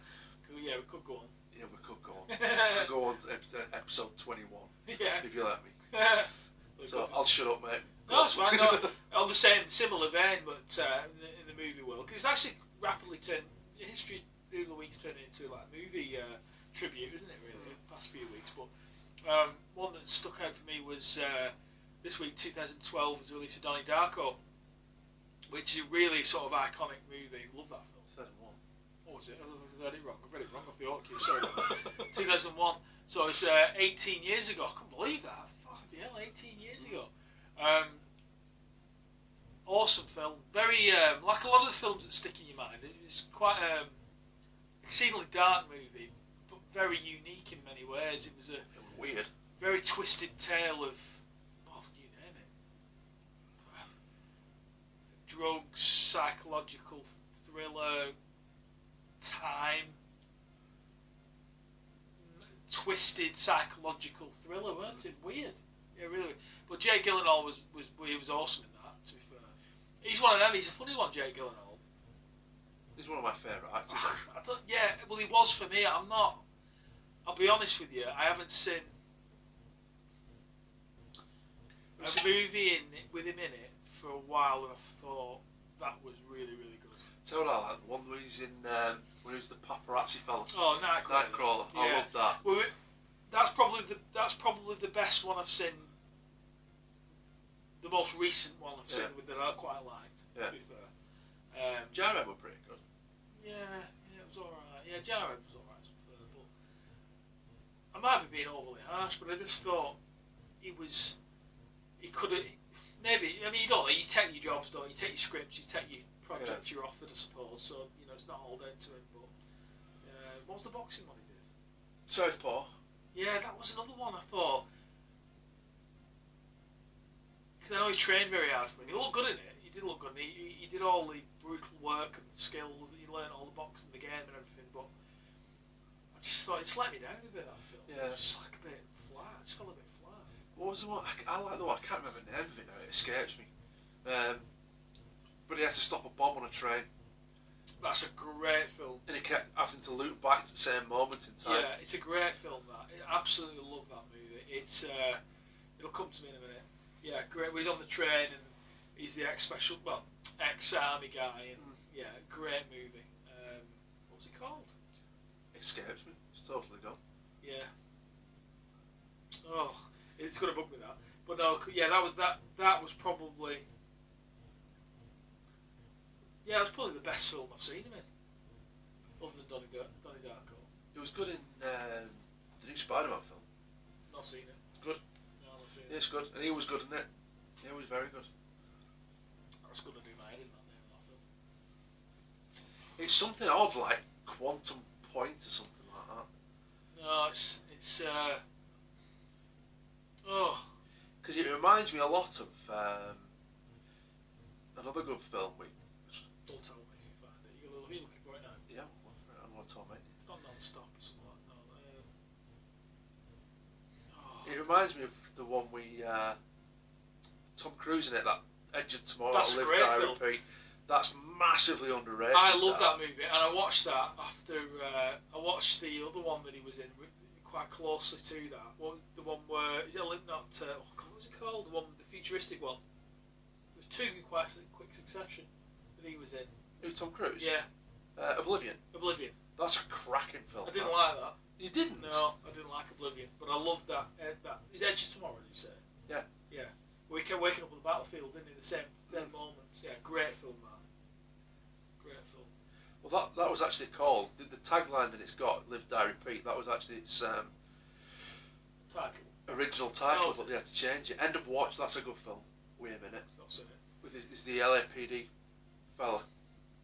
Yeah, we could go on. Yeah, we could go on. We could go on to episode 21 if you let me. So I'll shut up, mate. No, it's fine. No, on the similar vein, but in the movie world, because it's actually rapidly turned. History through the weeks turned into like movie tribute, isn't it? Really, the past few weeks. But one that stuck out for me was this week, 2012, was the release of Donnie Darko, which is a really sort of iconic movie. Love that film. 2001. What was it? I read it wrong. I've read it wrong off the auto cue. Sorry. 2001. So it's 18 years ago. I couldn't believe that. Fucking hell, 18 years ago. Awesome film. Very like a lot of the films that stick in your mind. It's quite exceedingly dark movie, but very unique in many ways. It was weird, very twisted tale of, you name it, drugs, psychological thriller, time, twisted psychological thriller, weren't it? Weird. Yeah, really weird. But Jay Gyllenhaal was awesome in that, to be fair. He's one of them, he's a funny one, Jay Gyllenhaal. He's one of my favourite actors. Well, he was for me. I'll be honest with you, I haven't seen a movie with him in it for a while, and I thought that was really, really good. Tell you what I like, the one where he's in, when he was the paparazzi fella. Oh, Nightcrawler. Yeah. I love that. Well, that's probably the best one I've seen. The most recent one I've seen that I quite liked. To be fair, Jarhead were pretty good. Yeah, it was alright. Yeah, Jarhead was alright. But might be being overly harsh, but I just thought he could have, maybe, I mean, you don't, you take your jobs, don't you? You take your scripts, you take your projects you're offered, I suppose, so, you know, it's not all down to him, but, what was the boxing one he did? Southpaw. Yeah, that was another one I thought, because I know he trained very hard for it, he looked good in it, he did look good, he did all the brutal work and skills, he learned all the boxing, the game and everything, but I just thought it's let me down a bit, that film. Yeah. It was just like a bit flat, it just felt a bit flat. What was the one? I like the one, I can't remember the name of it now, it escapes me. But he had to stop a bomb on a train. That's a great film. And he kept having to loop back to the same moment in time. Yeah, it's a great film, that. I absolutely love that movie. It's, it'll come to me in a minute. Yeah, great. He's on the train and he's the ex-army guy, and yeah, great movie. What was it called? Escapes me. It's totally gone. Yeah. Oh, it's gonna book me that. But no, yeah, that was probably. Yeah, it was probably the best film I've seen him in, other than Donnie Darko. He was good in the new Spider-Man film. Not seen it. It's good. No, not seen it. Yeah, it's good. And he was good in it. Yeah, he was very good. That's gonna do my head in that name of that film. It's something odd, like Quantum Point or something like that. No, it's Because it reminds me a lot of another good film. Don't tell me if you find it. You're looking for it now. Yeah, I don't want to talk about it. It's not non-stop or something like that. No. It reminds me of the one Tom Cruise in it, that Edge of Tomorrow, That's a Live, great Die, film. Repeat. That's massively underrated. I love that movie, and I watched that after I watched the other one that he was in quite closely to that. The one where is it not? What was it called? The one, the futuristic one. There was two in quite quick succession that he was in. Who, Tom Cruise? Yeah. Oblivion. Oblivion. That's a cracking film. I didn't like that. You didn't? No, I didn't like Oblivion, but I loved that. That is Edge of Tomorrow, did you say? Yeah. Yeah. We kept waking up on the battlefield, didn't he? The same moments. Yeah, great film, man. Great film. Well, that was actually called the tagline that it's got, Live, Die, Repeat. That was actually its Title. original title, Oh, but they had to change it. End of Watch. That's a good film. Wait a minute. Not seen it. With it's the LAPD fella.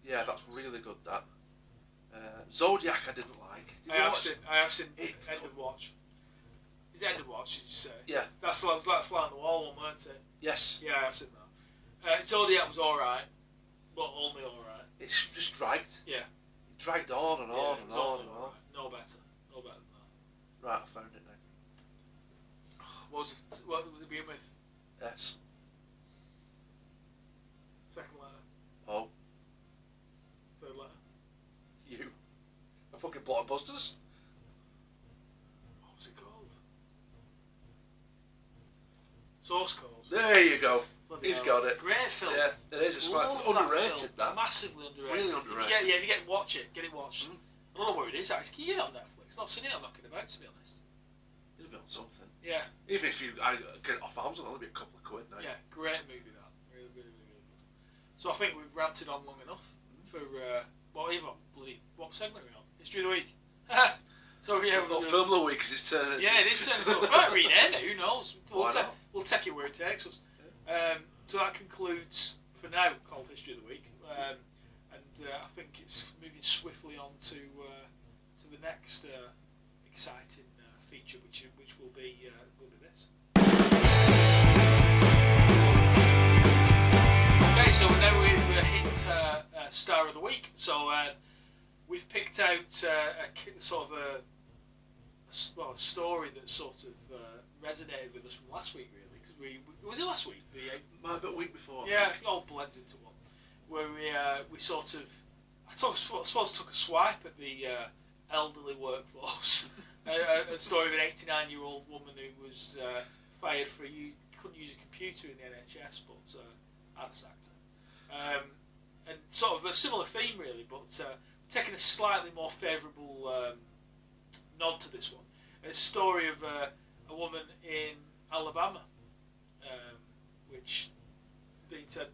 Yeah, that's really good. That Zodiac I didn't like. Did I have seen it? End of Watch. Is it End of Watch? Did you say? Yeah. That's like Fly on the Wall one, weren't it? Yes. Yeah, I have seen that. Zodiac was all right, but only all right. It's just dragged. Yeah. It dragged on and on and on and on. Right. No better than that. Right, I found it now. What would it begin with? Yes. Second letter. Oh. Third letter. You. A fucking Blockbusters. What was it called? Source Code. There you go. Bloody He's hell. got it. Great film. Yeah, it is. It's Love underrated. That film. Massively underrated. Really underrated. If you get watch it. Get it watched. I don't know where it is actually. Can you get it on Netflix? Not seen it. I'm knocking about, to be honest. It'll be on something. Yeah. Even if I get it off Amazon, it'll be a couple of quid now. Yeah. Great movie that. Really, really, really good. So I think we've ranted on long enough for what segment are we on? History of the week. So yeah, We've got film of the week because it's turning. Yeah, it is turning. We might rename it. Who knows? Why We'll take it where it takes us. So that concludes for now. Called History of the Week, and I think it's moving swiftly on to the next exciting feature, which will be this. Okay, so now we've hit Star of the Week. So we've picked out a sort of a story that sort of resonated with us from last week, really. Because was it last week? Might be a week before. Yeah, it all blends into one. Where we sort of, I suppose took a swipe at the elderly workforce. A story of an 89-year-old woman who was fired for couldn't use a computer in the NHS, but had a sacked. And sort of a similar theme, really, but taking a slightly more favourable nod to this one. It's a story of a woman in Alabama, which being said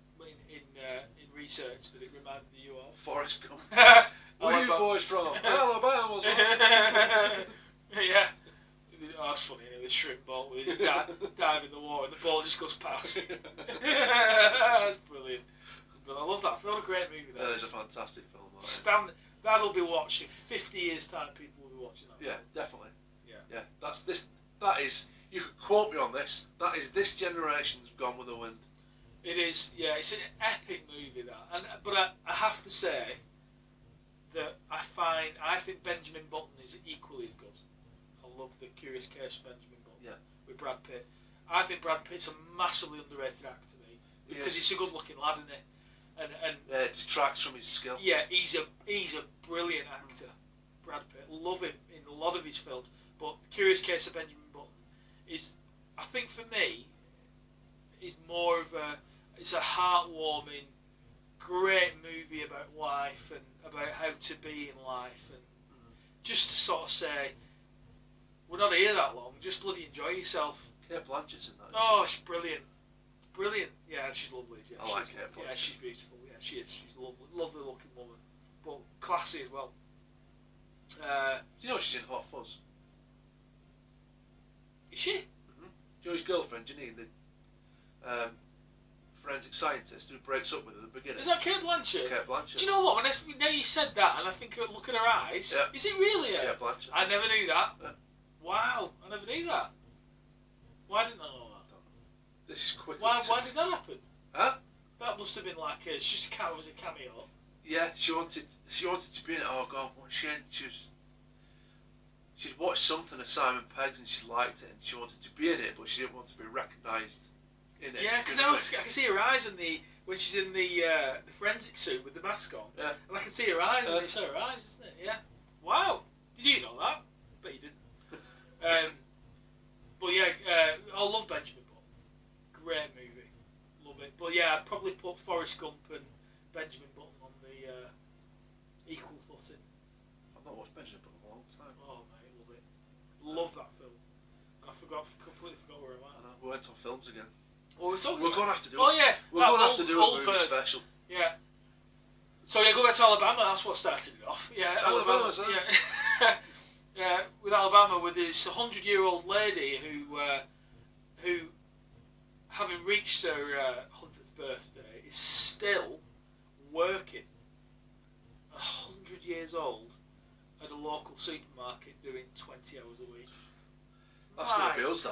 in research that it reminded you of Forrest Gump. Where are you boys from? Alabama. Yeah, with a shrimp boat, with his dive in the water, and the ball just goes past. That's brilliant. But I love that film. What a great movie that is. It's a fantastic That film. that'll be watched in 50 years' time. People will be watching that. Yeah, definitely. Yeah. That is. You could quote me on this. That is this generation's Gone with the Wind. It is. Yeah, it's an epic movie but I have to say that I think Benjamin Button is equally as good. I love The Curious Case of Benjamin Button with Brad Pitt. I think Brad Pitt's a massively underrated actor to me because he's a good-looking lad, isn't he? And it detracts from his skill. Yeah, he's a brilliant actor, Brad Pitt. Love him in a lot of his films. But The Curious Case of Benjamin Button is, I think for me, is more of it's a heartwarming, great movie about life and about how to be in life, and just to sort of say, we're not here that long, just bloody enjoy yourself. Kate Blanchett's in that. Oh, she's brilliant. Brilliant. Yeah, she's lovely. Yeah, I like Kate Blanchett. Yeah, she's beautiful. Yeah, she is. She's a lovely looking woman, but classy as well. Do you know she's in Hot Fuzz? Is she? Mm-hmm. Do you know his girlfriend, Janine, the forensic scientist who breaks up with her at the beginning? Is that Kate Blanchett? It's Kate Blanchett. Do you know what? Now you said that, and I think, look at her eyes. Yeah. Is it really It's her? Kate Blanchett. I never knew that. Yeah. Wow, I never knew that. Why didn't I know that? This is quick. Why did that happen? Huh? That must have been like it's just a cameo. Yeah, she wanted to be in it. Oh God, what a shame. She'd watched something of Simon Pegg's and she liked it, and she wanted to be in it, but she didn't want to be recognised in it. Yeah, because now I can see her eyes when she's in the forensic suit with the mask on. Yeah. And I can see her eyes, and it's her eyes, isn't it? Yeah. Wow. Did you know that? Bet you didn't. But yeah, I love Benjamin Button. Great movie. Love it. But yeah, I'd probably put Forrest Gump and Benjamin Button on the equal footing. I've not watched Benjamin Button in a long time. Oh mate, love it. Love that film. And I completely forgot where I'm at. I know, we went on films again. What were we talking We're about? going to have to do Oh yeah. We're going to have to do a movie Bird. special. Yeah. So yeah, go back to Alabama. That's what started it off. Yeah, Alabama. Yeah. Yeah, with Alabama, with this 100-year-old lady who, having reached her 100th birthday, is still working. 100 years old at a local supermarket doing 20 hours a week. That's going to be us.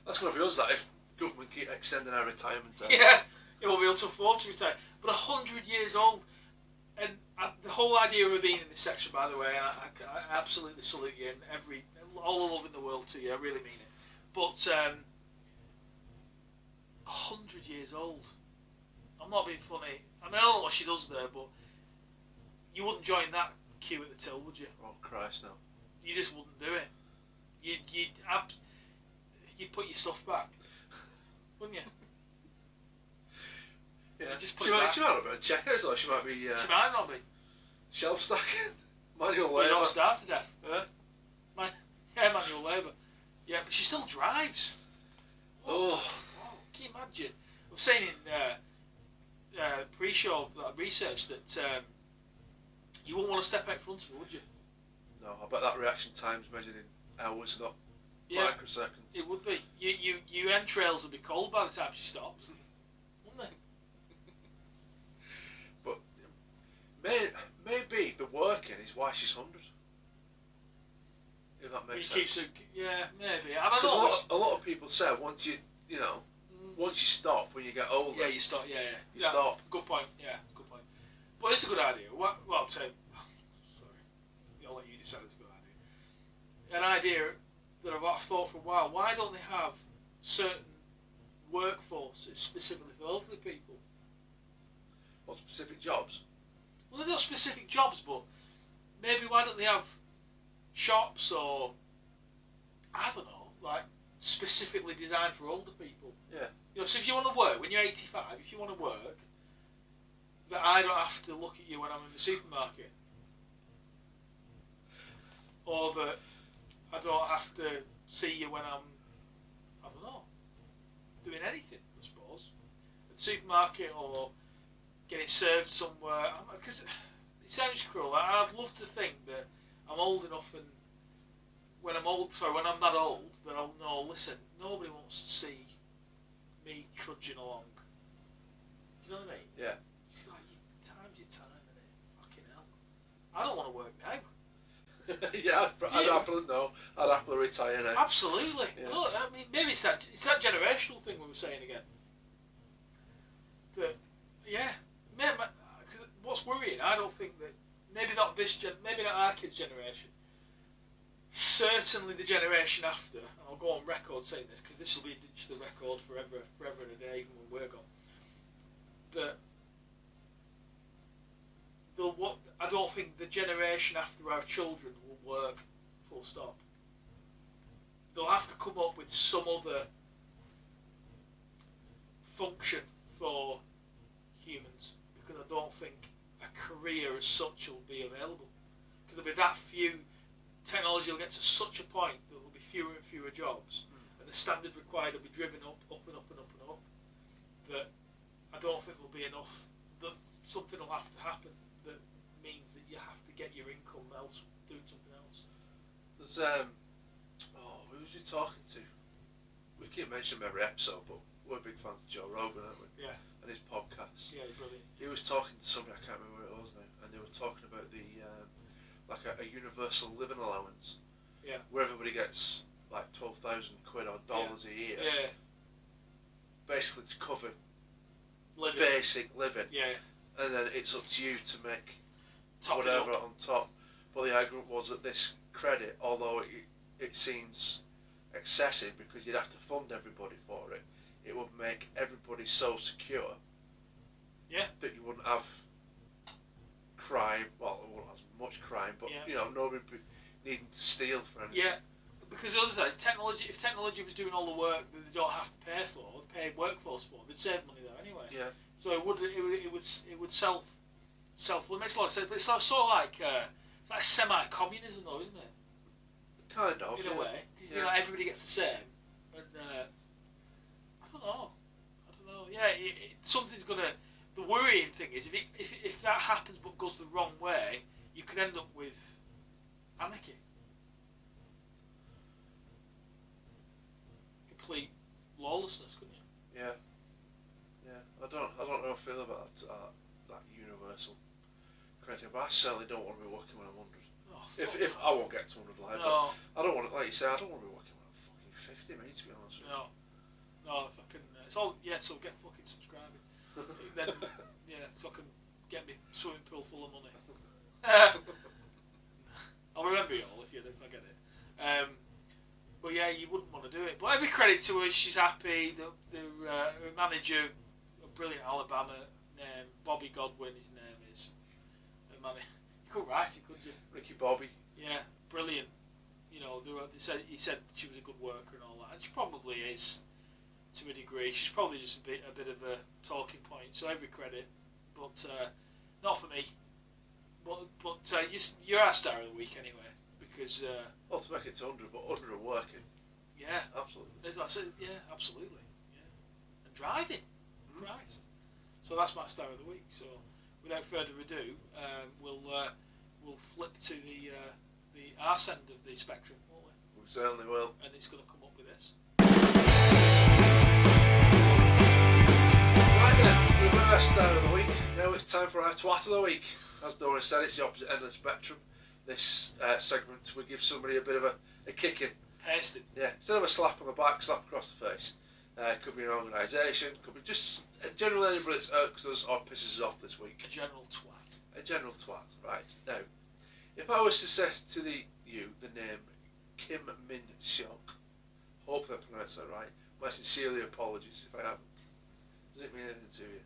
That's going to be us. That if government keep extending our retirement term. Yeah, it won't be able to afford to retire. But 100 years old. And the whole idea of her being in this section, by the way, I absolutely salute you, and all the love in the world to you. I really mean it. But 100 years old. I'm not being funny. I mean, I don't know what she does there, but you wouldn't join that queue at the till, would you? Oh Christ, no. You just wouldn't do it. You'd put your stuff back, wouldn't you? Yeah. Just She might not be on checkers, or she might be she might not be. shelf stacking, manual You labour. don't starve to death. Huh? Manual labour. Yeah, but she still drives. Oh. Can you imagine? I was saying in pre-show research that you wouldn't want to step out front of her, would you? No, I bet that reaction time's measured in hours, not microseconds. It would be. Your entrails would be cold by the time she stops, wouldn't they? But maybe the working is why she's 100. If that makes sense. Keeps her, yeah, maybe. I don't Because know. a lot of people say once you stop when you get older. Yeah, you stop. Yeah. You stop. Good point. Yeah, good point. But it's a good idea. Well, sorry, I'll let you decide it's a good idea. An idea that I've thought for a while. Why don't they have certain workforces specifically for elderly people? What specific jobs? Well, they're not specific jobs, but maybe why don't they have shops or I don't know, like specifically designed for older people? Yeah. You know, so if you want to work when you're 85, if you want to work, that I don't have to look at you when I'm in the supermarket, or that I don't have to see you when I'm, I don't know, doing anything, I suppose, at the supermarket or getting served somewhere. Because it sounds cruel. I'd love to think that I'm old enough, and when I'm that old, So they'll know, listen, nobody wants to see me trudging along. Do you know what I mean? Yeah. It's like, time's your time, innit? Fucking hell. I don't want to work now. Yeah, I'd happily retire now. Absolutely. Yeah. Look, I mean, maybe it's that generational thing we were saying again. That, yeah, maybe, cause what's worrying, I don't think that, maybe not our kids' generation, certainly the generation after, and I'll go on record saying this, because this will be a digital record forever and a day, even when we're gone, that I don't think the generation after our children will work, full stop. They'll have to come up with some other function for humans, because I don't think a career as such will be available. Because there'll be that few, technology will get to such a point that there will be fewer and fewer jobs, and the standard required will be driven up and up and up and up, that I don't think there'll be enough, that something will have to happen that means that you have to get your income else doing something else. There's who was you talking to? We keep mentioning him every episode, but we're big fans of Joe Rogan, aren't we? Yeah. And his podcast. Yeah, brilliant. He was talking to somebody, I can't remember where it was now, and they were talking about the like a universal living allowance. Yeah. Where everybody gets like 12,000 quid or dollars a year. Yeah. Basically to cover basic living. Yeah. And then it's up to you to make Top whatever on top. But the argument was that this credit, although it seems excessive because you'd have to fund everybody for it, it would make everybody so secure that you wouldn't have crime. Well, it wouldn't have as much crime, but nobody needing to steal for anything. Yeah, because the other side, if technology was doing all the work that they don't have to pay for, pay workforce for, they'd save money there anyway. Yeah. So it would self. It makes a lot of sense, but it's sort of like it's like semi-communism, though, isn't it? Kind of. In a way, because everybody gets the same, and I don't know. Yeah, something's gonna. The worrying thing is if that happens but goes the wrong way, you could end up with anarchy, complete lawlessness, couldn't you? Yeah. Yeah. I don't know how I feel about that universal credit, but I certainly don't want to be working when I'm 100. Oh, if I won't get to 100 live, no. I don't want to, like you say, I don't want to be working when I'm fucking 50, mate, to be honest with you. No, fucking, it's all, so get fucking subscribing. Then, so I can get me swimming pool full of money. I'll remember you all if I get it. But yeah, you wouldn't want to do it. But every credit to her, she's happy. Her manager, a brilliant Alabama name, Bobby Godwin, his name is. You couldn't write it, could you? Ricky Bobby. Yeah, brilliant. He said she was a good worker and all that, and she probably is to a degree. She's probably just a bit of a talking point. So every credit, but not for me. But you're our star of the week anyway, because well, to make it to 100, but 100 are working. Yeah, absolutely. That's it. Yeah, absolutely. Yeah, and driving, Christ. So that's my star of the week. So without further ado, we'll flip to the arse end of the spectrum, won't we? We certainly will. And it's going to come up with this. Right then, we've got our star of the week. Now it's time for our twat of the week. As Doran said, it's the opposite end of the spectrum. This segment, we give somebody a bit of a kicking. Pasting. Yeah, instead of a slap on the back, slap across the face. Could be an organisation, could be just generally anybody that irks us or pisses us off this week. A general twat. A general twat, right. Now, if I was to say to the name Kim Min Seok, hope I pronounced that right. My sincerely apologies if I haven't. Does it mean anything to you?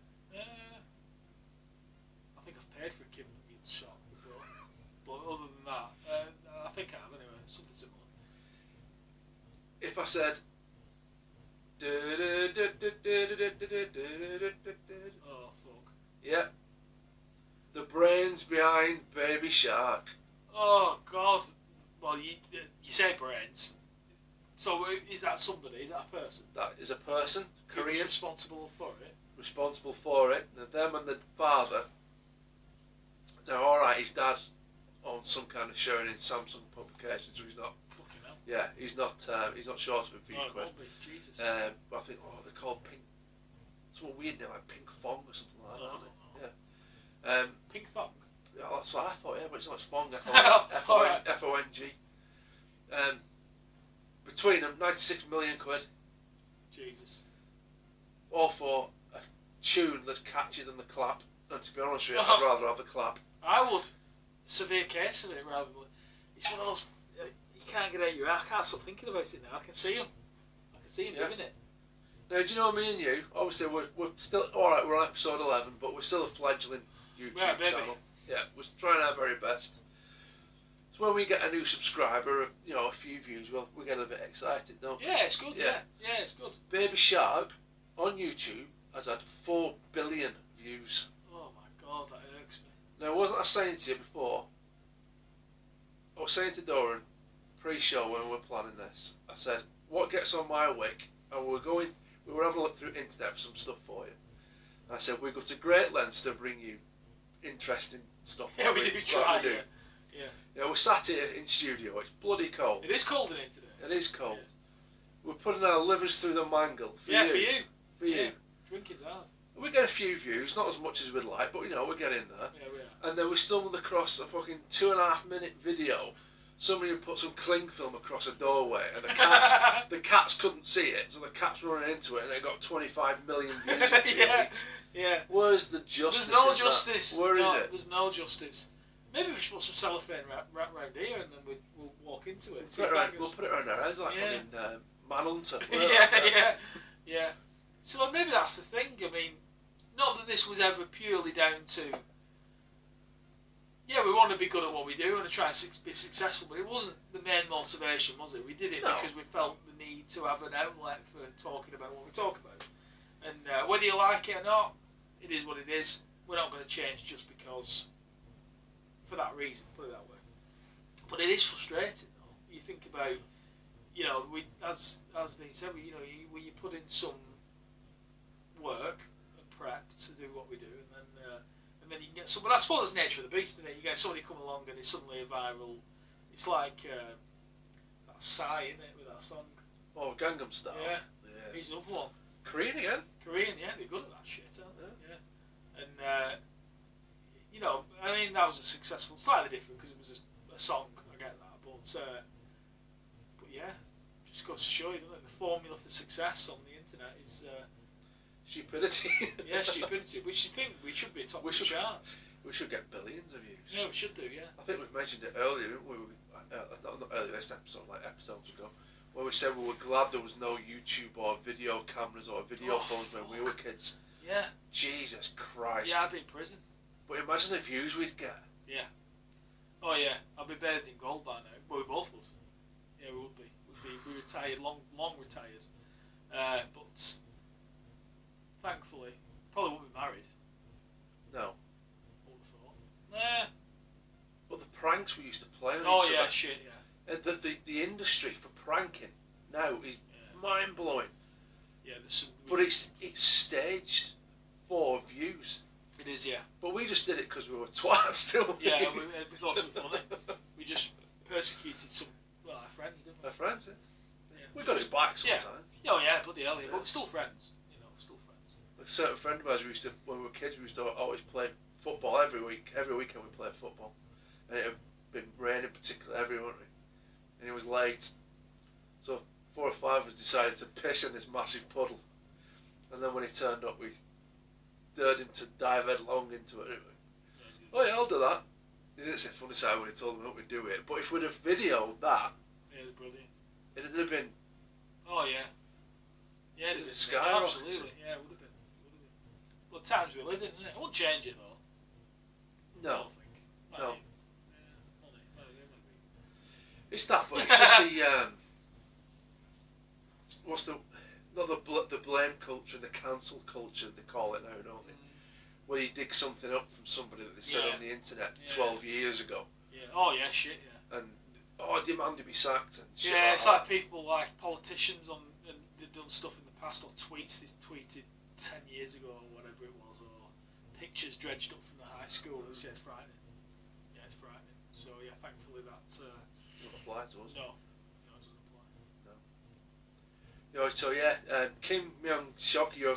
I think I've paid for a Kim Min Seok before, but other than that, I think I have anyway. Something similar. If I said. Oh fuck. Yeah. The brains behind Baby Shark. Oh God. Well, you say brains. So is that somebody? Is that a person? That is a person. Korean. Who's responsible for it. Responsible for it. Now them and the father. Now, all right, his dad owns some kind of show in Samsung publications, so he's not fucking hell Yeah, he's not short of a few No, it quid. won't be. Jesus. But I think they're called Pink. Something weird now, like Pink Fong or something like that. Aren't they? Yeah. Pink Thong. Yeah, that's what I thought. Yeah, but it's not Fong. F-O-N-G. Between them, 96 million quid. Jesus. All for a tune that's catchier than the clap. And to be honest with you, I'd rather have the clap. I would. Severe case of it rather than. It's one of those. You can't get out of your head. I can't stop thinking about it now. I can see him. Doing it. Now, do you know me and you? Obviously, we're still alright. We're on episode 11, but we're still a flagelling YouTube channel. Yeah, we're trying our very best. So when we get a new subscriber, a few views, we get a bit excited, don't we? Yeah, it's good. Yeah, it's good. Baby Shark on YouTube has had 4 billion views. Oh my God, that irks me. Now, wasn't I saying to you before? I was saying to Doran pre-show when we were planning this. I said, "What gets on my wick?" And we were having a look through internet for some stuff for you. And I said, "We go to great lengths to bring you interesting stuff." Yeah, we do try. Yeah, we're sat here in studio. It's bloody cold. It is cold in here today. It is cold. Yeah. We're putting our livers through the mangle. For you. For you. Drinking's hard. We get a few views, not as much as we'd like, but we're getting there. Yeah, we are. And then we stumbled across a fucking 2.5 minute video. Somebody had put some cling film across a doorway, and the cats couldn't see it, so the cats were running into it, and it got 25 million views in 2 weeks. Yeah. Where's the justice? There's no justice. Where is it? There's no justice. Maybe we should put some cellophane round here, and then we'll walk into it. We'll put it around our heads like fucking Manhunter. Yeah. So maybe that's the thing. I mean, not that this was ever purely down to. Yeah, we want to be good at what we do and to try and be successful, but it wasn't the main motivation, was it? We did it because we felt the need to have an outlet for talking about what we talk about. And whether you like it or not, it is what it is. We're not going to change just because, for that reason, put it that way. But it is frustrating, though. You think about, we, as Dean said, you put in some work and prep to do what we do, and then you can get some. But I suppose it's the nature of the beast, isn't it? You get somebody come along and it's suddenly a viral. It's like that Psy, isn't it, with that song? Oh, Gangnam Style. Yeah. He's another one. Korean again. Yeah, they're good at that shit, aren't they? Yeah. And I mean, that was a successful, slightly different because it was a song. I get that, but yeah, just goes to show you, doesn't it? The formula for success on the internet is. Stupidity. Yeah, stupidity. Which you think we should be top of the charts. We should get billions of views. Yeah, we should do. Yeah. I think we've mentioned it earlier, didn't we? Not earlier this episode, like episodes ago, where we said we were glad there was no YouTube or video cameras or video phones when we were kids. Yeah. Jesus Christ. Yeah, I'd be in prison. But imagine the views we'd get. Yeah. Oh yeah, I'd be bathed in gold by now. Well, we both would. Yeah, we would be. We'd be retired, long retired. But thankfully, probably wouldn't be married. No. I would have thought. Nah. But the pranks we used to play on each other. Yeah, shit, yeah. And the industry for pranking now is mind blowing. Yeah, there's some. But it's staged for views. It is, yeah. But we just did it because we were twats, didn't we? Yeah, we thought it was funny. We just persecuted our friends, didn't we? Our friends, yeah. We got his back sometimes. Yeah. Oh yeah, bloody hell, yeah. But we're still friends. Still friends. A certain friend of ours, when we were kids, we used to always play football every week. Every weekend we played football. And it had been raining particularly heavy, wasn't it? And it was late. So 4 or 5 of us decided to piss in this massive puddle. And then when he turned up, we dared him to dive headlong into it. Oh yeah, I'll do that. He didn't say funny side when he told me what we'd do it. But if we'd have videoed that, brilliant. It'd have been. Oh yeah. Yeah, it'd have been skyrocketed. Absolutely. Yeah, it would have been. Well, times we live in, isn't it? It won't change it though. No. I don't think. No. Maybe. It's that, but it's just the what's not the blame culture, the cancel culture they call it now, don't they? Where you dig something up from somebody that they said on the internet 12 years ago. Yeah. Oh yeah, shit. Yeah. And I demand to be sacked and shit. Yeah, it's like people like politicians and they've done stuff in the past or tweets they tweeted 10 years ago or whatever it was, or pictures dredged up from the high school. It's frightening. Yeah, it's frightening. So yeah, thankfully that doesn't apply to us. No, it doesn't. So yeah, Kim Myung-seok, you're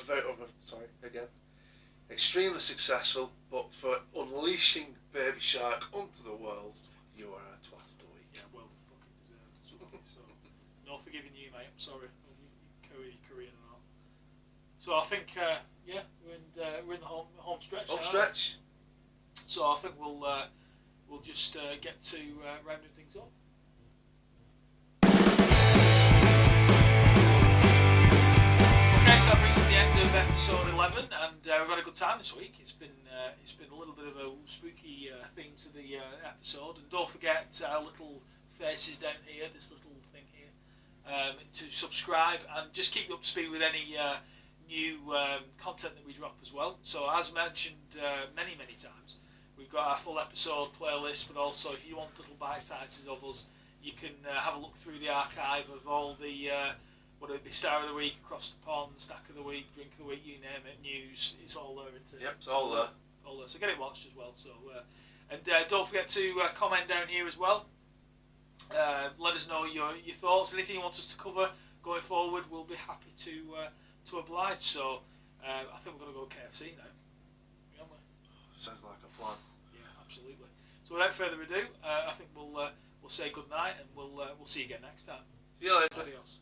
extremely successul, but for unleashing Baby Shark onto the world, you are a twat of the week. Yeah, well fucking deserved. So, no forgiving you, mate. I'm sorry. Korean and all. So I think, we're in the home stretch. Home stretch. So I think we'll just get to rounding things up. Okay, so that brings us to the end of episode 11, and we've had a good time this week. It's been a little bit of a spooky theme to the episode, and don't forget our little faces down here, this little thing here, to subscribe and just keep you up to speed with any new content that we drop as well. So as mentioned many times, we've got our full episode playlist, but also if you want little bite sizes of us, you can have a look through the archive of all the whether it be Star of the Week, Across the Pond, Stack of the Week, Drink of the Week, you name it, news, it's all there. Yep, it's all there. All there. So get it watched as well. So and don't forget to comment down here as well. Let us know your thoughts. Anything you want us to cover going forward, we'll be happy to oblige. So I think we're going to go KFC now. Aren't we? Sounds like a plan. Yeah, absolutely. So without further ado, I think we'll say good night, and we'll see you again next time. See you later. Adios.